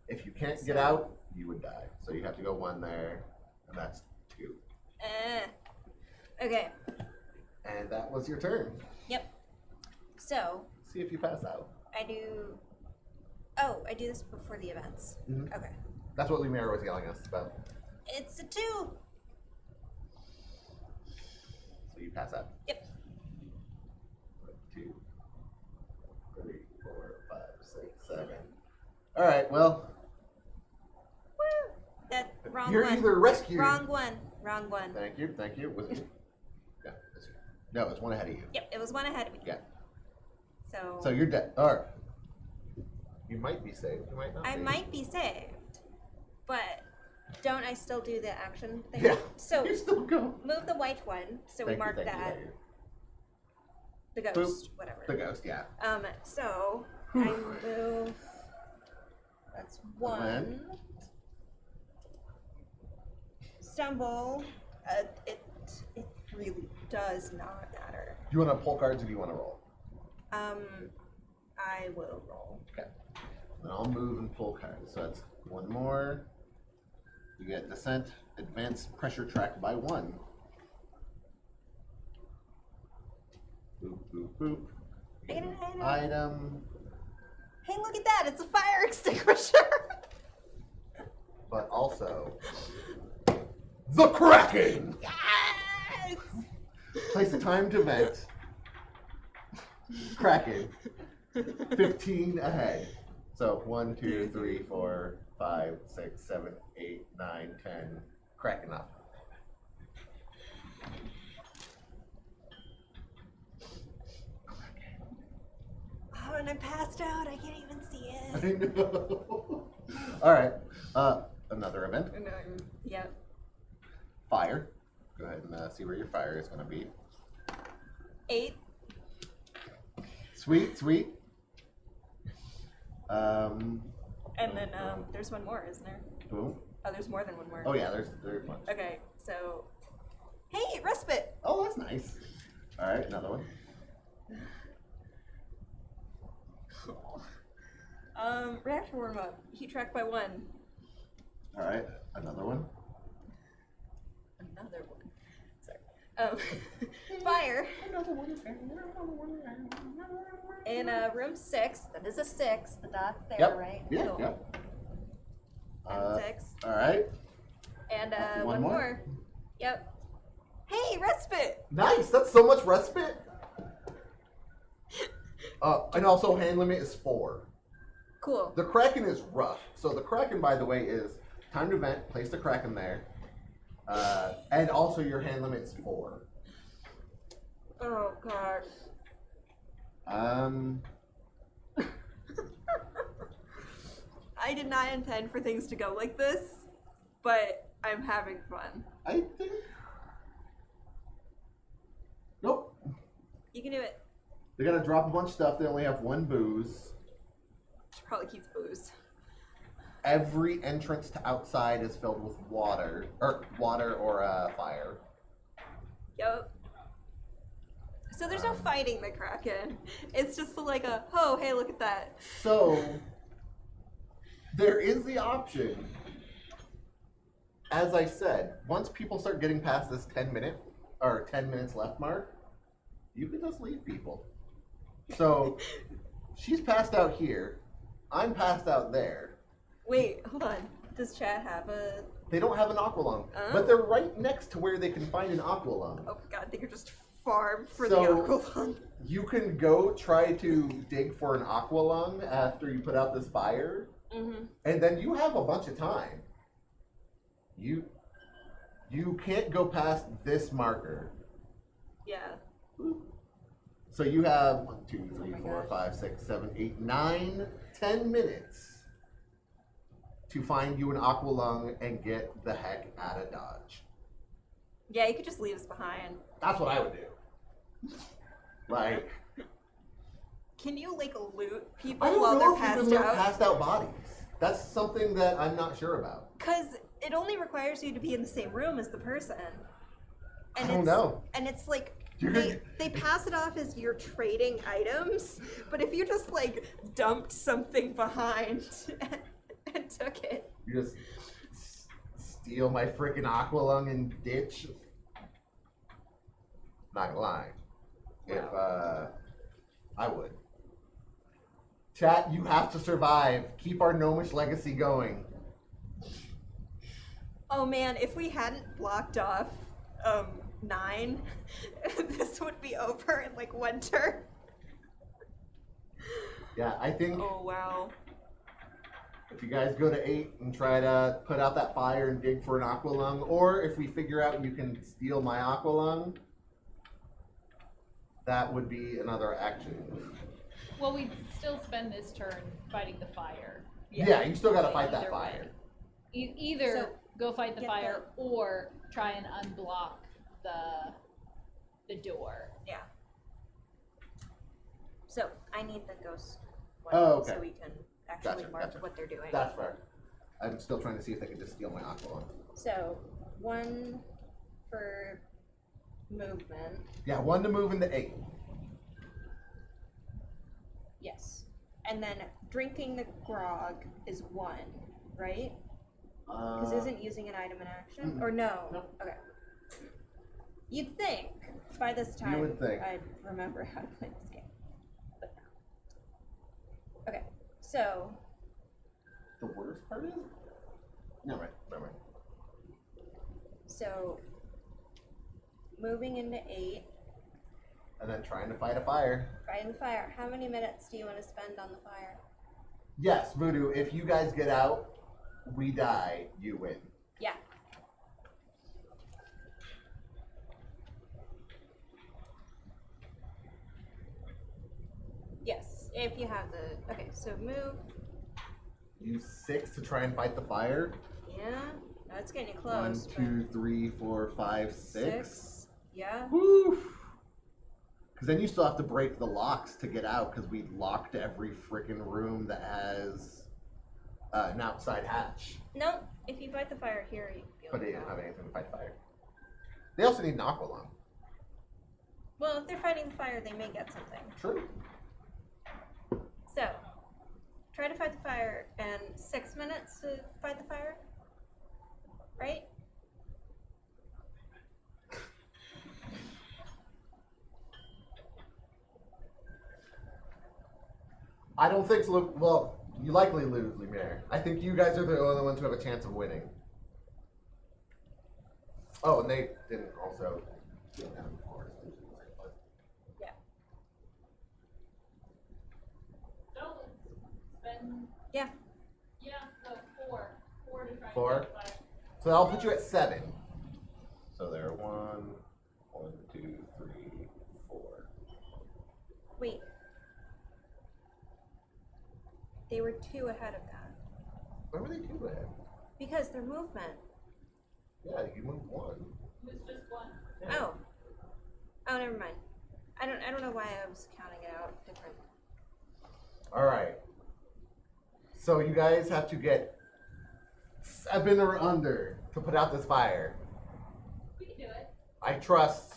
If you can't get out, you would die. So you have to go 1 there, and that's 2. Okay. And that was your turn. Yep. So See if you pass out. I do. Oh, I do this before the events. Mhm. Okay. That's what Lumiere was yelling at us about. It's a 2. So you pass out. Yep. 1, 2, 3, 4, 5, 6, 7. All right. Well, Woo! That wrong you're one. either rescued. Wrong one. Wrong one. Thank you. Thank you. Was it? Yeah. It's, no, it's 1 ahead of you. Yep, it was 1 ahead of me. Yeah. So. So you're dead. All right. You might be saved. You might not. I be. might be saved, but don't I still do the action thing? Yeah. So You still go. move the white one. So we Thank you, mark thank you, that. thank you. The ghost, whatever. The ghost. Yeah. So I move. That's 1. then? Stumble. It really does not matter. Do you want to pull cards or do you want to roll? I will roll. Okay. Then I'll move and pull cards. So that's 1 more. You get descent, advance pressure track by 1. Boop, boop, boop. I get an item. Item, Hey, look at that! It's a fire extinguisher! but also the Kraken! Yes! Place a timed event. Kraken. 15 ahead. So 1, 2, 3, 4, 5, 6, 7, 8, 9, 10. Kraken up. Oh, and I'm passed out. I can't even see I it. know. Alright. Another event. Yep. Fire. Go ahead and see where your fire is going to be. 8. Sweet, sweet. And then there's one more, isn't there? Boom. Oh, there's more than one more. Oh yeah, there's one. Okay, so. Hey, respite! Oh, that's nice. Alright, another one. Reactor warm up. Heat track by 1. Alright, another one. Another one. Sorry. Fire. In room 6. That is a 6. The dot's there, Yep. right? Yeah, Cool. yep. And 6. Alright. And one one more? more. Yep. Hey, respite! Nice, that's so much respite. And also hand limit is 4. Cool. The Kraken is rough. So the Kraken, by the way, is timed event, place the Kraken there. And also your hand limit is 4. Oh, God. I did not intend for things to go like this, but I'm having fun. I think. Nope. You can do it. They're gonna drop a bunch of stuff. They only have 1 booze. Should probably keep booze. Every entrance to outside is filled with water or fire. Yep. So there's no fighting the Kraken. It's just like a, oh, hey, look at that. So there is the option. As I said, once people start getting past this 10 minutes left mark, you can just leave people. So she's passed out here. I'm passed out there. Wait, hold on. Does chat have a... They don't have an aqualung, Oh. but they're right next to where they can find an aqualung. Oh, God, they could just farm for So- the Aqualung. You can go try to dig for an aqualung after you put out this fire, Mm-hmm. and then you have a bunch of time. You can't go past this marker. Yeah. So you have 1, 2, 3, my 4, gosh. 5, 6, 7, 8, 9, 10 minutes to find you an aqualung and get the heck out of Dodge. Yeah, you could just leave us behind. That's what I would do. Like, Can you, like, loot I people don't while know they're if you passed can loot out? passed out bodies. That's something that I'm not sure about. Because it only requires you to be in the same room as the person. And I don't know. And it's like, You're they pass it off as you're trading items, but if you just, like, dumped something behind and took it. You just steal my freaking aqualung and ditch. Not gonna lie. If I would. Chat, you have to survive. Keep our gnomish legacy going. Oh man, if we hadn't blocked off 9, this would be over in like one turn. Yeah, I think Oh wow. if you guys go to 8 and try to put out that fire and dig for an aqualung, or if we figure out you can steal my aqualung, that would be another action. Well, we'd still spend this turn fighting the fire. Yeah, you still gotta fight Either that fire. way. Either So, go fight the get fire or try and unblock the door. Yeah. So I need the ghost one Oh, okay. so we can actually Gotcha, mark gotcha. what they're doing. That's fair. I'm still trying to see if they can just steal my aqualung. So 1 for movement. Yeah, 1 to move into 8. Yes. And then drinking the grog is 1, right? Because isn't using an item an action? Mm-mm. Or no? No. Okay. You'd think by this time would think. I'd remember how to play this game. But no. Okay, so The worst part is? No, right. Never mind. so moving into 8, And then trying to fight a fire. fighting the fire. How many minutes do you want to spend on the fire? Yes, Voodoo, if you guys get out, we die, you win. Yeah. Yes, if you have the okay, so move. Use 6 to try and fight the fire. Yeah, that's getting 1, close. 2, 3, 4, 5, but 6. Yeah. Woo! Because then you still have to break the locks to get out, because we locked every freaking room that has an outside hatch. No, if you fight the fire here, you feel But they didn't have anything to fight fire. They also need an aqua lung. Well, if they're fighting the fire, they may get something. True. So, try to fight the fire and 6 minutes to fight the fire. Right? I don't think so. Well, you likely lose, Lumiere. I think you guys are the only ones who have a chance of winning. Oh, and they didn't also go down before. Yeah. No, spend. Yeah. Yeah, so 4. 4 to try. 4? And fight. So I'll put you at 7. So there, 1, 2, 3, 4. Wait. They were 2 ahead of that. Why were they 2 ahead? Because their movement. Yeah, you moved 1. It was just 1. Oh. Oh, never mind. I don't know why I was counting it out different. All right. So you guys have to get 7 or under to put out this fire. We can do it. I trust.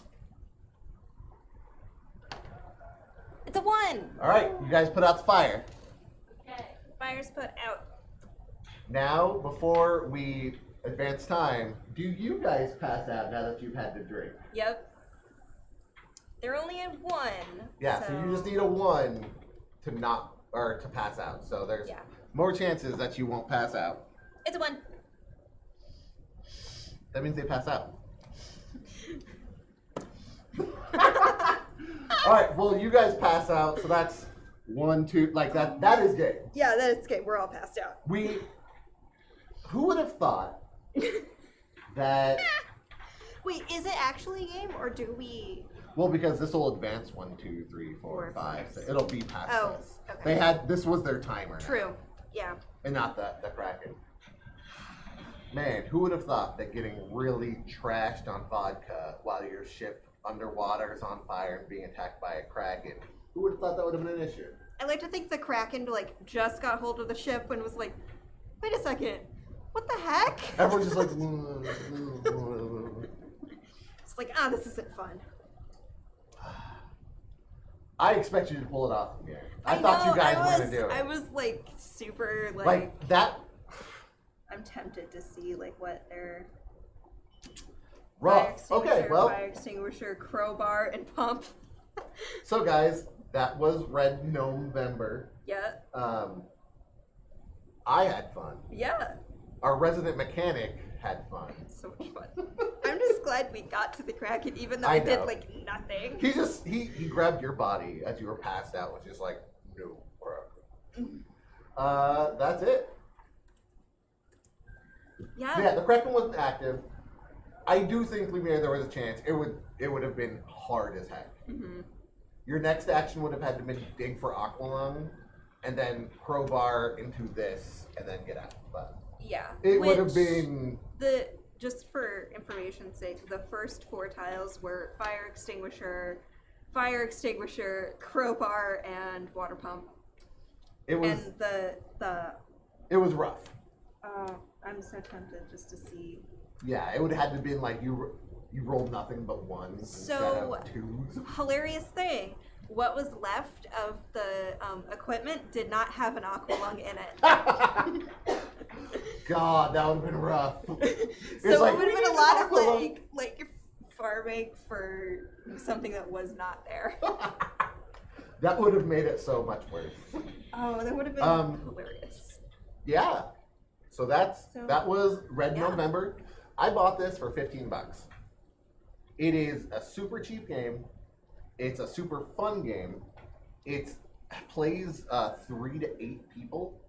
It's a 1! All right, you guys put out the fire. Okay. Fire's put out. Now, before we advance time, do you guys pass out now that you've had to drink? Yep. They're only at 1. Yeah, so you just need a 1 to not, or to pass out. So there's Yeah. more chances that you won't pass out. It's a 1. That means they pass out. All right, well, you guys pass out, so that's 1, 2, like that. That is good. Yeah, that's okay. We're all passed out. Who would have thought that? Wait, is it actually a game or do we? Well, because this will advance 1, 2, 3, 4, 5. So it'll be past Oh, us. okay. This was their timer. now, True. Yeah. and not the Kraken. Man, who would have thought that getting really trashed on vodka while your ship underwater is on fire and being attacked by a Kraken? Who would have thought that would have been an issue? I like to think the Kraken like just got hold of the ship and was like, wait a second, what the heck? Everyone's just like, It's like, this isn't fun. I expect you to pull it off here. I thought know, you guys I were going to do it. I was like super like that, I'm tempted to see like what their rough. fire Okay, extinguisher, well, fire extinguisher, crowbar, and pump. so guys, that was Red November. Yeah. I had fun. Yeah. Our resident mechanic had fun. So much fun. I'm just glad we got to the Kraken, even though I I did know. like nothing. He grabbed your body as you were passed out, which is like, no, bro. That's it. Yeah. Yeah, the Kraken wasn't active. I do think, Lumiere, there was a chance. It would have been hard as heck. Mm-hmm. Your next action would have had to be dig for Aqualung, and then crowbar into this, and then get out. But Yeah. it would have Which been. Just for information's sake, the first 4 tiles were fire extinguisher, crowbar, and water pump. It was. And the It was rough. I'm so tempted just to see. Yeah, it would have had to been like you rolled nothing but 1s So- instead of 2s. Hilarious thing. What was left of the equipment did not have an aqualung in it. God, that would have been rough. So It's it like, would have we been a need lot of to like farming for something that was not there. That would have made it so much worse. Oh, that would have been hilarious. Yeah. So that was Red Yeah. November. I bought this for $15. It is a super cheap game. It's a super fun game. It plays 3 to 8 people.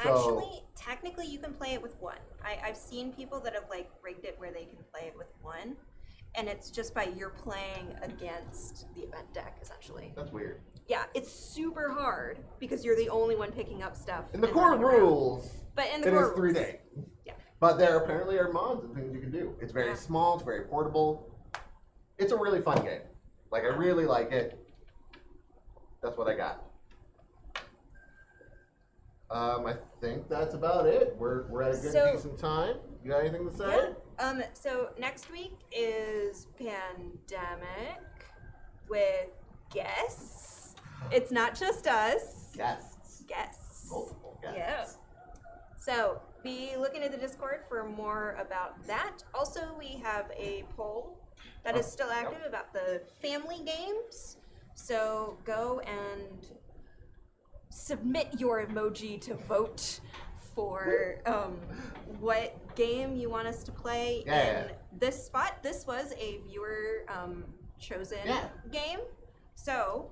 So, Actually, technically, you can play it with one. I've seen people that have like rigged it where they can play it with one, and it's just by you're playing against the event deck essentially. that's weird. Yeah, it's super hard because you're the only one picking up stuff. In the and core running around. rules, But in the it core is 3 rules. days. Yeah. But there apparently are mods and things you can do. It's very Yeah. small. It's very portable. It's a really fun game. Like, I really like it. That's what I got. I think that's about it. We're at a good, So- decent time. You got anything to say? Yeah. So next week is pandemic with guests. It's not just us. Guests. Guests. Multiple guests. Yeah. So be looking at the Discord for more about that. Also, we have a poll that is still active about the family games. So go and submit your emoji to vote for what game you want us to play Yeah. in this spot. This was a viewer chosen Yeah. game, so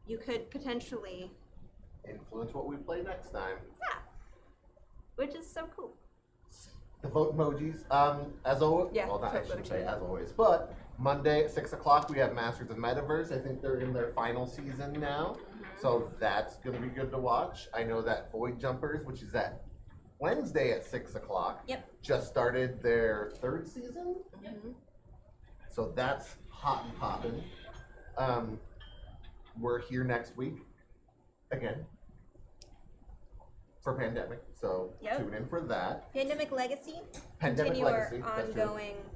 you could potentially, Influence what we play next time. which is so cool. The vote emojis. As always, Yeah, well, not I vote shouldn't say emoji. as always, but Monday at 6 o'clock we have Masters of Metaverse. I think they're in their final season now, so that's gonna be good to watch. I know that Void Jumpers, which is at Wednesday at 6 o'clock, Yep. just started their 3rd season, Mhm. so that's hot and popping. We're here next week again for Pandemic, so Yep. tune in for that. Pandemic Legacy. Pandemic Continue Legacy, our that's true. ongoing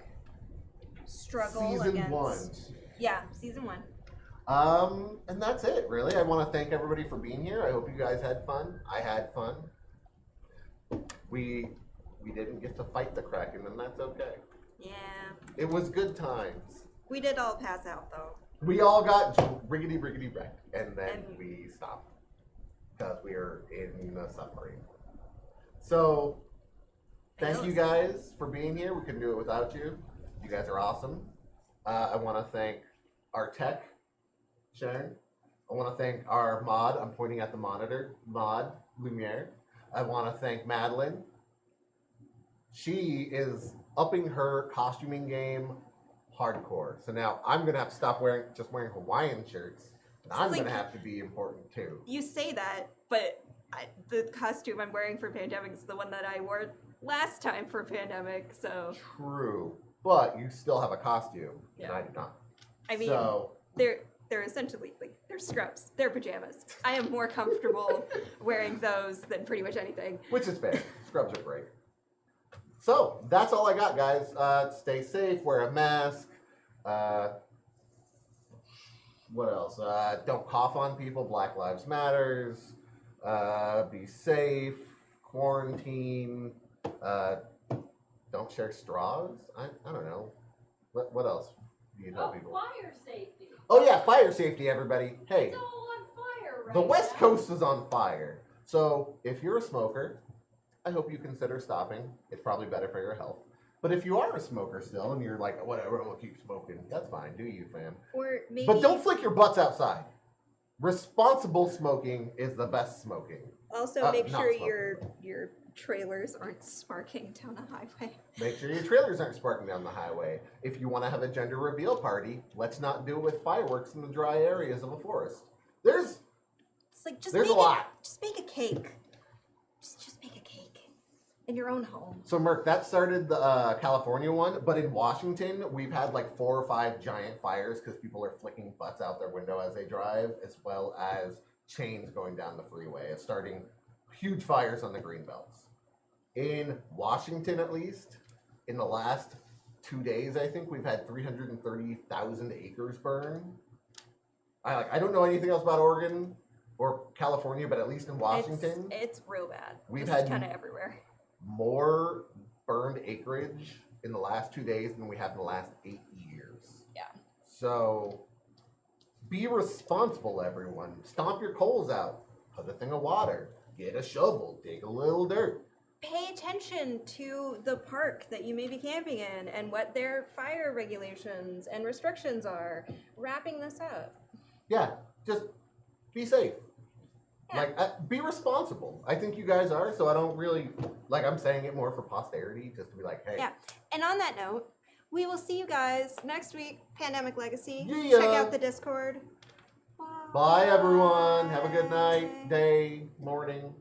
struggle Season against. 1. Yeah, season 1. And that's it, really. I want to thank everybody for being here. I hope you guys had fun. I had fun. We didn't get to fight the Kraken, and that's okay. Yeah. It was good times. We did all pass out though. We all got riggedy wrecked, and then And- we stopped because we were in the submarine. So, thank you guys for being here. We couldn't do it without you. You guys are awesome. I want to thank our tech, Sharon. I want to thank our mod. I'm pointing at the monitor. Mod Lumiere. I want to thank Madeleine. She is upping her costuming game hardcore. So now I'm gonna have to stop wearing Hawaiian shirts, and I'm like- gonna have to be important too. You say that, but the costume I'm wearing for Pandemic is the one that I wore last time for Pandemic, so True, but you still have a costume, and Yeah. I do not. I mean so they're essentially like they're scrubs. They're pajamas. I am more comfortable wearing those than pretty much anything. which is fair. Scrubs are great. So that's all I got, guys. Stay safe. Wear a mask. What else? Don't cough on people. Black Lives Matters. Be safe. Quarantine. Don't share straws. I don't know. What else do you tell people? fire safety. Oh yeah, fire safety, everybody. Hey, It's all on fire right the West Coast is on fire. So if you're a smoker, I hope you consider stopping. It's probably better for your health. But if you are a smoker still and you're like, whatever, I'm gonna keep smoking, that's fine. Do you, fam? Or maybe But don't flick your butts outside. Responsible smoking is the best smoking. also make not sure smoking. your trailers aren't sparking down a highway. Make sure your trailers aren't sparking down the highway. If you want to have a gender reveal party, let's not do it with fireworks in the dry areas of a forest. There's It's like just There's make a lot. Just make a cake. Just make a cake in your own home. So, Merc, that started the California one, but in Washington, we've had like 4 or 5 giant fires because people are flicking butts out their window as they drive, as well as chains going down the freeway. It's starting huge fires on the green belts. In Washington, at least, in the last 2 days, I think we've had 330,000 acres burn. I don't know anything else about Oregon or California, but at least in Washington, It's real bad. We've Just had- kind of everywhere. more burned acreage in the last 2 days than we have in the last 8 years. Yeah. So be responsible, everyone. Stomp your coals out. Put a thing of water. Get a shovel. Dig a little dirt. Pay attention to the park that you may be camping in and what their fire regulations and restrictions are. Wrapping this up. Yeah, just be safe. Yeah. Like, be responsible. I think you guys are, so I don't really, like, I'm saying it more for posterity, just to be like, hey. Yeah. And on that note, we will see you guys next week. Pandemic Legacy. Yeah. Check out the Discord. Bye, everyone. Have a good night, day, morning.